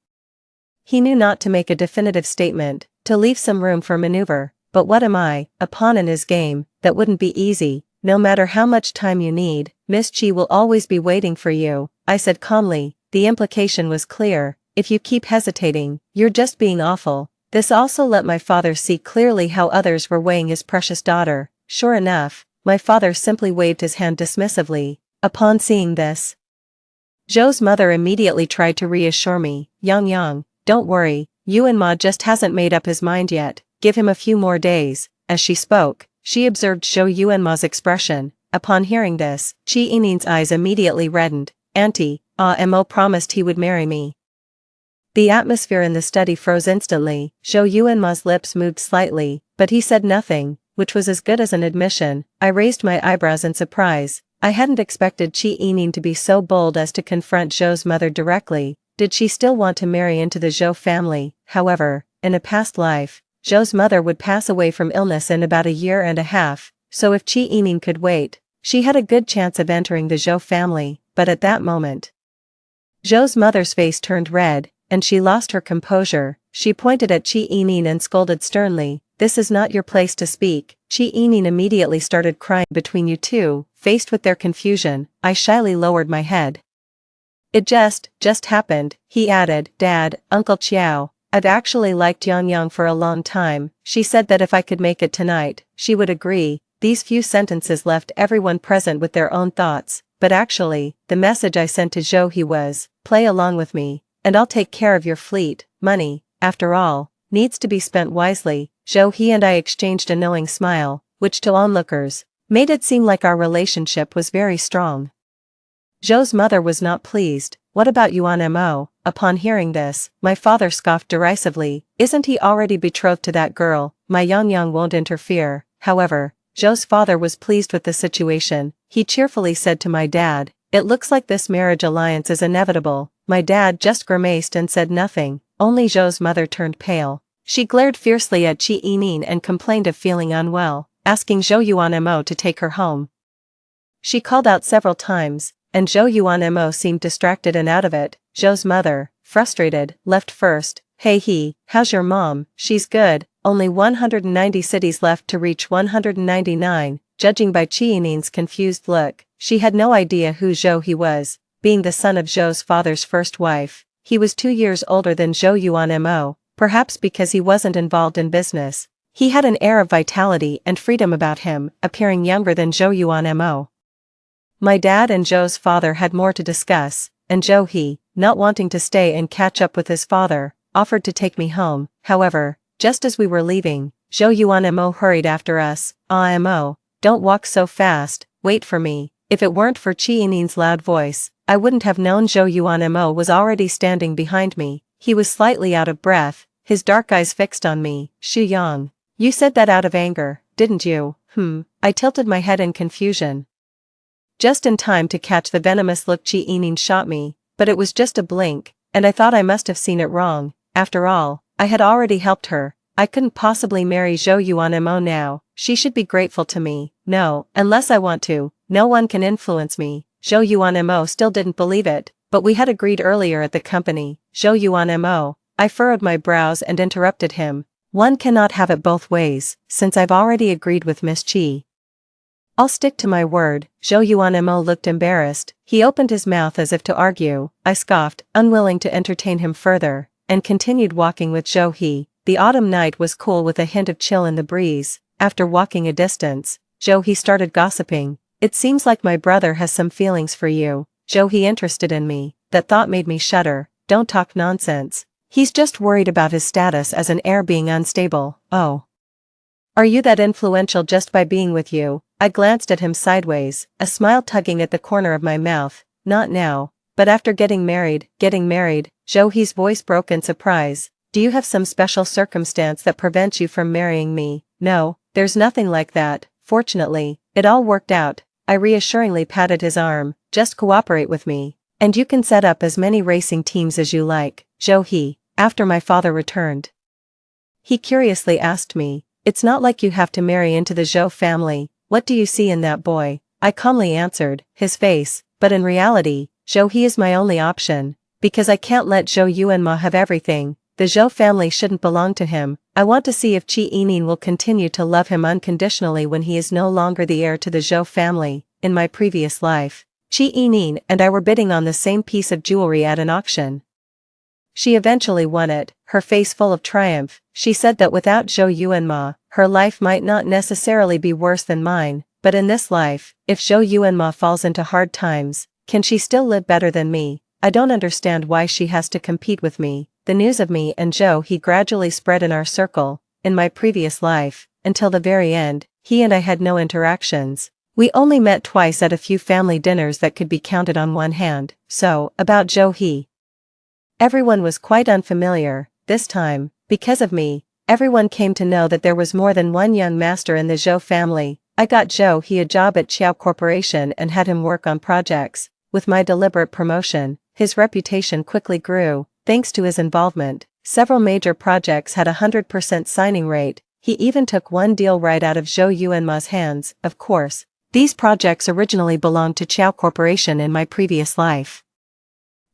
He knew not to make a definitive statement, to leave some room for maneuver. But what am I, a pawn in his game? That wouldn't be easy. No matter how much time you need, Miss Qi will always be waiting for you, I said calmly. The implication was clear. If you keep hesitating, you're just being awful. This also let my father see clearly how others were weighing his precious daughter. Sure enough, my father simply waved his hand dismissively. Upon seeing this, Zhou's mother immediately tried to reassure me. Yang, don't worry, Yuan Ma just hasn't made up his mind yet. Give him a few more days. As she spoke, she observed Zhou Yuan Ma's expression. Upon hearing this, Qi Yining's eyes immediately reddened. Auntie, Mo promised he would marry me. The atmosphere in the study froze instantly. Zhou Yuan Ma's lips moved slightly, but he said nothing, which was as good as an admission. I raised my eyebrows in surprise. I hadn't expected Qi Yining to be so bold as to confront Zhou's mother directly. Did she still want to marry into the Zhou family? However, in a past life, Zhou's mother would pass away from illness in about a year and a half, so if Qi Yining could wait, she had a good chance of entering the Zhou family. But at that moment, Zhou's mother's face turned red, and she lost her composure. She pointed at Qi Yining and scolded sternly, "This is not your place to speak." Qi Yining immediately started crying. Between you two, faced with their confusion, I shyly lowered my head. It just happened, he added. Dad, Uncle Chiao, I've actually liked Yang Yang for a long time. She said that if I could make it tonight, she would agree. These few sentences left everyone present with their own thoughts, but actually, the message I sent to Zhou He was, play along with me, and I'll take care of your fleet. Money, after all, needs to be spent wisely. Zhou He and I exchanged a knowing smile, which to onlookers, made it seem like our relationship was very strong. Zhou's mother was not pleased. What about Yuan Mo? Upon hearing this, my father scoffed derisively. Isn't he already betrothed to that girl? My Yang Yang won't interfere. However, Zhou's father was pleased with the situation. He cheerfully said to my dad, it looks like this marriage alliance is inevitable. My dad just grimaced and said nothing. Only Zhou's mother turned pale. She glared fiercely at Qi Yining and complained of feeling unwell, asking Zhou Yuan Mo to take her home. She called out several times, and Zhou Yuan Mo seemed distracted and out of it. Zhou's mother, frustrated, left first. Hey how's your mom? She's good, only 190 cities left to reach 199. judging by Chiinin's confused look. She had no idea who Zhou He was, being the son of Zhou's father's first wife. He was 2 years older than Zhou Yuan Mo, perhaps because he wasn't involved in business. He had an air of vitality and freedom about him, appearing younger than Zhou Yuan Mo. My dad and Zhou's father had more to discuss, and Zhou He, not wanting to stay and catch up with his father, offered to take me home. However, just as we were leaving, Zhou Yuan Mo hurried after us. "Ah Mo, don't walk so fast, wait for me." If it weren't for Chiinin's loud voice, I wouldn't have known Zhou Yuan Mo was already standing behind me. He was slightly out of breath, his dark eyes fixed on me. "Xu Yang, you said that out of anger, didn't you?" I tilted my head in confusion. Just in time to catch the venomous look Chiinin shot me, but it was just a blink, and I thought I must have seen it wrong. After all, I had already helped her. I couldn't possibly marry Zhou Yuan Mo now. She should be grateful to me. No, unless I want to, no one can influence me. Zhou Yuan Mo still didn't believe it, but we had agreed earlier at the company. Zhou Yuan Mo, I furrowed my brows and interrupted him. One cannot have it both ways, since I've already agreed with Miss Chi. I'll stick to my word. Zhou Yuan Mo looked embarrassed. He opened his mouth as if to argue. I scoffed, unwilling to entertain him further, and continued walking with Zhou He. The autumn night was cool with a hint of chill in the breeze. After walking a distance, Zhou He started gossiping. "It seems like my brother has some feelings for you." Zhou He interested in me. That thought made me shudder. Don't talk nonsense. He's just worried about his status as an heir being unstable. Oh. Are you that influential just by being with you? I glanced at him sideways, a smile tugging at the corner of my mouth. Not now, but after getting married. Zhou He's voice broke in surprise. Do you have some special circumstance that prevents you from marrying me? No, there's nothing like that. Fortunately, it all worked out. I reassuringly patted his arm. Just cooperate with me, and you can set up as many racing teams as you like. Zhou He, after my father returned, he curiously asked me, "It's not like you have to marry into the Zhou family. What do you see in that boy?" I calmly answered, "His face," but in reality, Zhou He is my only option, because I can't let Zhou Yuanma have everything. The Zhou family shouldn't belong to him. I want to see if Chiinin will continue to love him unconditionally when he is no longer the heir to the Zhou family. In my previous life, Chiinin and I were bidding on the same piece of jewelry at an auction. She eventually won it, her face full of triumph. She said that without Zhou Yuanma, her life might not necessarily be worse than mine, but in this life, if Zhou Yuanma falls into hard times, can she still live better than me? I don't understand why she has to compete with me. The news of me and Zhou He gradually spread in our circle. In my previous life, until the very end, he and I had no interactions. We only met twice at a few family dinners that could be counted on one hand. So, about Zhou He. Everyone was quite unfamiliar. This time, because of me, everyone came to know that there was more than one young master in the Zhou family. I got Zhou He a job at Qiao Corporation and had him work on projects. With my deliberate promotion, his reputation quickly grew. Thanks to his involvement, several major projects had a 100% signing rate. He even took one deal right out of Zhou Yuanma's hands. Of course, these projects originally belonged to Qiao Corporation in my previous life.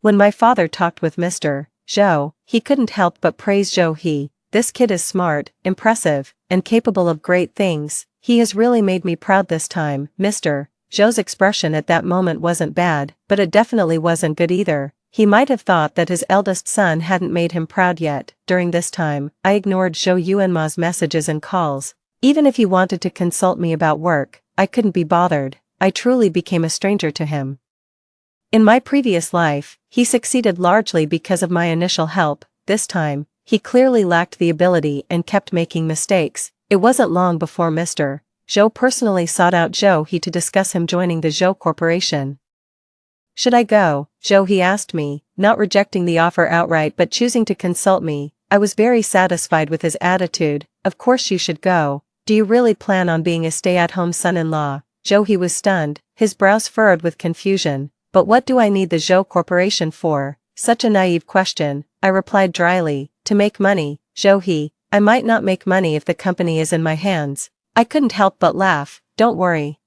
When my father talked with Mr. Zhou, he couldn't help but praise Zhou He. "This kid is smart, impressive, and capable of great things. He has really made me proud this time." Mr. Zhou's expression at that moment wasn't bad, but it definitely wasn't good either. He might have thought that his eldest son hadn't made him proud yet. During this time, I ignored Zhou Yuanma's messages and calls. Even if he wanted to consult me about work, I couldn't be bothered. I truly became a stranger to him. In my previous life, he succeeded largely because of my initial help. This time, he clearly lacked the ability and kept making mistakes. It wasn't long before Mr. Zhou personally sought out Zhou He to discuss him joining the Zhou Corporation. "Should I go?" Zhou He asked me, not rejecting the offer outright but choosing to consult me. I was very satisfied with his attitude. "Of course you should go. Do you really plan on being a stay-at-home son-in-law?" Zhou He was stunned, his brows furrowed with confusion. "But what do I need the Zhou Corporation for?" Such a naive question, I replied dryly. "To make money." "Zhou He, I might not make money if the company is in my hands." I couldn't help but laugh. "Don't worry.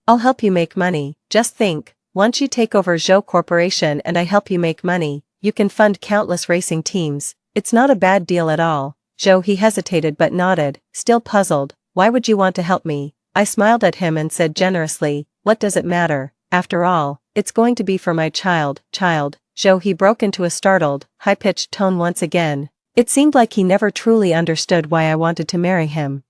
I'll help you make money. Just think. Once you take over Zhou Corporation and I help you make money, you can fund countless racing teams. It's not a bad deal at all." Zhou He hesitated but nodded, still puzzled. "Why would you want to help me?" I smiled at him and said generously, what does it matter? After all, it's going to be for my child. Joe, he broke into a startled, high-pitched tone once again. It seemed like he never truly understood why I wanted to marry him.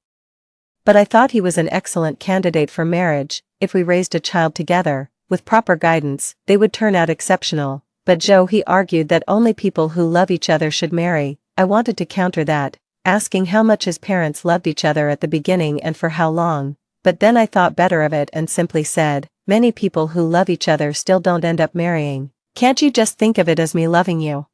But I thought he was an excellent candidate for marriage. If we raised a child together, with proper guidance, they would turn out exceptional. But Joe, he argued that only people who love each other should marry. I wanted to counter that, asking how much his parents loved each other at the beginning and for how long. But then I thought better of it and simply said, many people who love each other still don't end up marrying. Can't you just think of it as me loving you?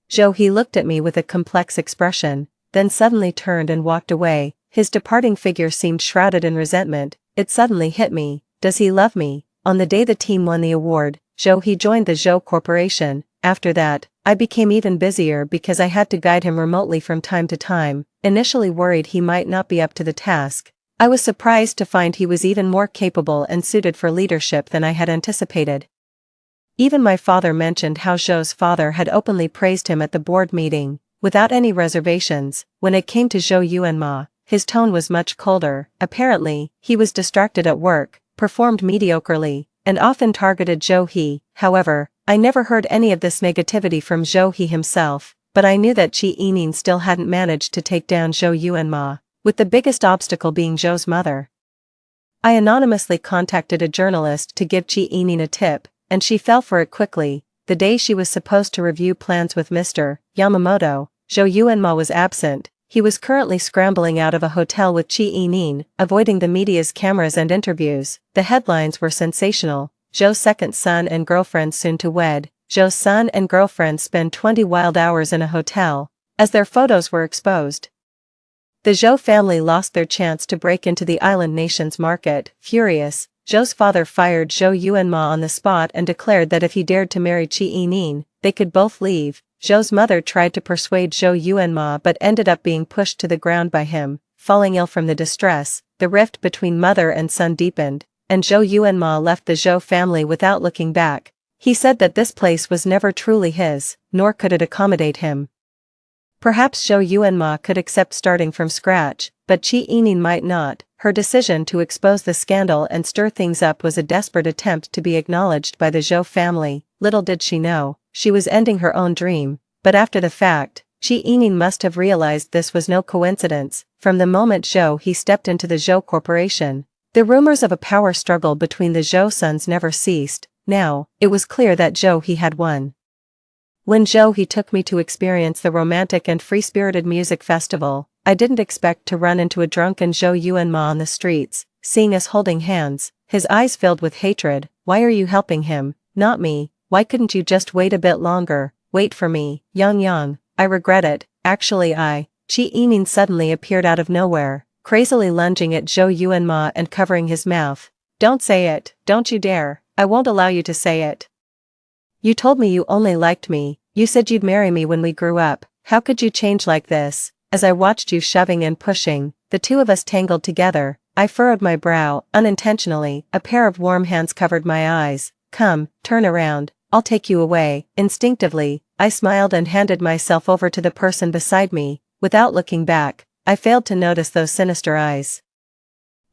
Joe, he looked at me with a complex expression, then suddenly turned and walked away. His departing figure seemed shrouded in resentment. It suddenly hit me. Does he love me? On the day the team won the award, Joe, he joined the Joe Corporation. After that, I became even busier because I had to guide him remotely from time to time. Initially worried he might not be up to the task, I was surprised to find he was even more capable and suited for leadership than I had anticipated. Even my father mentioned how Joe's father had openly praised him at the board meeting, without any reservations. When it came to Joe Yuanma, his tone was much colder. Apparently, he was distracted at work, performed mediocrely, and often targeted Joe He. However, I never heard any of this negativity from Joe He himself, but I knew that Chi Yining still hadn't managed to take down Joe Yuanma, with the biggest obstacle being Joe's mother. I anonymously contacted a journalist to give Chi Yining a tip, and she fell for it quickly. The day she was supposed to review plans with Mr. Yamamoto, Joe Yuanma was absent. He was currently scrambling out of a hotel with Chi Yining, avoiding the media's cameras and interviews. The headlines were sensational. Joe's second son and girlfriend soon to wed. Joe's son and girlfriend spend 20 wild hours in a hotel, as their photos were exposed. The Zhou family lost their chance to break into the island nation's market. Furious, Zhou's father fired Zhou Yuanma on the spot and declared that if he dared to marry Chi Yining, they could both leave. Zhou's mother tried to persuade Zhou Yuanma but ended up being pushed to the ground by him. Falling ill from the distress, the rift between mother and son deepened, and Zhou Yuanma left the Zhou family without looking back. He said that this place was never truly his, nor could it accommodate him. Perhaps Zhou Yuanma could accept starting from scratch, but Chi Yining might not. Her decision to expose the scandal and stir things up was a desperate attempt to be acknowledged by the Zhou family. Little did she know, she was ending her own dream. But after the fact, Chi Yining must have realized this was no coincidence. From the moment Zhou He stepped into the Zhou Corporation, the rumors of a power struggle between the Zhou sons never ceased. Now, it was clear that Zhou He had won. When Zhou He took me to experience the romantic and free-spirited music festival, I didn't expect to run into a drunken Zhou Yuanma on the streets. Seeing us holding hands, his eyes filled with hatred. Why are you helping him, not me? Why couldn't you just wait a bit longer? Wait for me, Yang. I regret it. Actually Chi Yining suddenly appeared out of nowhere, crazily lunging at Zhou Yuanma and covering his mouth. Don't say it, don't you dare, I won't allow you to say it. You told me you only liked me, you said you'd marry me when we grew up, how could you change like this? As I watched you shoving and pushing, the two of us tangled together, I furrowed my brow. Unintentionally, a pair of warm hands covered my eyes. Come, turn around, I'll take you away. Instinctively, I smiled and handed myself over to the person beside me. Without looking back, I failed to notice those sinister eyes.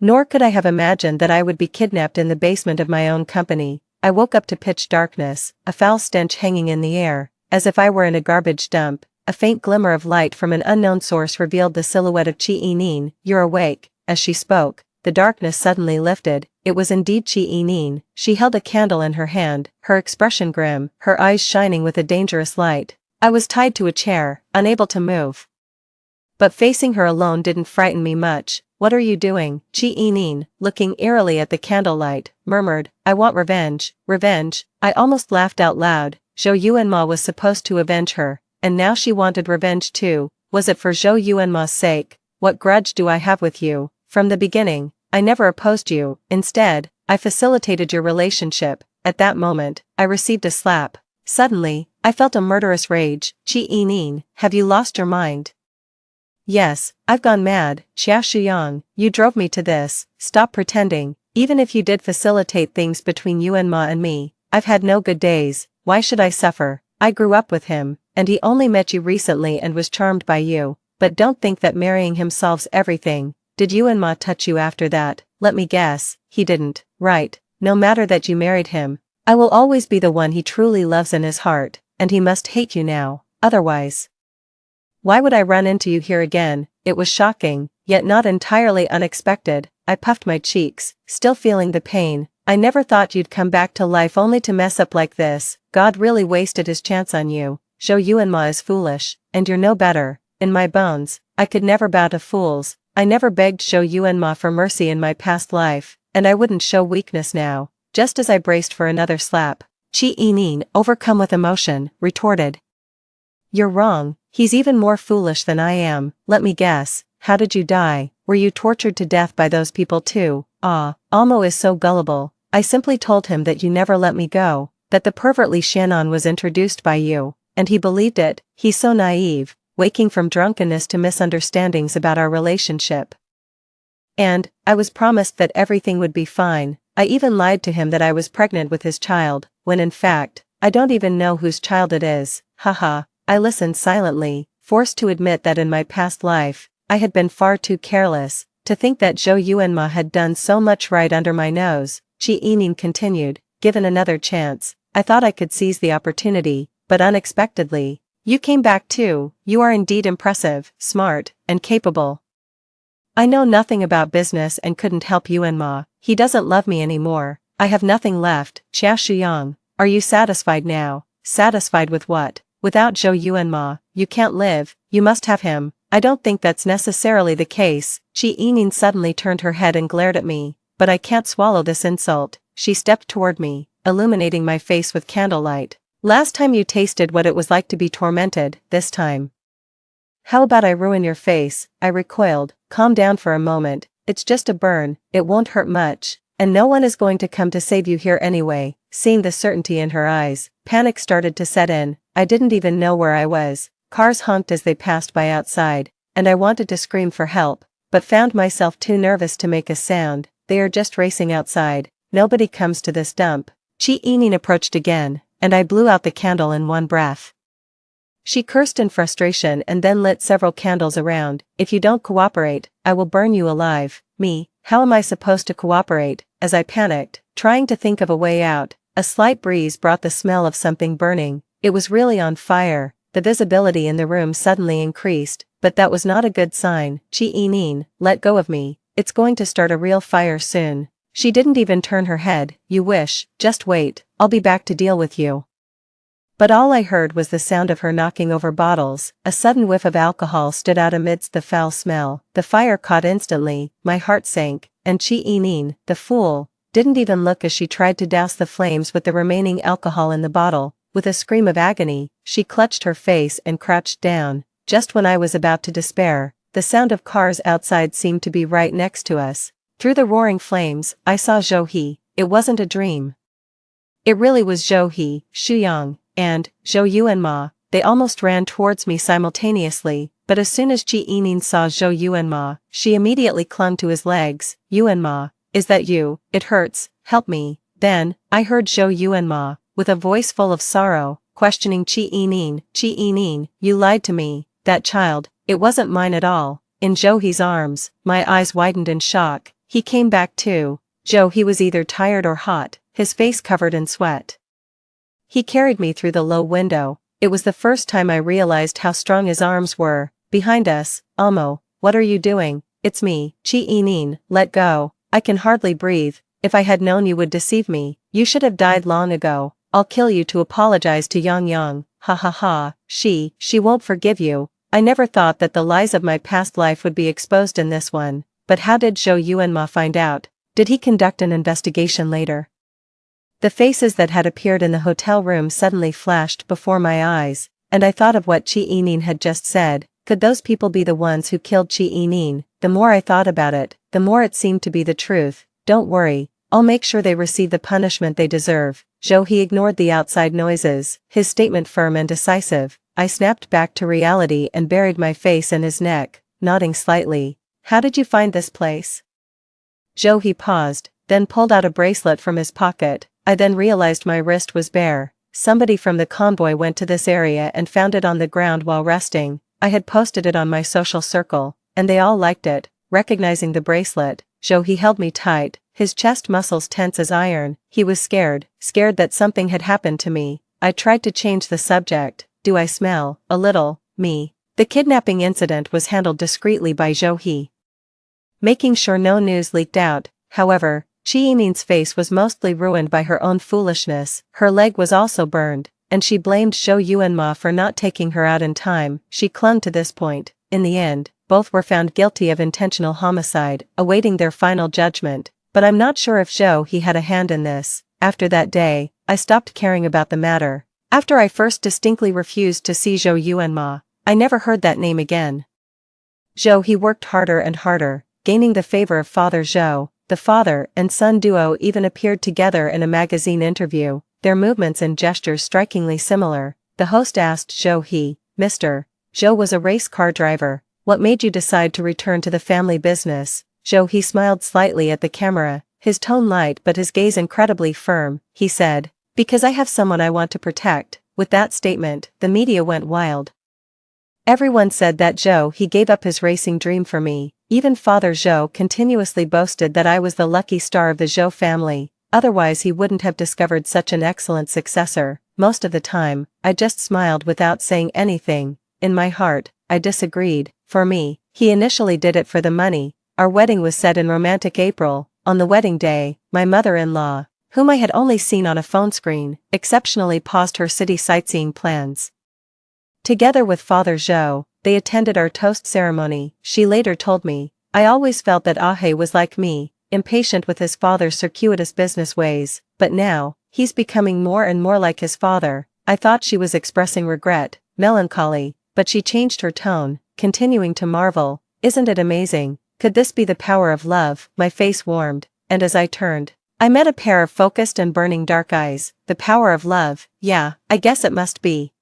Nor could I have imagined that I would be kidnapped in the basement of my own company. I woke up to pitch darkness, a foul stench hanging in the air, as if I were in a garbage dump. A faint glimmer of light from an unknown source revealed the silhouette of Chi Yining. You're awake. As she spoke, the darkness suddenly lifted. It was indeed Chi Yining. She held a candle in her hand, her expression grim, her eyes shining with a dangerous light. I was tied to a chair, unable to move. But facing her alone didn't frighten me much. What are you doing? Chi Yining, looking eerily at the candlelight, murmured, I want revenge. Revenge? I almost laughed out loud. Zhou Yuanma was supposed to avenge her, and now she wanted revenge too. Was it for Zhou Yuanma's sake? What grudge do I have with you? From the beginning, I never opposed you. Instead, I facilitated your relationship. At that moment, I received a slap. Suddenly, I felt a murderous rage. Chi Yining, have you lost your mind? Yes, I've gone mad. Xia Shuyang, you drove me to this. Stop pretending. Even if you did facilitate things between Yuanma and me, I've had no good days. Why should I suffer? I grew up with him, and he only met you recently and was charmed by you. But don't think that marrying him solves everything. Did Yuan Ma touch you after that? Let me guess, he didn't, right? No matter that you married him. I will always be the one he truly loves in his heart, and he must hate you now, otherwise. Why would I run into you here again? It was shocking, yet not entirely unexpected. I puffed my cheeks, still feeling the pain. I never thought you'd come back to life only to mess up like this. God really wasted his chance on you. Zhou Yuanma is foolish, and you're no better. In my bones, I could never bow to fools. I never begged Zhou Yuanma for mercy in my past life, and I wouldn't show weakness now. Just as I braced for another slap, Qi Yining, overcome with emotion, retorted. You're wrong, he's even more foolish than I am. Let me guess, how did you die? Were you tortured to death by those people too? Ah, Amo is so gullible. I simply told him that you never let me go, that the pervert Li Xianon was introduced by you, and he believed it. He's so naive, waking from drunkenness to misunderstandings about our relationship. And I was promised that everything would be fine. I even lied to him that I was pregnant with his child, when in fact, I don't even know whose child it is. Haha. I listened silently, forced to admit that in my past life, I had been far too careless. To think that Zhou Yuanma had done so much right under my nose. Qi Yining continued. Given another chance, I thought I could seize the opportunity, but unexpectedly, you came back too. You are indeed impressive, smart, and capable. I know nothing about business and couldn't help Yuanma. He doesn't love me anymore. I have nothing left. Xia Shuyang, are you satisfied now? Satisfied with what? Without Zhou Yuanma, you can't live. You must have him. I don't think that's necessarily the case. Qi Yining suddenly turned her head and glared at me. But I can't swallow this insult. She stepped toward me, illuminating my face with candlelight. Last time you tasted what it was like to be tormented, this time. How about I ruin your face? I recoiled. Calm down for a moment. It's just a burn, it won't hurt much. And no one is going to come to save you here anyway. Seeing the certainty in her eyes, panic started to set in. I didn't even know where I was. Cars honked as they passed by outside, and I wanted to scream for help, but found myself too nervous to make a sound. They are just racing outside. Nobody comes to this dump. Qi Yining approached again, and I blew out the candle in one breath. She cursed in frustration and then lit several candles around. If you don't cooperate, I will burn you alive. Me, how am I supposed to cooperate? As I panicked, trying to think of a way out, a slight breeze brought the smell of something burning. It was really on fire. The visibility in the room suddenly increased, but that was not a good sign. Qi Yining, let go of me. It's going to start a real fire soon. She didn't even turn her head. You wish. Just wait, I'll be back to deal with you. But all I heard was the sound of her knocking over bottles. A sudden whiff of alcohol stood out amidst the foul smell. The fire caught instantly. My heart sank, and Qi Yining, the fool, didn't even look as she tried to douse the flames with the remaining alcohol in the bottle. With a scream of agony, she clutched her face and crouched down. Just when I was about to despair, the sound of cars outside seemed to be right next to us. Through the roaring flames, I saw Zhou He. It wasn't a dream. It really was Zhou He, Shuyang, and Zhou Yuanma. They almost ran towards me simultaneously, but as soon as Qi Yining saw Zhou Yuanma, she immediately clung to his legs. Yuanma, is that you? It hurts, help me. Then, I heard Zhou Yuanma, with a voice full of sorrow, questioning Qi Yining. Qi Yining, you lied to me. That child, it wasn't mine at all. In Zhou He's arms, my eyes widened in shock. He came back too. Zhou He was either tired or hot, his face covered in sweat. He carried me through the low window. It was the first time I realized how strong his arms were. Behind us, Amo, what are you doing? It's me. Qi Yining, let go. I can hardly breathe. If I had known you would deceive me, you should have died long ago. I'll kill you to apologize to Yang Yang. Ha ha ha. She won't forgive you. I never thought that the lies of my past life would be exposed in this one. But how did Zhou Yuanma find out? Did he conduct an investigation later? The faces that had appeared in the hotel room suddenly flashed before my eyes, and I thought of what Qi Yining had just said. Could those people be the ones who killed Qi Yining? The more I thought about it, the more it seemed to be the truth. Don't worry, I'll make sure they receive the punishment they deserve. Zhou He ignored the outside noises, his statement firm and decisive. I snapped back to reality and buried my face in his neck, nodding slightly. How did you find this place? Zhou He paused, then pulled out a bracelet from his pocket. I then realized my wrist was bare. Somebody from the convoy went to this area and found it on the ground while resting. I had posted it on my social circle, and they all liked it. recognizing the bracelet. Zhou He held me tight, his chest muscles tense as iron. He was scared that something had happened to me. I tried to change the subject. Do I smell a little me? The kidnapping incident was handled discreetly by Zhou He, making sure no news leaked out. However, Qi Yimin's face was mostly ruined by her own foolishness. Her leg was also burned, and she blamed Zhou Yuanma for not taking her out in time. She clung to this point. In the end, both were found guilty of intentional homicide, awaiting their final judgment. But I'm not sure if Zhou He had a hand in this. After that day, I stopped caring about the matter. After I first distinctly refused to see Zhou Yuanma, I never heard that name again. Zhou He worked harder and harder, gaining the favor of Father Zhou. The father and son duo even appeared together in a magazine interview, their movements and gestures strikingly similar. The host asked Zhou He, "Mr. Zhou was a race car driver. What made you decide to return to the family business?" Zhou He smiled slightly at the camera, his tone light but his gaze incredibly firm. He said, "Because I have someone I want to protect." With that statement, the media went wild. Everyone said that Zhou He gave up his racing dream for me. Even Father Zhou continuously boasted that I was the lucky star of the Zhou family, otherwise he wouldn't have discovered such an excellent successor. Most of the time, I just smiled without saying anything. In my heart, I disagreed. For me, he initially did it for the money. Our wedding was set in romantic April. On the wedding day, my mother-in-law, whom I had only seen on a phone screen, exceptionally paused her city sightseeing plans. Together with Father Zhou, they attended our toast ceremony. She later told me, "I always felt that Ahe was like me, impatient with his father's circuitous business ways, but now, he's becoming more and more like his father." I thought she was expressing regret, melancholy, but she changed her tone, continuing to marvel. "Isn't it amazing? Could this be the power of love?" My face warmed, and as I turned, I met a pair of focused and burning dark eyes. The power of love, yeah, I guess it must be.